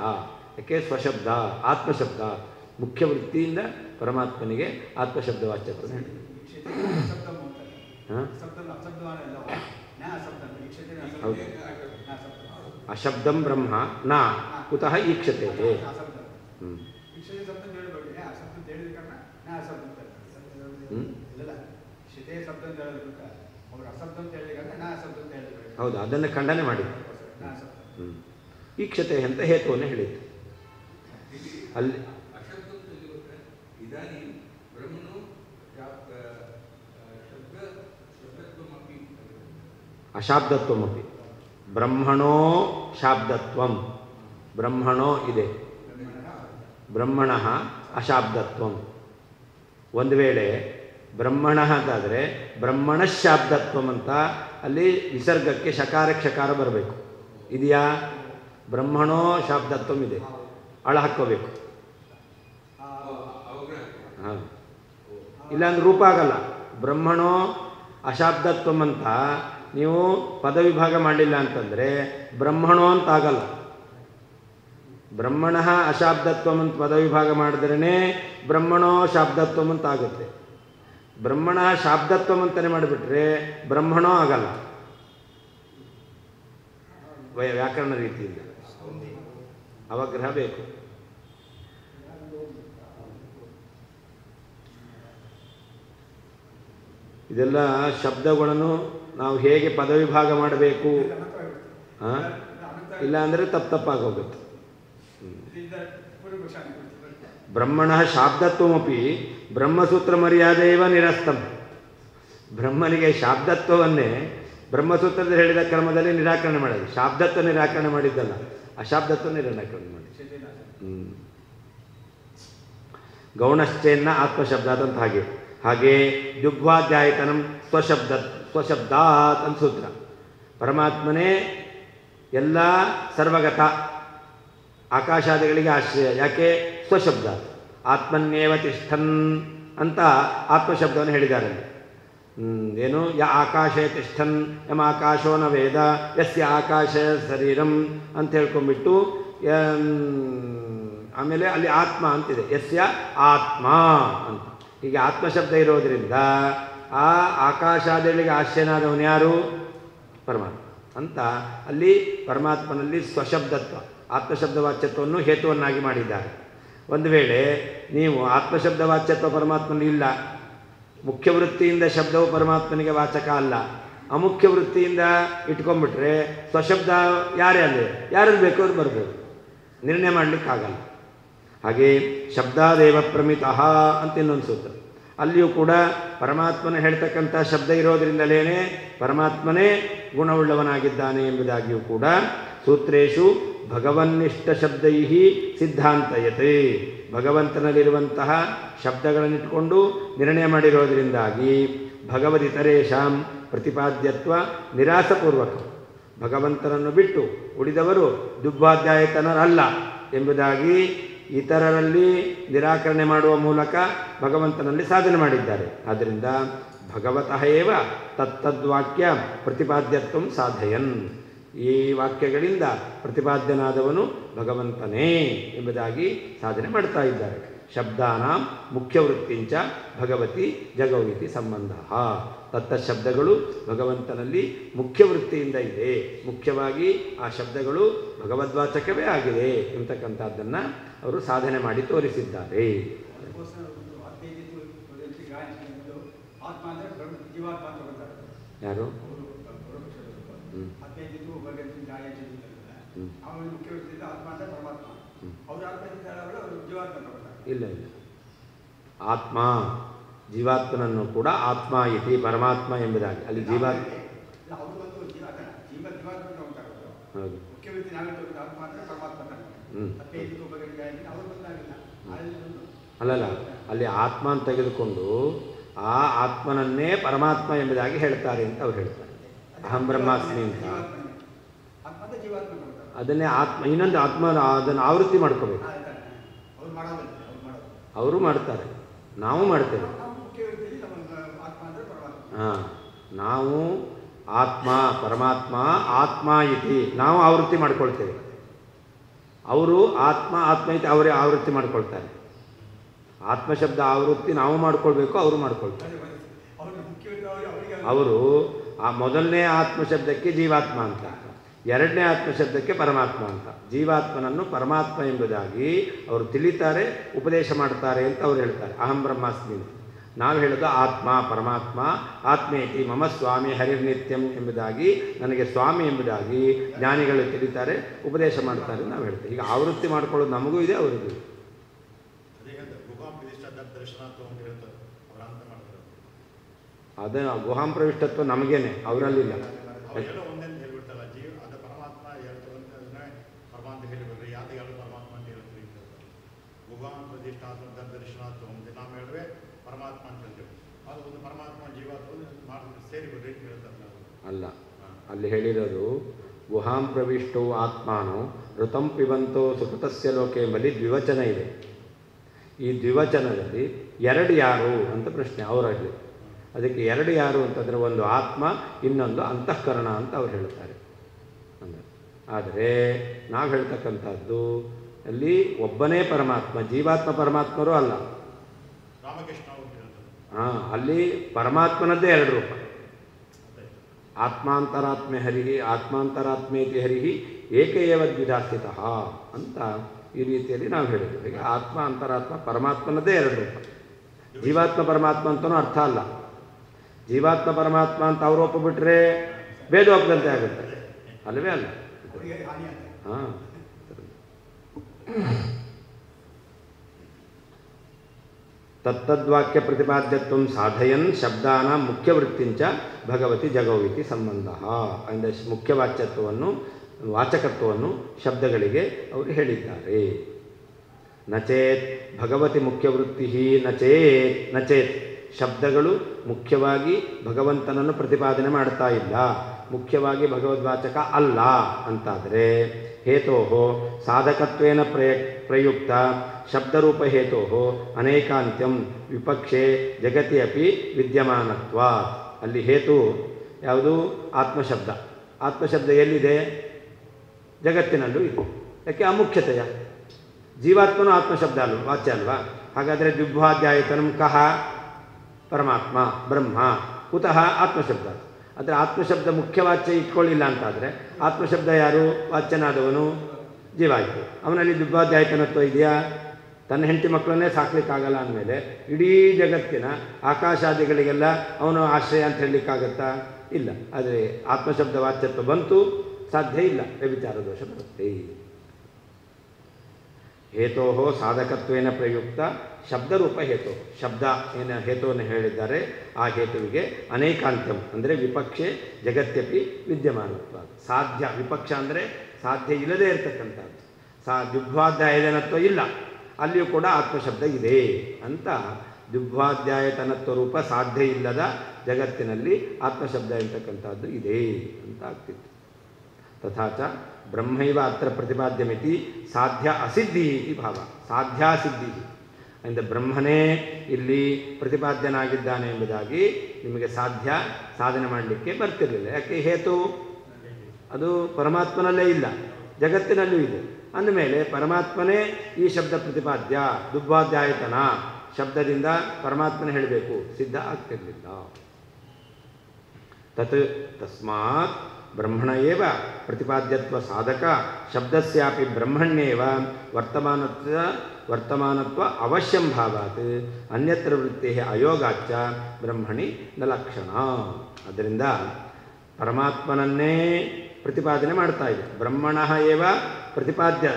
ಯಾಕೆ? ಸ್ವಶಬ್ದ ಆತ್ಮಶಬ್ದ ಮುಖ್ಯ ವೃತ್ತಿಯಿಂದ ಪರಮಾತ್ಮನಿಗೆ ಆತ್ಮಶಬ್ದ ವಾಚ್ಯತ್ವ ಹೇಳಿದ್ದಾರೆ. ಹೌದು. ಅಶಬ್ದಂ ಬ್ರಹ್ಮ ನ ಕುತಃ ಈಕ್ಷತೆ. ಹೌದು, ಅದನ್ನು ಖಂಡನೆ ಮಾಡಿದ್ದು. ಈಕ್ಷತೆ ಅಂತ ಹೇತುವನ್ನು ಹೇಳಿದ್ದು ಅಲ್ಲಿ. ಅಶಾಬ್ದತ್ವಮಪಿ ಬ್ರಹ್ಮಣೋ ಶಾಬ್ದತ್ವಂ. ಬ್ರಹ್ಮಣೋ ಇದೆ, ಬ್ರಹ್ಮಣಃ ಅಶಾಬ್ದತ್ವಂ. ಒಂದು ವೇಳೆ ಬ್ರಹ್ಮಣ ಅಂತಾದರೆ ಬ್ರಹ್ಮಣ ಶಾಬ್ದತ್ವಂ ಅಂತ ಅಲ್ಲಿ ವಿಸರ್ಗಕ್ಕೆ ಶಕಾರ ಕ್ಷಕಾರ ಬರಬೇಕು. ಇದೆಯಾ? ಬ್ರಹ್ಮಣೋ ಶಾಬ್ದತ್ವಂ ಇದೆ, ಅಳ ಹಾಕ್ಕೋಬೇಕು. ಹಾಂ, ಇಲ್ಲಾಂದ್ರೆ ರೂಪ ಆಗಲ್ಲ. ಬ್ರಹ್ಮಣೋ ಅಶಾಬ್ದತ್ವಂ ಅಂತ ನೀವು ಪದವಿಭಾಗ ಮಾಡಲಿಲ್ಲ ಅಂತಂದರೆ ಬ್ರಹ್ಮಣೋ ಅಂತ ಆಗಲ್ಲ. ಬ್ರಹ್ಮಣ ಅಶಾಬ್ದತ್ವಂ ಅಂತ ಪದವಿಭಾಗ ಮಾಡಿದ್ರೇ ಬ್ರಹ್ಮಣೋ ಶಾಬ್ದತ್ವಂ ಅಂತ ಆಗುತ್ತೆ. ಬ್ರಹ್ಮಣ ಶಾಬ್ದತ್ವಂ ಅಂತಲೇ ಮಾಡಿಬಿಟ್ರೆ ಬ್ರಹ್ಮಣೋ ಆಗಲ್ಲ. ವ್ಯಾಕರಣ ರೀತಿಯಿಂದ ಅವಗ್ರಹ ಬೇಕು. ಇದೆಲ್ಲ ಶಬ್ದಗಳನ್ನು ನಾವು ಹೇಗೆ ಪದವಿಭಾಗ ಮಾಡಬೇಕು, ಇಲ್ಲ ಅಂದರೆ ತಪ್ಪಾಗೋಗುತ್ತೆ. ಬ್ರಹ್ಮಣ ಶಾಬ್ದತ್ವಮಪಿ ಬ್ರಹ್ಮಸೂತ್ರ ಮರ್ಯಾದೆಯವ ನಿರಸ್ತಂ. ಬ್ರಹ್ಮನಿಗೆ ಶಾಬ್ದತ್ವವನ್ನೇ ಬ್ರಹ್ಮಸೂತ್ರದಲ್ಲಿ ಹೇಳಿದ ಕ್ರಮದಲ್ಲಿ ನಿರಾಕರಣೆ ಮಾಡೋದು. ಶಾಬ್ದತ್ವ ನಿರಾಕರಣೆ ಮಾಡಿದ್ದಲ್ಲ, ಅಶಾಬ್ದತ್ವ ನಿರಾಕರಣೆ ಮಾಡಿ. ಗೌಣಶ್ಚೇನ್ನ ಆತ್ಮಶಬ್ದಾತ್ ಅಂತ ಹಾಗೆ ದುಗ್ವಾಧ್ಯಾಯತನಂ ಸ್ವಶಬ್ದಾತ್ ಅಂತ ಸೂತ್ರ. ಪರಮಾತ್ಮನೇ ಎಲ್ಲ ಸರ್ವಗತ, ಆಕಾಶಾದಿಗಳಿಗೆ ಆಶ್ರಯ. ಯಾಕೆ? ಸ್ವಶಬ್ದ. ಆತ್ಮನ್ನೇವ ತಿಷ್ಠನ್ ಅಂತ ಆತ್ಮಶಬ್ದವನ್ನು ಹೇಳಿದ್ದಾರೆ. ಏನು? ಯ ಆಕಾಶೇ ತಿಷ್ಠನ್ ಯಮ ಆಕಾಶೋ ನ ವೇದ ಯಸ್ಯ ಆಕಾಶ ಶರೀರಂ ಅಂತ ಹೇಳ್ಕೊಂಡ್ಬಿಟ್ಟು ಆಮೇಲೆ ಅಲ್ಲಿ ಆತ್ಮ ಅಂತಿದೆ, ಯಸ್ಯ ಆತ್ಮ ಅಂತ. ಹೀಗೆ ಆತ್ಮಶಬ್ದ ಇರೋದರಿಂದ ಆ ಆಕಾಶಾದಿಗಳಿಗೆ ಆಶ್ರಯನಾದವನು ಯಾರು? ಪರಮಾತ್ಮ ಅಂತ. ಅಲ್ಲಿ ಪರಮಾತ್ಮನಲ್ಲಿ ಸ್ವಶಬ್ದತ್ವ, ಆತ್ಮಶಬ್ದ ವಾಚ್ಯತ್ವವನ್ನು ಹೇತುವನ್ನಾಗಿ ಮಾಡಿದ್ದಾರೆ. ಒಂದು ವೇಳೆ ನೀವು ಆತ್ಮಶಬ್ದ ವಾಚ್ಯತ್ವ ಪರಮಾತ್ಮನಲ್ಲಿ ಇಲ್ಲ, ಮುಖ್ಯ ವೃತ್ತಿಯಿಂದ ಶಬ್ದವು ಪರಮಾತ್ಮನಿಗೆ ವಾಚಕ ಅಲ್ಲ, ಅಮುಖ್ಯ ವೃತ್ತಿಯಿಂದ ಇಟ್ಕೊಂಡ್ಬಿಟ್ರೆ ಸ್ವಶಬ್ದ ಯಾರೇ ಅಲ್ಲಿ ಯಾರಲ್ಲಿ ಬೇಕು ಅದು ಬರ್ಬೋದು, ನಿರ್ಣಯ ಮಾಡಲಿಕ್ಕಾಗಲ್ಲ. ಹಾಗೆ ಶಬ್ದಾದೇವ ಪ್ರಮಿತಃ ಅಂತ ಇನ್ನೊಂದು ಸೂತ್ರ. ಅಲ್ಲಿಯೂ ಕೂಡ ಪರಮಾತ್ಮನ ಹೇಳ್ತಕ್ಕಂಥ ಶಬ್ದ ಇರೋದರಿಂದಲೇ ಪರಮಾತ್ಮನೇ ಗುಣವುಳ್ಳವನಾಗಿದ್ದಾನೆ ಎಂಬುದಾಗಿಯೂ ಕೂಡ ಸೂತ್ರೇಶು ಭಗವನ್ನಿಷ್ಠ ಶಬ್ದೈ ಸಿದ್ಧಾಂತಯತೆ. ಭಗವಂತನಲ್ಲಿರುವಂತಹ ಶಬ್ದಗಳನ್ನಿಟ್ಟುಕೊಂಡು ನಿರ್ಣಯ ಮಾಡಿರೋದರಿಂದಾಗಿ ಭಗವದಿತರೇಶಾಂ ಪ್ರತಿಪಾದ್ಯತ್ವ ನಿರಾಸಪೂರ್ವಕ. ಭಗವಂತನನ್ನು ಬಿಟ್ಟು ಉಳಿದವರು ದುಗ್ವಾಧ್ಯಾಯತನರಲ್ಲ ಎಂಬುದಾಗಿ ಇತರರಲ್ಲಿ ನಿರಾಕರಣೆ ಮಾಡುವ ಮೂಲಕ ಭಗವಂತನಲ್ಲಿ ಸಾಧನೆ ಮಾಡಿದ್ದಾರೆ. ಆದ್ದರಿಂದ ಭಗವತಃ ಏವ ತತ್ತದ್ವಾಕ್ಯ ಪ್ರತಿಪಾದ್ಯತ್ವ ಸಾಧಯನ್. ಈ ವಾಕ್ಯಗಳಿಂದ ಪ್ರತಿಪಾದ್ಯನಾದವನು ಭಗವಂತನೇ ಎಂಬುದಾಗಿ ಸಾಧನೆ ಮಾಡ್ತಾ ಇದ್ದಾರೆ. ಶಬ್ದಾನಾಂ ಮುಖ್ಯವೃತ್ತಿಂಚ ಭಗವತಿ ಜಗೌತಿ ಸಂಬಂಧ. ತತ್ತಶಬ್ದಗಳು ಭಗವಂತನಲ್ಲಿ ಮುಖ್ಯವೃತ್ತಿಯಿಂದ ಇದೆ, ಮುಖ್ಯವಾಗಿ ಆ ಶಬ್ದಗಳು ಭಗವದ್ವಾಚಕವೇ ಆಗಿದೆ ಎಂಬತಕ್ಕಂಥದ್ದನ್ನು ಅವರು ಸಾಧನೆ ಮಾಡಿ ತೋರಿಸಿದ್ದಾರೆ. ಯಾರು? ಇಲ್ಲ ಇಲ್ಲ, ಆತ್ಮ ಜೀವಾತ್ಮನನ್ನು ಕೂಡ ಆತ್ಮ ಇತಿ ಪರಮಾತ್ಮ ಎಂಬುದಾಗಿ ಅಲ್ಲಿ ಜೀವಾತ್ಮ. ಹೌದು. ಅಲ್ಲಲ್ಲ, ಅಲ್ಲಿ ಆತ್ಮ ಅಂತ ತೆಗೆದುಕೊಂಡು ಆ ಆತ್ಮನನ್ನೇ ಪರಮಾತ್ಮ ಎಂಬುದಾಗಿ ಹೇಳ್ತಾರೆ ಅಂತ ಅವ್ರು ಹೇಳ್ತಾರೆ. ಅಹಂ ಬ್ರಹ್ಮಾಸ್ಮಿ ಅಂತ ಅದನ್ನೇ ಆತ್ಮ, ಇನ್ನೊಂದು ಆತ್ಮ ಅದನ್ನು ಆವೃತ್ತಿ ಮಾಡ್ಕೋಬೇಕು. ಅವರು ಮಾಡ್ತಾರೆ, ನಾವು ಮಾಡ್ತೇವೆ. ಹಾಂ, ನಾವು ಆತ್ಮ ಪರಮಾತ್ಮ ಆತ್ಮ ಇತಿ ನಾವು ಆವೃತ್ತಿ ಮಾಡ್ಕೊಳ್ತೇವೆ. ಅವರು ಆತ್ಮ ಆತ್ಮ ಇತಿ ಅವರೇ ಆವೃತ್ತಿ ಮಾಡ್ಕೊಳ್ತಾರೆ. ಆತ್ಮಶಬ್ದ ಆವೃತ್ತಿ ನಾವು ಮಾಡ್ಕೊಳ್ಬೇಕು, ಅವರು ಮಾಡ್ಕೊಳ್ತಾರೆ. ಅವರು ಆ ಮೊದಲನೇ ಆತ್ಮಶಬ್ದಕ್ಕೆ ಜೀವಾತ್ಮ ಅಂತ, ಎರಡನೇ ಆತ್ಮಶಬ್ದಕ್ಕೆ ಪರಮಾತ್ಮ ಅಂತ. ಜೀವಾತ್ಮನನ್ನು ಪರಮಾತ್ಮ ಎಂಬುದಾಗಿ ಅವರು ತಿಳಿತಾರೆ, ಉಪದೇಶ ಮಾಡ್ತಾರೆ ಅಂತ ಅವ್ರು ಹೇಳ್ತಾರೆ. ಅಹಂ ಬ್ರಹ್ಮಾಸ್ಮಿ ಅಂತ. ನಾವು ಹೇಳೋದು ಆತ್ಮ ಪರಮಾತ್ಮ ಆತ್ಮೇತಿ ಮಮ ಸ್ವಾಮಿ ಹರಿರ್ನಿತ್ಯಂ ಎಂಬುದಾಗಿ, ನನಗೆ ಸ್ವಾಮಿ ಎಂಬುದಾಗಿ ಜ್ಞಾನಿಗಳು ತಿಳಿತಾರೆ, ಉಪದೇಶ ಮಾಡ್ತಾರೆ ನಾವು ಹೇಳ್ತೇವೆ. ಈಗ ಆವೃತ್ತಿ ಮಾಡ್ಕೊಳ್ಳೋದು ನಮಗೂ ಇದೆ, ಅವರಿಗೂ ಇದೆ. ಅದೇ ಗುಹಾಂ ಪ್ರವಿಷ್ಟತ್ವ ನಮಗೇನೆ, ಅವರಲ್ಲಿಲ್ಲ. ಅಲ್ಲ, ಅಲ್ಲಿ ಹೇಳಿರೋದು ಗುಹಾಂ ಪ್ರವಿಷ್ಟೋ ಆತ್ಮಾನೋ ಋತಂ ಪಿಬಂತೋ ಸುಕೃತಸ್ಯ ಲೋಕೆ ಎಂಬಲ್ಲಿ ದ್ವಿವಚನ ಇದೆ. ಈ ದ್ವಿವಚನದಲ್ಲಿ ಎರಡು ಯಾರು ಅಂತ ಪ್ರಶ್ನೆ ಅವರಲ್ಲಿ. ಅದಕ್ಕೆ ಎರಡು ಯಾರು ಅಂತಂದರೆ ಒಂದು ಆತ್ಮ, ಇನ್ನೊಂದು ಅಂತಃಕರಣ ಅಂತ ಅವ್ರು ಹೇಳ್ತಾರೆ. ಅಂದರೆ ಆದರೆ ನಾವು ಹೇಳ್ತಕ್ಕಂಥದ್ದು ಅಲ್ಲಿ ಒಬ್ಬನೇ ಪರಮಾತ್ಮ, ಜೀವಾತ್ಮ ಪರಮಾತ್ಮರು ಅಲ್ಲ. ಅಲ್ಲಿ ಪರಮಾತ್ಮನದ್ದೇ ಎರಡು ರೂಪ. ಆತ್ಮಾಂತರಾತ್ಮೆ ಹರಿಹಿ ಆತ್ಮಾಂತರಾತ್ಮೇತಿ ಹರಿಹಿ ಏಕಏವ ದ್ವಿಧಾ ಸ್ಥಿತಃ ಅಂತ ಈ ರೀತಿಯಲ್ಲಿ ನಾವು ಹೇಳಿದ್ವಿ. ಈಗ ಆತ್ಮ ಅಂತರಾತ್ಮ ಪರಮಾತ್ಮನದ್ದೇ ಎರಡು ರೂಪ. ಜೀವಾತ್ಮ ಪರಮಾತ್ಮ ಅಂತನೂ ಅರ್ಥ ಅಲ್ಲ. ಜೀವಾತ್ಮ ಪರಮಾತ್ಮ ಅಂತ ಅವರು ಒಪ್ಪಿಬಿಟ್ರೆ ಭೇದೋಪದಂತೆ ಆಗುತ್ತೆ, ಅಲ್ಲವೇ ಅಲ್ಲ? ಹಾಂ. ತತ್ತದ್ವಾಕ್ಯ ಪ್ರತಿಪಾದ್ಯತ್ವ ಸಾಧಯನ್ ಶಬ್ದಾನ ಮುಖ್ಯವೃತ್ತಿಂಚ ಭಗವತಿ ಜಗೌವಿತಿ ಸಂಬಂಧ. ಅಂದರೆ ಮುಖ್ಯವಾಚ್ಯತ್ವವನ್ನು, ವಾಚಕತ್ವವನ್ನು ಶಬ್ದಗಳಿಗೆ ಅವರು ಹೇಳಿದ್ದಾರೆ. ನಚೇತ್ ಭಗವತಿ ಮುಖ್ಯವೃತ್ತಿ ನಚೇತ್ ಶಬ್ದಗಳು ಮುಖ್ಯವಾಗಿ ಭಗವಂತನನ್ನು ಪ್ರತಿಪಾದನೆ ಮಾಡ್ತಾ ಇಲ್ಲ, ಮುಖ್ಯವಾಗಿ ಭಗವದ್ವಾಚಕ ಅಲ್ಲ ಅಂತಾದರೆ ಹೇತೋ ಸಾಧಕತ್ವೇನ ಪ್ರಯುಕ್ತ ಶಬ್ದರೂಪ ಹೇತೋ ಅನೇಕಾಂತ್ಯಂ ವಿಪಕ್ಷೆ ಜಗತಿ ಅಪಿ ವಿದ್ಯಮಾನತ್ವ. ಅಲ್ಲಿ ಹೇತು ಯಾವುದು? ಆತ್ಮಶಬ್ದ. ಆತ್ಮಶಬ್ದ ಎಲ್ಲಿದೆ? ಜಗತ್ತಿನಲ್ಲೂ ಇದೆ. ಯಾಕೆ? ಅಮುಖ್ಯತೆಯ. ಜೀವಾತ್ಮನೂ ಆತ್ಮಶಬ್ದ ಅಲ್ವ, ವಾಚ್ಯ ಅಲ್ವಾ? ಹಾಗಾದರೆ ದ್ವಿಭಾಧ್ಯಾಯತನಂ ಕಹ? ಪರಮಾತ್ಮ ಬ್ರಹ್ಮ. ಕುತಃ? ಆತ್ಮಶಬ್ದ. ಆದರೆ ಆತ್ಮಶಬ್ದ ಮುಖ್ಯವಾಚ್ಯ ಇಟ್ಕೊಳ್ಳಿಲ್ಲ ಅಂತಾದರೆ ಆತ್ಮಶಬ್ದ ಯಾರು? ವಾಚ್ಯನಾದವನು ಜೀವ ಆಯಿತು. ಅವನಲ್ಲಿ ದ್ವಿಭಾಧ್ಯಾಯತನತ್ವ ಇದೆಯಾ? ತನ್ನ ಹೆಂಡತಿ ಮಕ್ಕಳನ್ನೇ ಸಾಕ್ಲಿಕ್ಕಾಗಲ್ಲ ಅಂದಮೇಲೆ ಇಡೀ ಜಗತ್ತಿನ ಆಕಾಶಾದಿಗಳಿಗೆಲ್ಲ ಅವನು ಆಶ್ರಯ ಅಂತ ಹೇಳಲಿಕ್ಕಾಗತ್ತಾ? ಇಲ್ಲ. ಆದರೆ ಆತ್ಮಶಬ್ದ ವಾಚ್ಯತ್ವ ಬಂತು, ಸಾಧ್ಯ ಇಲ್ಲ, ವ್ಯಭಿಚಾರ ದೋಷ ಬರುತ್ತೆ. ಹೇತೋ ಸಾಧಕತ್ವೇನ ಪ್ರಯುಕ್ತ ಶಬ್ದರೂಪ ಹೇತು. ಶಬ್ದ ಏನು ಹೇತುವನ್ನು ಹೇಳಿದ್ದಾರೆ, ಆ ಹೇತುವಿಗೆ ಅನೇಕಾಂತ್ಯಂ ಅಂದರೆ ವಿಪಕ್ಷೆ ಜಗತ್ಯಪಿ ವಿದ್ಯಮಾನತ್ವ. ಸಾಧ್ಯ ವಿಪಕ್ಷ ಅಂದರೆ ಸಾಧ್ಯ ಇಲ್ಲದೇ ಇರತಕ್ಕಂಥದ್ದು. ದ್ವಿಭಾಧ್ಯಾಯತನತ್ವ ಇಲ್ಲ, ಅಲ್ಲಿಯೂ ಕೂಡ ಆತ್ಮಶಬ್ದ ಇದೆ ಅಂತ. ದ್ವಿಭಾಧ್ಯಾಯತನತ್ವ ರೂಪ ಸಾಧ್ಯ ಇಲ್ಲದ ಜಗತ್ತಿನಲ್ಲಿ ಆತ್ಮಶಬ್ದ ಇರತಕ್ಕಂಥದ್ದು ಇದೆ ಅಂತ ಆಗ್ತಿತ್ತು. ತಥಾಚ ಬ್ರಹ್ಮೈವ ಅತ್ರ ಪ್ರತಿಪಾದ್ಯಮಿತಿ ಸಾಧ್ಯ ಅಸಿದ್ಧಿ ಇತಿ ಭಾವ. ಸಾಧ್ಯಾಸಿದ್ಧಿ ಅಂದರೆ ಬ್ರಹ್ಮನೇ ಇಲ್ಲಿ ಪ್ರತಿಪಾದ್ಯನಾಗಿದ್ದಾನೆ ಎಂಬುದಾಗಿ ನಿಮಗೆ ಸಾಧನೆ ಮಾಡಲಿಕ್ಕೆ ಬರ್ತಿರಲಿಲ್ಲ. ಯಾಕೆ? ಹೇತು ಅದು ಪರಮಾತ್ಮನಲ್ಲೇ ಇಲ್ಲ, ಜಗತ್ತಿನಲ್ಲೂ ಇದೆ. ಅಂದಮೇಲೆ ಪರಮಾತ್ಮನೇ ಈ ಶಬ್ದ ಪ್ರತಿಪಾದ್ಯ, ದುರ್ವಾಧ್ಯಾಯತನ ಶಬ್ದದಿಂದ ಪರಮಾತ್ಮನೇ ಹೇಳಬೇಕು, ಸಿದ್ಧ ಆಗ್ತಿರಲಿಲ್ಲ. ತಸ್ಮಾತ್ ಬ್ರಹ್ಮಣ ಏವ ಪ್ರತಿಪಾದ್ಯತ್ವ ಸಾಧಕ ಶಬ್ದಸ್ಯಾಪಿ ಬ್ರಹ್ಮಣ್ಯೇವ ವರ್ತಮಾನತ್ವ ಅವಶ್ಯಂ ಭಾವಾತ್ ಅನ್ಯತ್ರ ವೃತ್ತಿ ಅಯೋಗಾಚ್ಚ ಬ್ರಹ್ಮಣಿ ನ ಲಕ್ಷಣ. ಅದರಿಂದ ಪರಮಾತ್ಮನನ್ನೇ ಪ್ರತಿಪಾದನೆ ಮಾಡ್ತಾ ಇದೆ. ಬ್ರಹ್ಮಣ ಏವ ಪ್ರತಿಪಾದ್ಯ,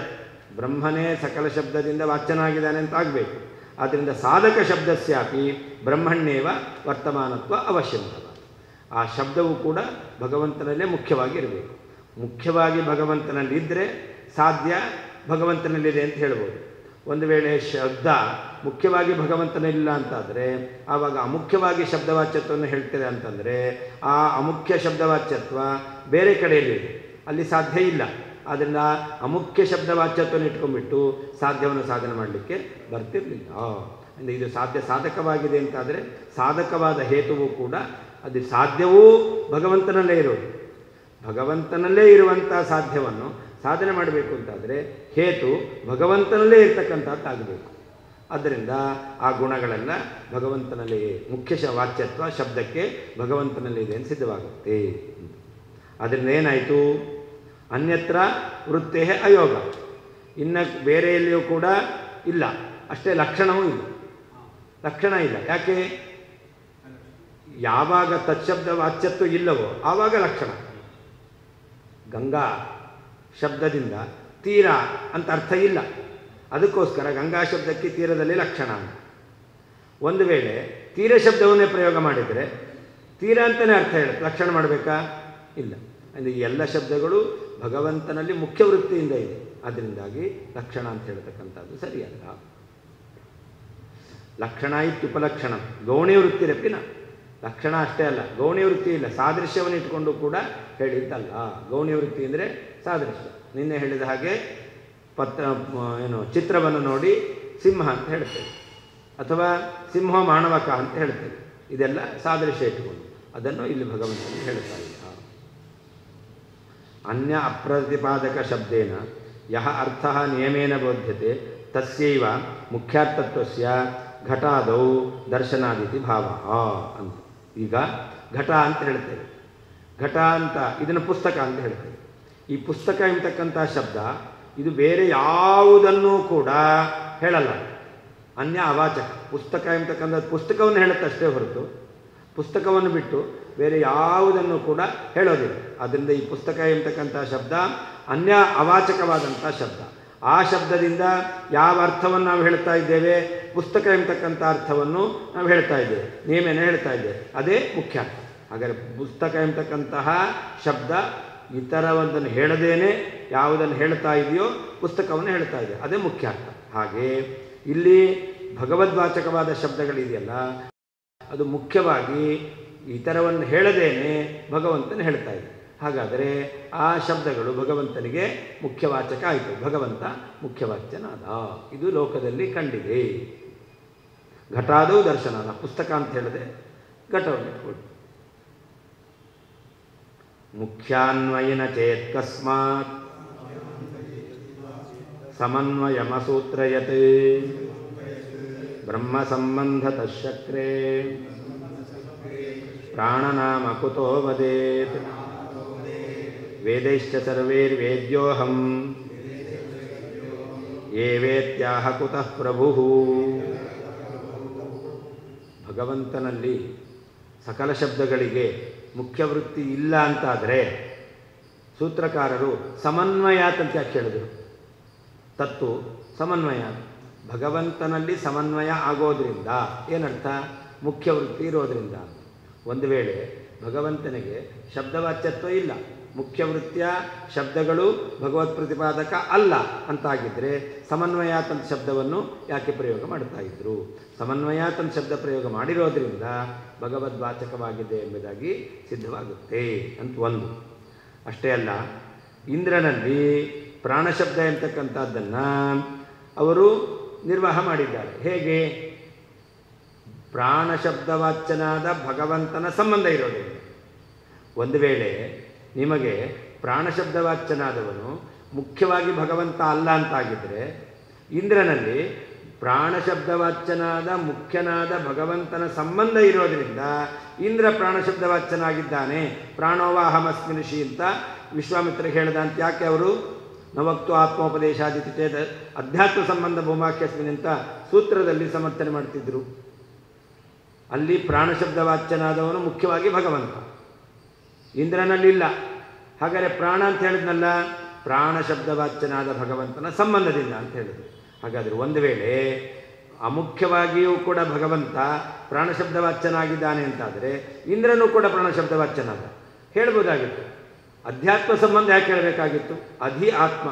ಬ್ರಹ್ಮನೇ ಸಕಲ ಶಬ್ದದಿಂದ ವಾಚ್ಯನಾಗಿದ್ದಾನೆ ಅಂತ ಆಗಬೇಕು. ಆದ್ದರಿಂದ ಸಾಧಕ ಶಬ್ದಸ್ಯಾಪಿ ಬ್ರಹ್ಮಣ್ಯೇವ ವರ್ತಮಾನತ್ವ ಅವಶ್ಯಂ ಭಾವ. ಆ ಶಬ್ದವು ಕೂಡ ಭಗವಂತನಲ್ಲೇ ಮುಖ್ಯವಾಗಿ ಇರಬೇಕು. ಮುಖ್ಯವಾಗಿ ಭಗವಂತನಲ್ಲಿದ್ದರೆ ಸಾಧ್ಯ ಭಗವಂತನಲ್ಲಿದೆ ಅಂತ ಹೇಳ್ಬೋದು. ಒಂದು ವೇಳೆ ಶಬ್ದ ಮುಖ್ಯವಾಗಿ ಭಗವಂತನಿಲ್ಲ ಅಂತಾದರೆ ಆವಾಗ ಅಮುಖ್ಯವಾಗಿ ಶಬ್ದವಾಚ್ಯತ್ವವನ್ನು ಹೇಳ್ತಾರೆ ಅಂತಂದರೆ ಆ ಅಮುಖ್ಯ ಶಬ್ದವಾಚ್ಯತ್ವ ಬೇರೆ ಕಡೆಯಲ್ಲಿದೆ, ಅಲ್ಲಿ ಸಾಧ್ಯ ಇಲ್ಲ. ಆದ್ದರಿಂದ ಅಮುಖ್ಯ ಶಬ್ದವಾಚ್ಯತ್ವವನ್ನು ಇಟ್ಕೊಂಡ್ಬಿಟ್ಟು ಸಾಧ್ಯವನ್ನು ಸಾಧನೆ ಮಾಡಲಿಕ್ಕೆ ಬರ್ತಿರಲಿಲ್ಲ. ಅಂದರೆ ಇದು ಸಾಧಕವಾಗಿದೆ ಅಂತಾದರೆ ಸಾಧಕವಾದ ಹೇತುವು ಕೂಡ ಅದು ಸಾಧ್ಯವೂ ಭಗವಂತನಲ್ಲೇ ಇರೋದು. ಭಗವಂತನಲ್ಲೇ ಇರುವಂಥ ಸಾಧ್ಯವನ್ನು ಸಾಧನೆ ಮಾಡಬೇಕು ಅಂತಾದರೆ ಹೇತು ಭಗವಂತನಲ್ಲೇ ಇರ್ತಕ್ಕಂಥದ್ದಾಗಬೇಕು. ಆದ್ದರಿಂದ ಆ ಗುಣಗಳೆಲ್ಲ ಭಗವಂತನಲ್ಲಿಯೇ, ಮುಖ್ಯ ವಾಚ್ಯತ್ವ ಶಬ್ದಕ್ಕೆ ಭಗವಂತನಲ್ಲಿದೆ ಅಂತ ಸಿದ್ಧವಾಗುತ್ತೆ. ಅದರಿಂದ ಏನಾಯಿತು? ಅನ್ಯತ್ರ ವೃತ್ತೇ ಅಯೋಗ. ಇನ್ನು ಬೇರೆಯಲ್ಲಿಯೂ ಕೂಡ ಇಲ್ಲ, ಅಷ್ಟೇ ಲಕ್ಷಣವೂ ಇಲ್ಲ. ಲಕ್ಷಣ ಇಲ್ಲ. ಯಾಕೆ? ಯಾವಾಗ ತತ್ಶಬ್ದ ವಾಚ್ಯತ್ವ ಇಲ್ಲವೋ ಆವಾಗ ಲಕ್ಷಣ. ಗಂಗಾ ಶಬ್ದದಿಂದ ತೀರ ಅಂತ ಅರ್ಥ ಇಲ್ಲ, ಅದಕ್ಕೋಸ್ಕರ ಗಂಗಾ ಶಬ್ದಕ್ಕೆ ತೀರದಲ್ಲಿ ಲಕ್ಷಣ. ಒಂದು ವೇಳೆ ತೀರ ಶಬ್ದವನ್ನೇ ಪ್ರಯೋಗ ಮಾಡಿದರೆ ತೀರ ಅಂತಲೇ ಅರ್ಥ ಹೇಳುತ್ತೆ, ಲಕ್ಷಣ ಮಾಡಬೇಕಾ? ಇಲ್ಲ. ಅಂದರೆ ಈ ಎಲ್ಲ ಶಬ್ದಗಳು ಭಗವಂತನಲ್ಲಿ ಮುಖ್ಯ ವೃತ್ತಿಯಿಂದ ಇದೆ, ಅದರಿಂದಾಗಿ ಲಕ್ಷಣ ಅಂತ ಹೇಳ್ತಕ್ಕಂಥದ್ದು ಸರಿಯಲ್ಲ. ಲಕ್ಷಣ ಇತ್ಯುಪಲಕ್ಷಣ ಗೌಣೀ ವೃತ್ತಿರಪ್ಪಿನ. ಲಕ್ಷಣ ಅಷ್ಟೇ ಅಲ್ಲ, ಗೌಣಿವೃತ್ತಿ ಇಲ್ಲ, ಸಾದೃಶ್ಯವನ್ನು ಇಟ್ಕೊಂಡು ಕೂಡ ಹೇಳಿದ್ದಲ್ಲ. ಗೌಣಿವೃತ್ತಿ ಅಂದರೆ ಸಾದೃಶ್ಯ. ನಿನ್ನೆ ಹೇಳಿದ ಹಾಗೆ ಚಿತ್ರವನ್ನು ನೋಡಿ ಸಿಂಹ ಅಂತ ಹೇಳ್ತೇವೆ, ಅಥವಾ ಸಿಂಹ ಮಾಣವಕ ಅಂತ ಹೇಳ್ತೇವೆ. ಇದೆಲ್ಲ ಸಾದೃಶ್ಯ ಇಟ್ಟುಕೊಂಡು ಅದನ್ನು ಇಲ್ಲಿ ಭಗವಂತನು ಹೇಳ್ತಾ ಇಲ್ಲ. ಅನ್ಯ ಅಪ್ರತಿಪಾದಕ ಶಬ್ದೇನ ಯಹ ಅರ್ಥ ನಿಯಮೇನ ಬೋಧ್ಯತೆ ತಸ್ಯೈವ ಮುಖ್ಯಾರ್ಥತ್ವಸ್ಯ ಘಟಾದೌ ದರ್ಶನಾದಿತಿ ಭಾವ ಅಂತ. ಈಗ ಘಟ ಅಂತ ಹೇಳ್ತೇವೆ, ಘಟ ಅಂತ ಇದನ್ನು ಪುಸ್ತಕ ಅಂತ ಹೇಳ್ತೇವೆ. ಈ ಪುಸ್ತಕ ಎಂಬತಕ್ಕಂಥ ಶಬ್ದ ಇದು ಬೇರೆ ಯಾವುದನ್ನೂ ಕೂಡ ಹೇಳಲ್ಲ, ಅನ್ಯ ಅವಾಚಕ. ಪುಸ್ತಕ ಎಂಬತಕ್ಕಂಥ ಪುಸ್ತಕವನ್ನು ಹೇಳುತ್ತಷ್ಟೇ ಹೊರತು ಪುಸ್ತಕವನ್ನು ಬಿಟ್ಟು ಬೇರೆ ಯಾವುದನ್ನು ಕೂಡ ಹೇಳೋದಿಲ್ಲ. ಆದ್ದರಿಂದ ಈ ಪುಸ್ತಕ ಎಂಬತಕ್ಕಂಥ ಶಬ್ದ ಅನ್ಯ ಅವಾಚಕವಾದಂಥ ಶಬ್ದ. ಆ ಶಬ್ದದಿಂದ ಯಾವ ಅರ್ಥವನ್ನು ನಾವು ಹೇಳ್ತಾ ಇದ್ದೇವೆ, ಪುಸ್ತಕ ಎಂಬತಕ್ಕಂಥ ಅರ್ಥವನ್ನು ನಾವು ಹೇಳ್ತಾ ಇದ್ದೇವೆ, ನಿಯಮೇನ ಹೇಳ್ತಾ ಇದ್ದೇವೆ, ಅದೇ ಮುಖ್ಯ ಅರ್ಥ. ಹಾಗಾದರೆ ಪುಸ್ತಕ ಎಂಬತಕ್ಕಂತಹ ಶಬ್ದ ಇತರವೊಂದನ್ನು ಹೇಳದೇನೆ ಯಾವುದನ್ನು ಹೇಳ್ತಾ ಇದೆಯೋ ಪುಸ್ತಕವನ್ನು ಹೇಳ್ತಾ ಇದೆ, ಅದೇ ಮುಖ್ಯ ಅರ್ಥ. ಹಾಗೆ ಇಲ್ಲಿ ಭಗವದ್ವಾಚಕವಾದ ಶಬ್ದಗಳಿದೆಯಲ್ಲ, ಅದು ಮುಖ್ಯವಾಗಿ ಇತರವನ್ನು ಹೇಳದೇನೆ ಭಗವಂತನ ಹೇಳ್ತಾ ಇದೆ. ಹಾಗಾದರೆ ಆ ಶಬ್ದಗಳು ಭಗವಂತನಿಗೆ ಮುಖ್ಯವಾಚಕ ಆಯಿತು, ಭಗವಂತ ಮುಖ್ಯವಾಚ್ಯನಾದ. ಇದು ಲೋಕದಲ್ಲಿ ಕಂಡಿದೆ. ಘಟಾದೌ ದರ್ಶನಾದ, ಪುಸ್ತಕ ಅಂತ ಹೇಳಿದೆ ಘಟವನ್ನು ಇಟ್ಕೊಳ್ಳಿ. ಮುಖ್ಯಾನ್ವಯಿನ ಚೇತ್ ಕಸ್ಮಾತ್ ಸಮನ್ವಯಮಸೂತ್ರಯತ್ ಬ್ರಹ್ಮ ಸಂಬಂಧತಃ ಶಕ್ರೇ ಪ್ರಾಣನಾಮ ಕುತೋ ವದೇತ್ ವೇದೈಶ್ಚ ಸರ್ವೈರ್ವೇದ್ಯೋಹಂ ಯೇ ವೇತ್ಯಾಹ ಕುತಃ ಪ್ರಭುಃ. ಭಗವಂತನಲ್ಲಿ ಸಕಲ ಶಬ್ದಗಳಿಗೆ ಮುಖ್ಯ ವೃತ್ತಿ ಇಲ್ಲ ಅಂತಾದರೆ ಸೂತ್ರಕಾರರು ಸಮನ್ವಯಾತ್ ಅಂತ ಯಾಕೆ ಹೇಳಿದರು? ತತ್ತು ಸಮನ್ವಯ, ಭಗವಂತನಲ್ಲಿ ಸಮನ್ವಯ ಆಗೋದ್ರಿಂದ ಏನರ್ಥ? ಮುಖ್ಯ ವೃತ್ತಿ ಇರೋದರಿಂದ. ಒಂದು ವೇಳೆ ಭಗವಂತನಿಗೆ ಶಬ್ದವಾಚ್ಯತ್ವ ಇಲ್ಲ, ಮುಖ್ಯ ವೃತ್ತಿಯ ಶಬ್ದಗಳು ಭಗವತ್ ಪ್ರತಿಪಾದಕ ಅಲ್ಲ ಅಂತಾಗಿದ್ದರೆ ಸಮನ್ವಯಾತಂತ ಶಬ್ದವನ್ನು ಯಾಕೆ ಪ್ರಯೋಗ ಮಾಡ್ತಾ ಇದ್ರು? ಸಮನ್ವಯಾತಂತ ಶಬ್ದ ಪ್ರಯೋಗ ಮಾಡಿರೋದ್ರಿಂದ ಭಗವದ್ವಾಚಕವಾಗಿದೆ ಎಂಬುದಾಗಿ ಸಿದ್ಧವಾಗುತ್ತೆ ಅಂತ ಒಂದು. ಅಷ್ಟೇ ಅಲ್ಲ, ಇಂದ್ರನಲ್ಲಿ ಪ್ರಾಣಶಬ್ದ ಎಂತಕ್ಕಂಥದ್ದನ್ನು ಅವರು ನಿರ್ವಾಹ ಮಾಡಿದ್ದಾರೆ. ಹೇಗೆ? ಪ್ರಾಣಶಬ್ದವಾಚ್ಯನಾದ ಭಗವಂತನ ಸಂಬಂಧ ಇರೋದ್ರಿಂದ. ಒಂದು ವೇಳೆ ನಿಮಗೆ ಪ್ರಾಣಶಬ್ದವಾಚ್ಯನಾದವನು ಮುಖ್ಯವಾಗಿ ಭಗವಂತ ಅಲ್ಲ ಅಂತಾಗಿದ್ದರೆ, ಇಂದ್ರನಲ್ಲಿ ಪ್ರಾಣಶಬ್ದವಾಚ್ಯನಾದ ಮುಖ್ಯನಾದ ಭಗವಂತನ ಸಂಬಂಧ ಇರೋದರಿಂದ ಇಂದ್ರ ಪ್ರಾಣಶಬ್ದವಾಚ್ಯನಾಗಿದ್ದಾನೆ. ಪ್ರಾಣೋವಾಹಮಸ್ಮಿನಿಷಿ ಅಂತ ವಿಶ್ವಾಮಿತ್ರರಿಗೆ ಹೇಳಿದ ಅಂತ ಯಾಕೆ ಅವರು ನವಕ್ತು ಆತ್ಮೋಪದೇಶಾದಿತಿ ಚೇದ ಅಧ್ಯಾತ್ಮ ಸಂಬಂಧ ಭೂಮಾಖ್ಯಸ್ಮಿನ್ ಅಂತ ಸೂತ್ರದಲ್ಲಿ ಸಮರ್ಥನೆ ಮಾಡ್ತಿದ್ರು. ಅಲ್ಲಿ ಪ್ರಾಣಶಬ್ದವಾಚ್ಯನಾದವನು ಮುಖ್ಯವಾಗಿ ಭಗವಂತ, ಇಂದ್ರನಲ್ಲಿಲ್ಲ. ಹಾಗಾದರೆ ಪ್ರಾಣ ಅಂತ ಹೇಳಿದ್ನಲ್ಲ, ಪ್ರಾಣಶಬ್ದವಾಚ್ಯನಾದ ಭಗವಂತನ ಸಂಬಂಧದಿಂದ ಅಂತ ಹೇಳಿದ್ರು. ಹಾಗಾದರೆ ಒಂದು ವೇಳೆ ಅಮುಖ್ಯವಾಗಿಯೂ ಕೂಡ ಭಗವಂತ ಪ್ರಾಣಶಬ್ದವಾಚ್ಯನಾಗಿದ್ದಾನೆ ಅಂತಾದರೆ ಇಂದ್ರನೂ ಕೂಡ ಪ್ರಾಣಶಬ್ದವಾಚ್ಯನಾದ ಹೇಳ್ಬೋದಾಗಿತ್ತು. ಅಧ್ಯಾತ್ಮ ಸಂಬಂಧ ಯಾಕೆ ಹೇಳಬೇಕಾಗಿತ್ತು? ಅಧಿ ಆತ್ಮ,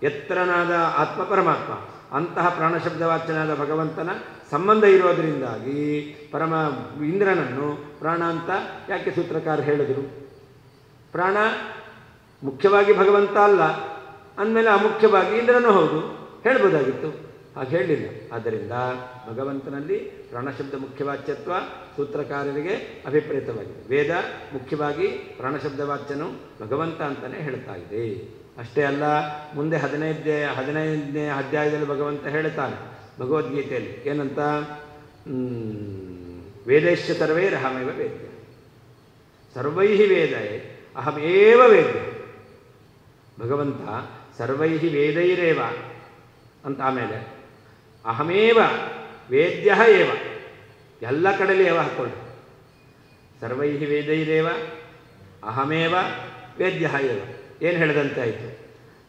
ಎತ್ತರನಾದ ಆತ್ಮ ಪರಮಾತ್ಮ, ಅಂತಹ ಪ್ರಾಣಶಬ್ದವಾಚ್ಯನಾದ ಭಗವಂತನ ಸಂಬಂಧ ಇರೋದರಿಂದಾಗಿ ಇಂದ್ರನನ್ನು ಪ್ರಾಣ ಅಂತ ಯಾಕೆ ಸೂತ್ರಕಾರ ಹೇಳಿದರು? ಪ್ರಾಣ ಮುಖ್ಯವಾಗಿ ಭಗವಂತ ಅಲ್ಲ ಅಂದಮೇಲೆ ಅಮುಖ್ಯವಾಗಿ ಇಂದ್ರನೂ ಹೌದು ಹೇಳ್ಬೋದಾಗಿತ್ತು, ಹಾಗೆ ಹೇಳಲಿಲ್ಲ. ಆದ್ದರಿಂದ ಭಗವಂತನಲ್ಲಿ ಪ್ರಾಣಶಬ್ದ ಮುಖ್ಯವಾಚ್ಯತ್ವ ಸೂತ್ರಕಾರರಿಗೆ ಅಭಿಪ್ರೇತವಾಗಿದೆ. ವೇದ ಮುಖ್ಯವಾಗಿ ಪ್ರಾಣಶಬ್ದವಾಚ್ಯನು ಭಗವಂತ ಅಂತಲೇ ಹೇಳ್ತಾ ಇದೆ. ಅಷ್ಟೇ ಅಲ್ಲ, ಮುಂದೆ 15ನೇ ಅಧ್ಯಾಯದಲ್ಲಿ ಭಗವಂತ ಹೇಳ್ತಾನೆ ಭಗವದ್ಗೀತೆಯಲ್ಲಿ ಏನಂತ? ವೇದೈಶ್ಚ ಸರ್ವೈರಹಮೇವ ವೇದ್ಯ, ಸರ್ವೈಹಿ ವೇದೈ ಅಹಮೇವ ವೇದ್ಯ. ಭಗವಂತ ಸರ್ವೈಹಿ ವೇದೈರೇವ ಅಂತ, ಆಮೇಲೆ ಅಹಮೇವ ವೇದ್ಯ ಏವ, ಎಲ್ಲ ಕಡೆಯಲ್ಲಿ ಏವ ಹಾಕ್ಕೊಳ್ಳಿ. ಸರ್ವೈಹಿ ವೇದೈರೇವ ಅಹಮೇವ ವೇದ್ಯ ಏವ. ಏನು ಹೇಳಿದಂತೆ ಆಯಿತು?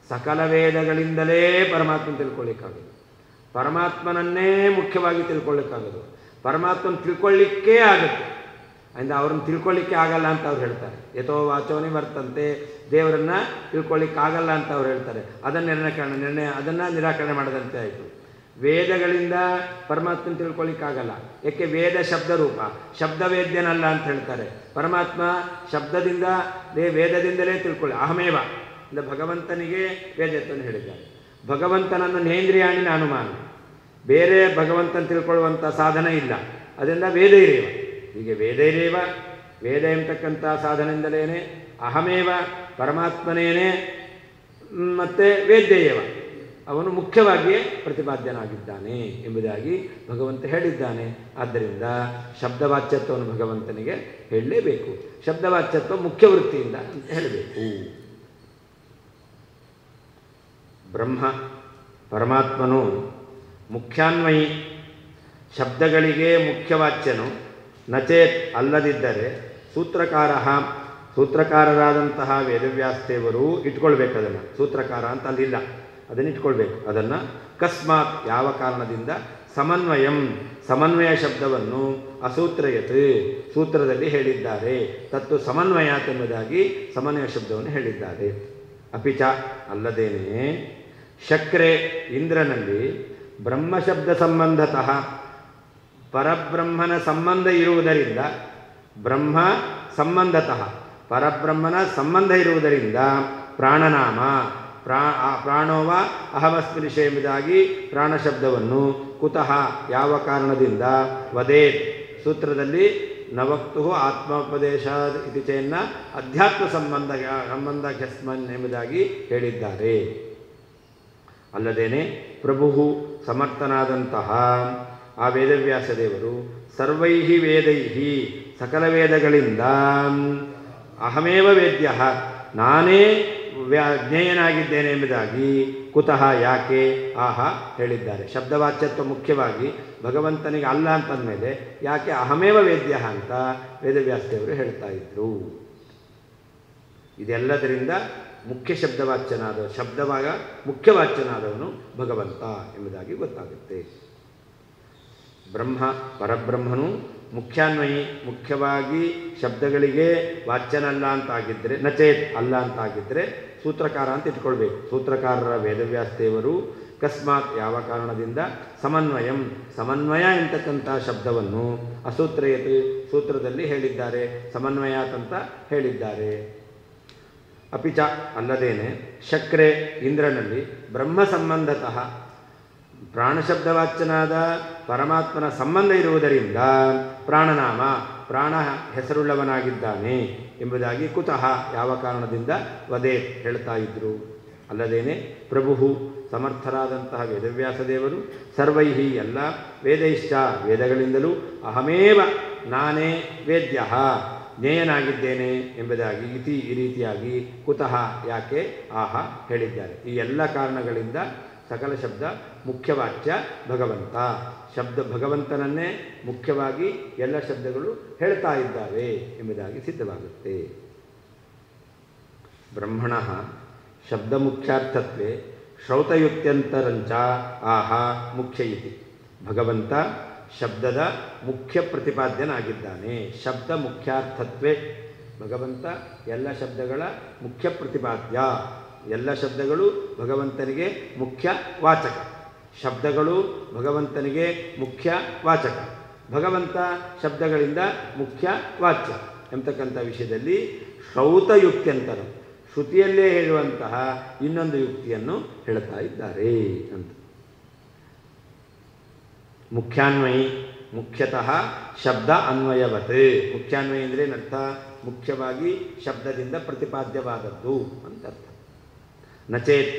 ಸಕಲ ವೇದಗಳಿಂದಲೇ ಪರಮಾತ್ಮನ ತಿಳ್ಕೊಳ್ಳಿಕ್ಕಾಗೋದು, ಪರಮಾತ್ಮನನ್ನೇ ಮುಖ್ಯವಾಗಿ ತಿಳ್ಕೊಳ್ಳಿಕ್ಕಾಗೋದು, ಪರಮಾತ್ಮನ ತಿಳ್ಕೊಳ್ಳಿಕ್ಕೇ ಆಗುತ್ತೆ. ಅಂದರೆ ಅವ್ರನ್ನ ತಿಳ್ಕೊಳ್ಳಿಕ್ಕೆ ಆಗಲ್ಲ ಅಂತ ಅವ್ರು ಹೇಳ್ತಾರೆ. ಯಥೋ ವಾಚೋನಿ ವರ್ತಂತೆ, ದೇವರನ್ನು ತಿಳ್ಕೊಳ್ಳಿಕ್ಕಾಗಲ್ಲ ಅಂತ ಅವ್ರು ಹೇಳ್ತಾರೆ. ಅದನ್ನು ನಿರಾಕರಣೆ ಮಾಡದಂತೆ ಆಯಿತು. ವೇದಗಳಿಂದ ಪರಮಾತ್ಮನ ತಿಳ್ಕೊಳ್ಳಿಕ್ಕಾಗಲ್ಲ. ಏಕೆ? ವೇದ ಶಬ್ದ ರೂಪ, ಶಬ್ದವೇದ್ಯನಲ್ಲ ಅಂತ ಹೇಳ್ತಾರೆ. ಪರಮಾತ್ಮ ಶಬ್ದದಿಂದ ವೇದದಿಂದಲೇ ತಿಳ್ಕೊಳ್ಳಿ. ಅಹಮೇವ ಇಂದ ಭಗವಂತನಿಗೆ ವೇದತ್ವವನ್ನು ಹೇಳಿದ್ದಾರೆ. ಭಗವಂತನನ್ನು ನೇಂದ್ರಿಯಾಣಿ ಅನುಮಾನ, ಬೇರೆ ಭಗವಂತನ ತಿಳ್ಕೊಳ್ಳುವಂಥ ಸಾಧನ ಇಲ್ಲ. ಅದರಿಂದ ವೇದೈರೇವ, ಹೀಗೆ ವೇದೈರೇವ, ವೇದ ಎಂಬತಕ್ಕಂಥ ಸಾಧನದಿಂದಲೇ ಅಹಮೇವ ಪರಮಾತ್ಮನೇನೆ ಮತ್ತು ವೇದ್ಯೇವ ಅವನು ಮುಖ್ಯವಾಗಿಯೇ ಪ್ರತಿಪಾದ್ಯನಾಗಿದ್ದಾನೆ ಎಂಬುದಾಗಿ ಭಗವಂತ ಹೇಳಿದ್ದಾನೆ. ಆದ್ದರಿಂದ ಶಬ್ದವಾಚ್ಯತ್ವವನ್ನು ಭಗವಂತನಿಗೆ ಹೇಳಲೇಬೇಕು. ಶಬ್ದವಾಚ್ಯತ್ವ ಮುಖ್ಯ ವೃತ್ತಿಯಿಂದ ಅಂತ ಹೇಳಬೇಕು. ಬ್ರಹ್ಮ ಪರಮಾತ್ಮನು ಮುಖ್ಯಾನ್ವಯಿ, ಶಬ್ದಗಳಿಗೆ ಮುಖ್ಯವಾಚ್ಯನು. ನಚೇತ್ ಅಲ್ಲದಿದ್ದರೆ ಸೂತ್ರಕಾರರಾದಂತಹ ವೇದವ್ಯಾಸದೇವರು ಇಟ್ಕೊಳ್ಬೇಕು. ಅದನ್ನು ಸೂತ್ರಕಾರ ಅಂತ ಅಲ್ಲಿಲ್ಲ, ಅದನ್ನು ಇಟ್ಕೊಳ್ಬೇಕು. ಅದನ್ನು ಅಕಸ್ಮಾತ್ ಯಾವ ಕಾರಣದಿಂದ ಸಮನ್ವಯ ಶಬ್ದವನ್ನು ಅಸೂತ್ರಯತ್ ಸೂತ್ರದಲ್ಲಿ ಹೇಳಿದ್ದಾರೆ. ತತ್ತು ಸಮನ್ವಯಾತ್ ಎಂಬುದಾಗಿ ಸಮನ್ವಯ ಶಬ್ದವನ್ನು ಹೇಳಿದ್ದಾರೆ. ಅಪಿಚ ಅಲ್ಲದೇನೆ ಶಕ್ರೆ ಇಂದ್ರನಲ್ಲಿ ಬ್ರಹ್ಮಶಬ್ದ ಸಂಬಂಧತಃ ಪರಬ್ರಹ್ಮನ ಸಂಬಂಧ ಇರುವುದರಿಂದ, ಬ್ರಹ್ಮ ಸಂಬಂಧತಃ ಪರಬ್ರಹ್ಮನ ಸಂಬಂಧ ಇರುವುದರಿಂದ ಪ್ರಾಣನಾಮ ಪ್ರಾಣೋವ ಅಹಮಸ್ಪೃಶ ಎಂಬುದಾಗಿ ಪ್ರಾಣಶಬ್ದವನ್ನು ಕುತಃ ಯಾವ ಕಾರಣದಿಂದ ವದೇತ್ ಸೂತ್ರದಲ್ಲಿ ನವಕ್ತು ಆತ್ಮೋಪದೇಶ ಇತಿ ಚೇನ್ನ ಅಧ್ಯಾತ್ಮ ಸಂಬಂಧಸ್ಮನ್ ಎಂಬುದಾಗಿ ಹೇಳಿದ್ದಾರೆ. ಅಲ್ಲದೇನೆ ಪ್ರಭು ಸಮರ್ಥನಾದಂತಹ ಆ ವೇದವ್ಯಾಸದೇವರು ಸರ್ವೈಹಿ ವೇದೈಹಿ ಸಕಲ ವೇದಗಳಿಂದ ಅಹಮೇವ ವೇದ್ಯ ನಾನೇ ಜ್ಞೇಯನಾಗಿದ್ದೇನೆ ಎಂಬುದಾಗಿ ಕುತಃ ಯಾಕೆ ಹೇಳಿದ್ದಾರೆ. ಶಬ್ದವಾಚ್ಯತ್ವ ಮುಖ್ಯವಾಗಿ ಭಗವಂತನಿಗೆ ಅಲ್ಲ ಅಂತಂದಮೇಲೆ ಯಾಕೆ ಅಹಮೇವ ವೇದ್ಯ ಅಂತ ವೇದವ್ಯಾಸದೇವರು ಹೇಳ್ತಾ ಇದ್ರು. ಇದೆಲ್ಲದರಿಂದ ಮುಖ್ಯ ಶಬ್ದವಾಚ್ಯನಾದ ಮುಖ್ಯವಾಚ್ಯನಾದವನು ಭಗವಂತ ಎಂಬುದಾಗಿ ಗೊತ್ತಾಗುತ್ತೆ. ಪರಬ್ರಹ್ಮನು ಮುಖ್ಯಾನ್ವಯಿ, ಮುಖ್ಯವಾಗಿ ಶಬ್ದಗಳಿಗೆ ವಾಚ್ಯನಲ್ಲ ಅಂತಾಗಿದ್ದರೆ, ನಚೇತ್ ಅಲ್ಲ ಅಂತಾಗಿದ್ದರೆ ಸೂತ್ರಕಾರ ಅಂತ ಇಟ್ಕೊಳ್ಬೇಕು. ಸೂತ್ರಕಾರರ ವೇದವ್ಯಾಸದೇವರು ಅಕಸ್ಮಾತ್ ಯಾವ ಕಾರಣದಿಂದ ಸಮನ್ವಯ ಎಂತಕ್ಕಂಥ ಶಬ್ದವನ್ನು ಅಸೂತ್ರಯತ್ ಸೂತ್ರದಲ್ಲಿ ಹೇಳಿದ್ದಾರೆ, ಸಮನ್ವಯಾತ್ ಅಂತ ಹೇಳಿದ್ದಾರೆ. ಅಪಿಚ ಅಲ್ಲದೇನೆ ಶಕ್ರೆ ಇಂದ್ರನಲ್ಲಿ ಬ್ರಹ್ಮ ಸಂಬಂಧತಃ ಪ್ರಾಣಶಬ್ದವಾಚ್ಯನಾದ ಪರಮಾತ್ಮನ ಸಂಬಂಧ ಇರುವುದರಿಂದ ಪ್ರಾಣನಾಮ ಪ್ರಾಣ ಹೆಸರುಳ್ಳವನಾಗಿದ್ದಾನೆ ಎಂಬುದಾಗಿ ಕುತಃ ಯಾವ ಕಾರಣದಿಂದ ವದೇತ್ ಹೇಳ್ತಾ ಇದ್ರು. ಅಲ್ಲದೇನೆ ಪ್ರಭು ಸಮರ್ಥರಾದಂತಹ ವೇದವ್ಯಾಸದೇವರು ಸರ್ವೈಹಿ ಎಲ್ಲ ವೇದೈಶ್ಚ ವೇದಗಳಿಂದಲೂ ಅಹಮೇವ ನಾನೇ ವೇದ್ಯ ಜ್ಞೇಯನಾಗಿದ್ದೇನೆ ಎಂಬುದಾಗಿ ಈ ರೀತಿಯಾಗಿ ಕುತಃ ಯಾಕೆ ಹೇಳಿದ್ದಾರೆ. ಈ ಎಲ್ಲ ಕಾರಣಗಳಿಂದ ಸಕಲ ಶಬ್ದ ಮುಖ್ಯವಾಚ್ಯ ಭಗವಂತ. ಭಗವಂತನನ್ನೇ ಮುಖ್ಯವಾಗಿ ಎಲ್ಲ ಶಬ್ದಗಳು ಹೇಳ್ತಾ ಇದ್ದಾವೆ ಎಂಬುದಾಗಿ ಸಿದ್ಧವಾಗುತ್ತೆ. ಬ್ರಹ್ಮಣ ಶಬ್ದ ಮುಖ್ಯಾರ್ಥತ್ವೇ ಶ್ರೌತಯುಕ್ತ್ಯಂತರಂಚ ಮುಖ್ಯ ಇತಿ. ಭಗವಂತ ಶಬ್ದದ ಮುಖ್ಯ ಪ್ರತಿಪಾದ್ಯನಾಗಿದ್ದಾನೆ. ಶಬ್ದ ಮುಖ್ಯಾರ್ಥತ್ವೇ ಭಗವಂತ ಎಲ್ಲ ಶಬ್ದಗಳ ಮುಖ್ಯ ಪ್ರತಿಪಾದ್ಯ. ಎಲ್ಲ ಶಬ್ದಗಳು ಭಗವಂತನಿಗೆ ಮುಖ್ಯ ವಾಚಕ, ಶಬ್ದಗಳು ಭಗವಂತನಿಗೆ ಮುಖ್ಯ ವಾಚಕ, ಭಗವಂತ ಶಬ್ದಗಳಿಂದ ಮುಖ್ಯ ವಾಚ್ಯ ಎಂಬತಕ್ಕಂಥ ವಿಷಯದಲ್ಲಿ ಶ್ರೌತಯುಕ್ತ್ಯಂತರ ಶ್ರುತಿಯಲ್ಲೇ ಹೇಳುವಂತಹ ಇನ್ನೊಂದು ಯುಕ್ತಿಯನ್ನು ಹೇಳ್ತಾ ಇದ್ದಾರೆ ಅಂತ. ಮುಖ್ಯಾನ್ವಯಿ ಮುಖ್ಯತಃ ಶಬ್ದ ಅನ್ವಯವತ್. ಮುಖ್ಯಾನ್ವಯಿ ಅಂದರೆ ಅರ್ಥ ಮುಖ್ಯವಾಗಿ ಶಬ್ದದಿಂದ ಪ್ರತಿಪಾದ್ಯವಾದದ್ದು ಅಂತ ಅರ್ಥ. ನಚೇತ್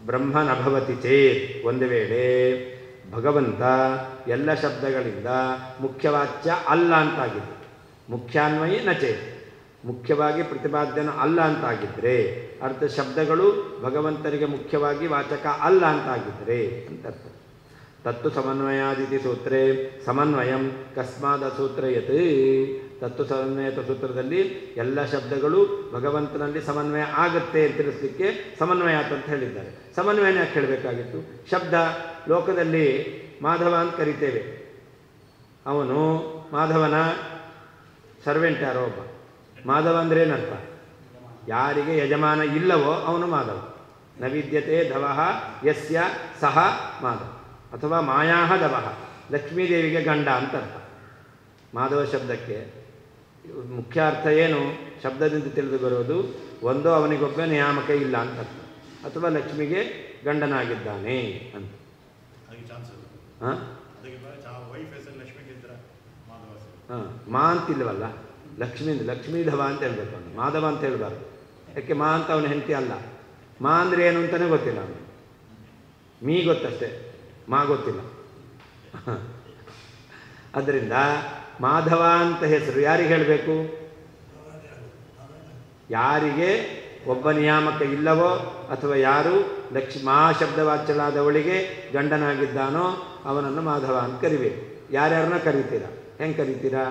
ಬ್ರಹ್ಮ ನಭವತಿ ಚೇತ್ ಒಂದು ವೇಳೆ ಭಗವಂತ ಎಲ್ಲ ಶಬ್ದಗಳಿಂದ ಮುಖ್ಯವಾಚ್ಯ ಅಲ್ಲ ಅಂತಾಗಿದೆ. ಮುಖ್ಯಾನ್ವಯಿ ನಚೇತ್ ಮುಖ್ಯವಾಗಿ ಪ್ರತಿಪಾದ್ಯನ ಅಲ್ಲ ಅಂತಾಗಿದ್ದರೆ ಅರ್ಥ ಶಬ್ದಗಳು ಭಗವಂತನಿಗೆ ಮುಖ್ಯವಾಗಿ ವಾಚಕ ಅಲ್ಲ ಅಂತಾಗಿದ್ದರೆ ಅಂತ ಅರ್ಥ. ತತ್ತು ಸಮನ್ವಯಾದಿತಿ ಸೂತ್ರೇ ಸಮನ್ವಯಂ ಕಸ್ಮಾದ ಸೂತ್ರಯತ್. ತತ್ವ ಸಮನ್ವಯತ ಸೂತ್ರದಲ್ಲಿ ಎಲ್ಲ ಶಬ್ದಗಳು ಭಗವಂತನಲ್ಲಿ ಸಮನ್ವಯ ಆಗುತ್ತೆ ಅಂತ ತಿಳಿಸ್ಲಿಕ್ಕೆ ಸಮನ್ವಯಾತ್ ಅಂತ ಹೇಳಿದ್ದಾರೆ. ಸಮನ್ವಯನ ಯಾಕೆ ಹೇಳಬೇಕಾಗಿತ್ತು? ಶಬ್ದ ಲೋಕದಲ್ಲಿ ಮಾಧವ ಅಂತ ಕರಿತೇವೆ, ಅವನು ಮಾಧವನ ಸರ್ವೆಂಟ್ ಯಾರೋ ಒಬ್ಬ. ಮಾಧವ ಅಂದರೆ ಏನರ್ಥ? ಯಾರಿಗೆ ಯಜಮಾನ ಇಲ್ಲವೋ ಅವನು ಮಾಧವ. ನ ವಿದ್ಯತೆ ಧವಃ ಯಸ್ಯ ಸಹ ಮಾಧವ. ಅಥವಾ ಮಾಯಾಹ ದವಃ, ಲಕ್ಷ್ಮೀದೇವಿಗೆ ಗಂಡ ಅಂತ ಅರ್ಥ. ಮಾಧವ ಶಬ್ದಕ್ಕೆ ಮುಖ್ಯ ಅರ್ಥ ಏನು? ಶಬ್ದದಿಂದ ತಿಳಿದು ಬರೋದು ಒಂದೋ ಅವನಿಗೊಬ್ಬ ನಿಯಾಮಕ ಇಲ್ಲ ಅಂತ ಅರ್ಥ, ಅಥವಾ ಲಕ್ಷ್ಮಿಗೆ ಗಂಡನಾಗಿದ್ದಾನೆ ಅಂತ. ಹಾಂ ಹಾಂ, ಮಾ ಅಂತಿಲ್ವಲ್ಲ, ಲಕ್ಷ್ಮೀಧವ ಅಂತ ಹೇಳ್ಬೇಕು, ಅವನು ಮಾಧವ ಅಂತ ಹೇಳ್ಬಾರ್ದು. ಯಾಕೆ ಮಾ ಅಂತ ಅವನ ಹೆಂಡತಿ ಅಲ್ಲ. ಮಾ ಅಂದರೆ ಏನು ಅಂತಲೇ ಗೊತ್ತಿಲ್ಲ ಅವನು. ಮೀ ಗೊತ್ತಷ್ಟೇ, ಮಾ ಗೊತ್ತಿಲ್ಲ. ಆದ್ದರಿಂದ ಮಾಧವ ಅಂತ ಹೆಸರು ಯಾರಿಗೆ ಹೇಳಬೇಕು? ಯಾರಿಗೆ ಒಬ್ಬ ನಿಯಾಮಕ ಇಲ್ಲವೋ ಅಥವಾ ಯಾರು ಮಾ ಶಬ್ದವಾಚ್ಯಳಾದವಳಿಗೆ ಗಂಡನಾಗಿದ್ದಾನೋ ಅವನನ್ನು ಮಾಧವ ಅಂತ ಕರಿಬೇಕು. ಯಾರ್ಯಾರನ್ನ ಕರಿತೀರಾ? ಹೆಂಗೆ ಕರಿತೀರಾ?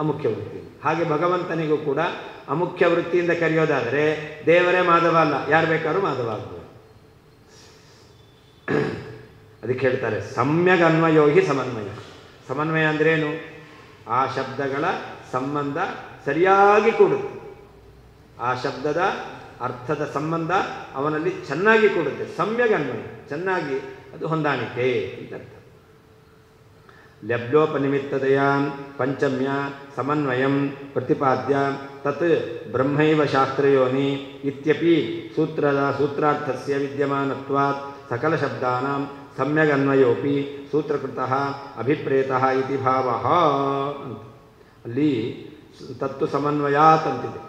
ಅಮುಖ್ಯ ವೃತ್ತಿ. ಹಾಗೆ ಭಗವಂತನಿಗೂ ಕೂಡ ಅಮುಖ್ಯ ವೃತ್ತಿಯಿಂದ ಕರೆಯೋದಾದರೆ ದೇವರೇ ಮಾಧವ ಅಲ್ಲ, ಯಾರು ಬೇಕಾದ್ರೂ ಮಾಧವ ಆಗ್ಬೋದು. ಅದಕ್ಕೆ ಹೇಳ್ತಾರೆ ಸಮ್ಯಗ್ ಅನ್ವಯೋಹಿ ಸಮನ್ವಯ. ಸಮನ್ವಯ ಅಂದ್ರೇನು? ಆ ಶಬ್ದಗಳ ಸಂಬಂಧ ಸರಿಯಾಗಿ ಕೂಡುತ್ತೆ, ಆ ಶಬ್ದದ ಅರ್ಥದ ಸಂಬಂಧ ಅವನಲ್ಲಿ ಚೆನ್ನಾಗಿ ಕೂಡುತ್ತೆ. ಸಮ್ಯಗ್ ಅನ್ವಯ, ಚೆನ್ನಾಗಿ ಅದು ಹೊಂದಾಣಿಕೆ ಅಂತ ಅರ್ಥ. ಲಬ್ಧೋಪನಿಮಿತ್ತತೆಯ ಪಂಚಮ್ಯ ಸಮನ್ವಯಂ ಪ್ರತಿಪಾದ್ಯ ತತ್ ಬ್ರಹ್ಮೈವ ಶಾಸ್ತ್ರಯೋನಿ ಇತ್ಯಪಿ ಸೂತ್ರಾರ್ಥಸ್ಯ ವಿದ್ಯಮಾನತ್ವಾತ್ ಸಕಲ ಶಬ್ದಾನಾಂ ಸಮ್ಯಗನ್ವಯೋಪಿ ಸೂತ್ರಕೃತಃ ಅಭಿಪ್ರೇತಃ ಇತಿ ಭಾವಃ ಅಂತ. ಅಲ್ಲಿ ತತ್ತು ಸಮನ್ವಯಾತ್ ಅಂತಿದೆ.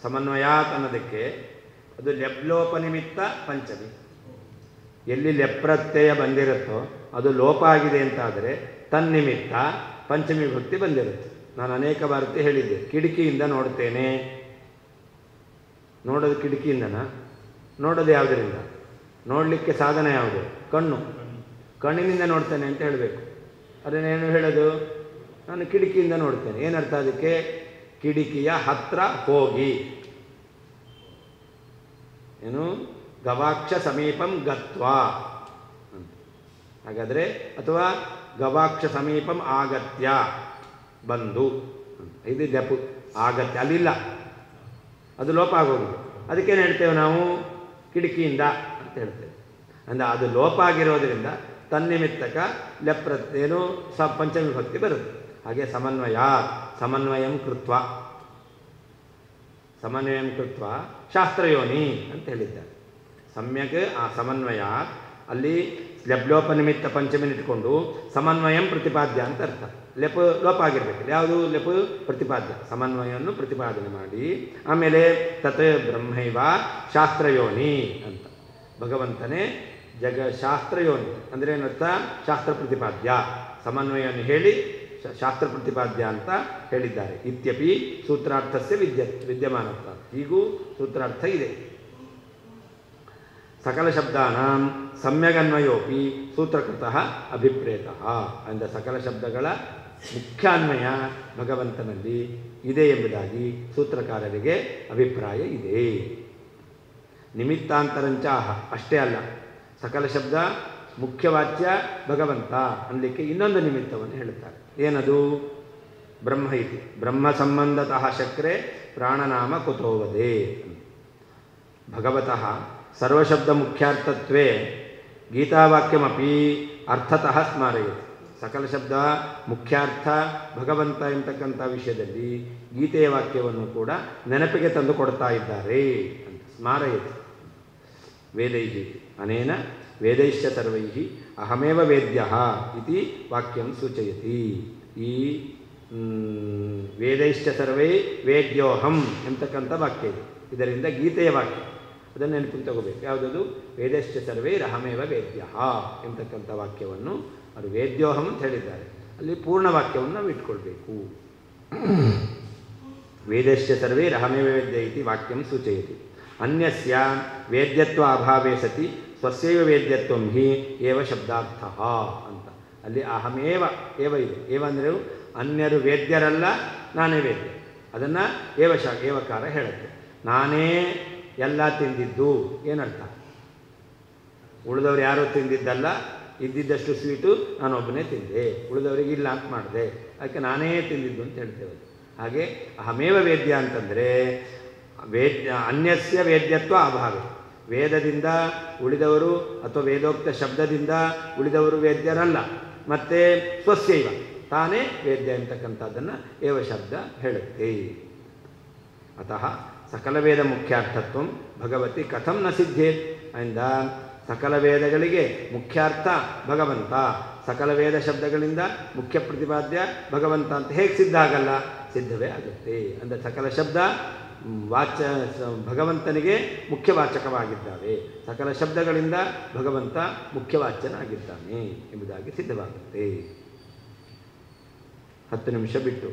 ಸಮನ್ವಯಾತ್ ಅನ್ನೋದಕ್ಕೆ ಅದು ಲೆಬ್ಲೋಪನಿಮಿತ್ತ ಪಂಚಮಿ. ಎಲ್ಲಿ ಲೆಪ್ರತ್ಯಯ ಬಂದಿರುತ್ತೋ ಅದು ಲೋಪ ಆಗಿದೆ ಅಂತಾದರೆ ತನ್ನಿಮಿತ್ತ ಪಂಚಮಿ ಭಕ್ತಿ ಬಂದಿರುತ್ತೆ. ನಾನು ಅನೇಕ ಬಾರಿ ಹೇಳಿದ್ದೆ, ಕಿಟಕಿಯಿಂದ ನೋಡ್ತೇನೆ. ನೋಡೋದು ಕಿಟಕಿಯಿಂದನಾ? ನೋಡೋದು ಯಾವುದರಿಂದ? ನೋಡಲಿಕ್ಕೆ ಸಾಧನ ಯಾವುದು? ಕಣ್ಣು. ಕಣ್ಣಿನಿಂದ ನೋಡ್ತೇನೆ ಅಂತ ಹೇಳಬೇಕು. ಅದನ್ನೇನು ಹೇಳೋದು? ನಾನು ಕಿಟಕಿಯಿಂದ ನೋಡ್ತೇನೆ. ಏನರ್ಥ ಅದಕ್ಕೆ? ಕಿಟಕಿಯ ಹತ್ರ ಹೋಗಿ. ಏನು? ಗವಾಕ್ಷ ಸಮೀಪಂ ಗತ್ವಾ ಅಂತ. ಹಾಗಾದರೆ ಅಥವಾ ಗವಾಕ್ಷ ಸಮೀಪಂ ಆಗತ್ಯ, ಬಂದು. ಇದು ಜಪು ಆಗತ್ಯ, ಅಲ್ಲಿಲ್ಲ, ಅದು ಲೋಪ ಆಗೋಗಿದೆ. ಅದಕ್ಕೇನು ಹೇಳ್ತೇವೆ ನಾವು? ಕಿಟಕಿಯಿಂದ ಅಂತ ಹೇಳ್ತೇವೆ. ಅಂದರೆ ಅದು ಲೋಪ ಆಗಿರೋದ್ರಿಂದ ತನ್ನಿಮಿತ್ತಕ ಲೆಪ್ರತ್ಯೇನು ಪಂಚಮಿ ಭಕ್ತಿ ಬರುತ್ತೆ. ಹಾಗೆ ಸಮನ್ವಯಂ ಕೃತ್ವ ಶಾಸ್ತ್ರಯೋನಿ ಅಂತ ಹೇಳಿದ್ದಾರೆ. ಸಮ್ಯಕ್ ಆ ಸಮನ್ವಯ ಅಲ್ಲಿ ಲೆಬ್ಲೋಪನಿಮಿತ್ತ ಪಂಚಮಿನ ಇಟ್ಕೊಂಡು ಸಮನ್ವಯಂ ಪ್ರತಿಪಾದ್ಯ ಅಂತ ಅರ್ಥ. ಲೋಪ ಆಗಿರ್ಬೇಕು. ಯಾವುದು ಲೆಪ್? ಪ್ರತಿಪಾದ್ಯ. ಸಮನ್ವಯವನ್ನು ಪ್ರತಿಪಾದನೆ ಮಾಡಿ ಆಮೇಲೆ ತತ್ ಬ್ರಹ್ಮೈವ ಶಾಸ್ತ್ರಯೋನಿ ಅಂತ. ಭಗವಂತನೇ ಶಾಸ್ತ್ರಯೋನಿ ಅಂದರೆ ಏನರ್ಥ? ಶಾಸ್ತ್ರ ಪ್ರತಿಪಾದ್ಯ. ಸಮನ್ವಯವನ್ನು ಹೇಳಿ ಶಾಸ್ತ್ರ ಪ್ರತಿಪಾದ್ಯ ಅಂತ ಹೇಳಿದ್ದಾರೆ. ಇತ್ಯಪಿ ಸೂತ್ರಾರ್ಥಸ್ಯ ವಿದ್ಯಮಾನತ್ವ. ಹೀಗೂ ಸೂತ್ರಾರ್ಥ ಇದೆ. ಸಕಲ ಶಬ್ದಾನಾಂ ಸಮ್ಯಗನ್ವಯೋಪಿ ಸೂತ್ರಕೃತಃ ಅಭಿಪ್ರೇತಃ. ಅಂದರೆ ಸಕಲ ಶಬ್ದಗಳ ಮುಖ್ಯಾನ್ವಯ ಭಗವಂತನಲ್ಲಿ ಇದೆ ಎಂಬುದಾಗಿ ಸೂತ್ರಕಾರರಿಗೆ ಅಭಿಪ್ರಾಯ ಇದೆ. ನಿಮಿತ್ತಾಂತರಂಚ ಅಷ್ಟೇ ಅಲ್ಲ, ಸಕಲ ಶಬ್ದ ಮುಖ್ಯವಾಚ್ಯ ಭಗವಂತ ಅನ್ನಲಿಕ್ಕೆ ಇನ್ನೊಂದು ನಿಮಿತ್ತವನ್ನು ಹೇಳುತ್ತಾರೆ. ಏನದು? ಬ್ರಹ್ಮ ಇತಿ ಬ್ರಹ್ಮ ಸಂಬಂಧತಃ ಶಕ್ರೆ ಪ್ರಾಣನಾಮ ಕುತೋವದೆ. ಭಗವತಃ ಸರ್ವಶಬ್ದ ಮುಖ್ಯಾರ್ಥತ್ವೇ ಗೀತಾವಾಕ್ಯಮಪಿ ಅರ್ಥತಃ ಸ್ಮಾರಯತಿ. ಸಕಲ ಶಬ್ದ ಮುಖ್ಯಾರ್ಥ ಭಗವಂತ ಎಂತಕ್ಕಂಥ ವಿಷಯದಲ್ಲಿ ಗೀತೆಯ ವಾಕ್ಯವನ್ನು ಕೂಡ ನೆನಪಿಗೆ ತಂದು ಕೊಡ್ತಾ ಇದ್ದಾರೆ ಅಂತ. ಸ್ಮಾರಯತಿ ವೇದೈಃ ಅನೇನ ವೇದೈಶ್ಚ ಸರ್ವೈಃ ಅಹಮೇವ ವೇದ್ಯಃ ಇತಿ ವಾಕ್ಯಂ ಸೂಚಯತಿ. ಈ ವೇದೈಶ್ಚ ಸರ್ವೈ ವೇದ್ಯೋಹಂ ಎಂತಕ್ಕಂಥ ವಾಕ್ಯ ಇದೆ. ಇದರಿಂದ ಗೀತೆಯ ವಾಕ್ಯ ಅದನ್ನು ನೆನಪಿಗೆ ತಗೋಬೇಕು. ಯಾವುದದು? ವೇದಶ್ಚ ಸರ್ವೇ ಅಹಮೇವ ವೇದ್ಯಃ ಎಂತಕ್ಕಂಥ ವಾಕ್ಯವನ್ನು ಅವರು ವೇದ್ಯೋಹಂ ಅಂತ ಹೇಳಿದ್ದಾರೆ. ಅಲ್ಲಿ ಪೂರ್ಣ ವಾಕ್ಯವನ್ನು ನಾವು ಇಟ್ಕೊಳ್ಬೇಕು. ವೇದಶ್ಚ ಸರ್ವೇ ಅಹಮೇವ ವೇದ್ಯ ಇತಿ ವಾಕ್ಯಂ ಸೂಚಯತಿ. ಅನ್ಯಸ್ಯ ವೇದ್ಯತ್ವ ಅಭಾವೇ ಸತಿ ಸ್ವಸ್ಯೈವ ವೇದ್ಯತ್ವಂ ಹಿ ಏವ ಶಬ್ದಾರ್ಥಃ ಅಂತ. ಅಲ್ಲಿ ಅಹಮೇವ ಏವ ಇದೆ. ಏವ ಅಂದರೆ ಅನ್ಯರು ವೇದ್ಯರಲ್ಲ, ನಾನೇ ವೇದ್ಯ. ಅದನ್ನು ಏವಕಾರ ಹೇಳುತ್ತೆ. ನಾನೇ ಎಲ್ಲ ತಿಂದಿದ್ದು ಏನರ್ಥ? ಉಳಿದವ್ರು ಯಾರೂ ತಿಂದಿದ್ದಲ್ಲ, ಇದ್ದಿದ್ದಷ್ಟು ಸ್ವೀಟು ನಾನೊಬ್ಬನೇ ತಿಂದೆ, ಉಳಿದವರಿಗೆ ಇಲ್ಲ ಅಂತ ಮಾಡಿದೆ, ಅದಕ್ಕೆ ನಾನೇ ತಿಂದಿದ್ದು ಅಂತ ಹೇಳ್ತೇವೆ. ಹಾಗೆ ಅಹಮೇವ ವೇದ್ಯ ಅಂತಂದರೆ ಅನ್ಯಸ್ಯ ವೇದ್ಯತ್ವ ಅಭಾವ, ವೇದದಿಂದ ಉಳಿದವರು ಅಥವಾ ವೇದೋಕ್ತ ಶಬ್ದದಿಂದ ಉಳಿದವರು ವೇದ್ಯರಲ್ಲ. ಮತ್ತು ಸ್ವಸ್ಯೈವ ತಾನೇ ವೇದ್ಯ ಅಂತಕ್ಕಂಥದ್ದನ್ನು ಏವ ಶಬ್ದ ಹೇಳುತ್ತೆ. ಅತಃ ಸಕಲ ವೇದ ಮುಖ್ಯಾರ್ಥತ್ವ ಭಗವತಿ ಕಥಂ ನ ಸಿದ್ಧೇತ್. ಅಂದ ಸಕಲ ವೇದಗಳಿಗೆ ಮುಖ್ಯಾರ್ಥ ಭಗವಂತ, ಸಕಲ ವೇದ ಶಬ್ದಗಳಿಂದ ಮುಖ್ಯ ಪ್ರತಿಪಾದ್ಯ ಭಗವಂತ ಅಂತ ಹೇಗೆ ಸಿದ್ಧ ಆಗಲ್ಲ? ಸಿದ್ಧವೇ ಆಗುತ್ತೆ. ಅಂದರೆ ಸಕಲ ಶಬ್ದ ಭಗವಂತನಿಗೆ ಮುಖ್ಯವಾಚಕವಾಗಿದ್ದಾವೆ, ಸಕಲ ಶಬ್ದಗಳಿಂದ ಭಗವಂತ ಮುಖ್ಯವಾಚ್ಯನಾಗಿದ್ದಾನೆ ಎಂಬುದಾಗಿ ಸಿದ್ಧವಾಗುತ್ತೆ. 10 ನಿಮಿಷ ಬಿಟ್ಟು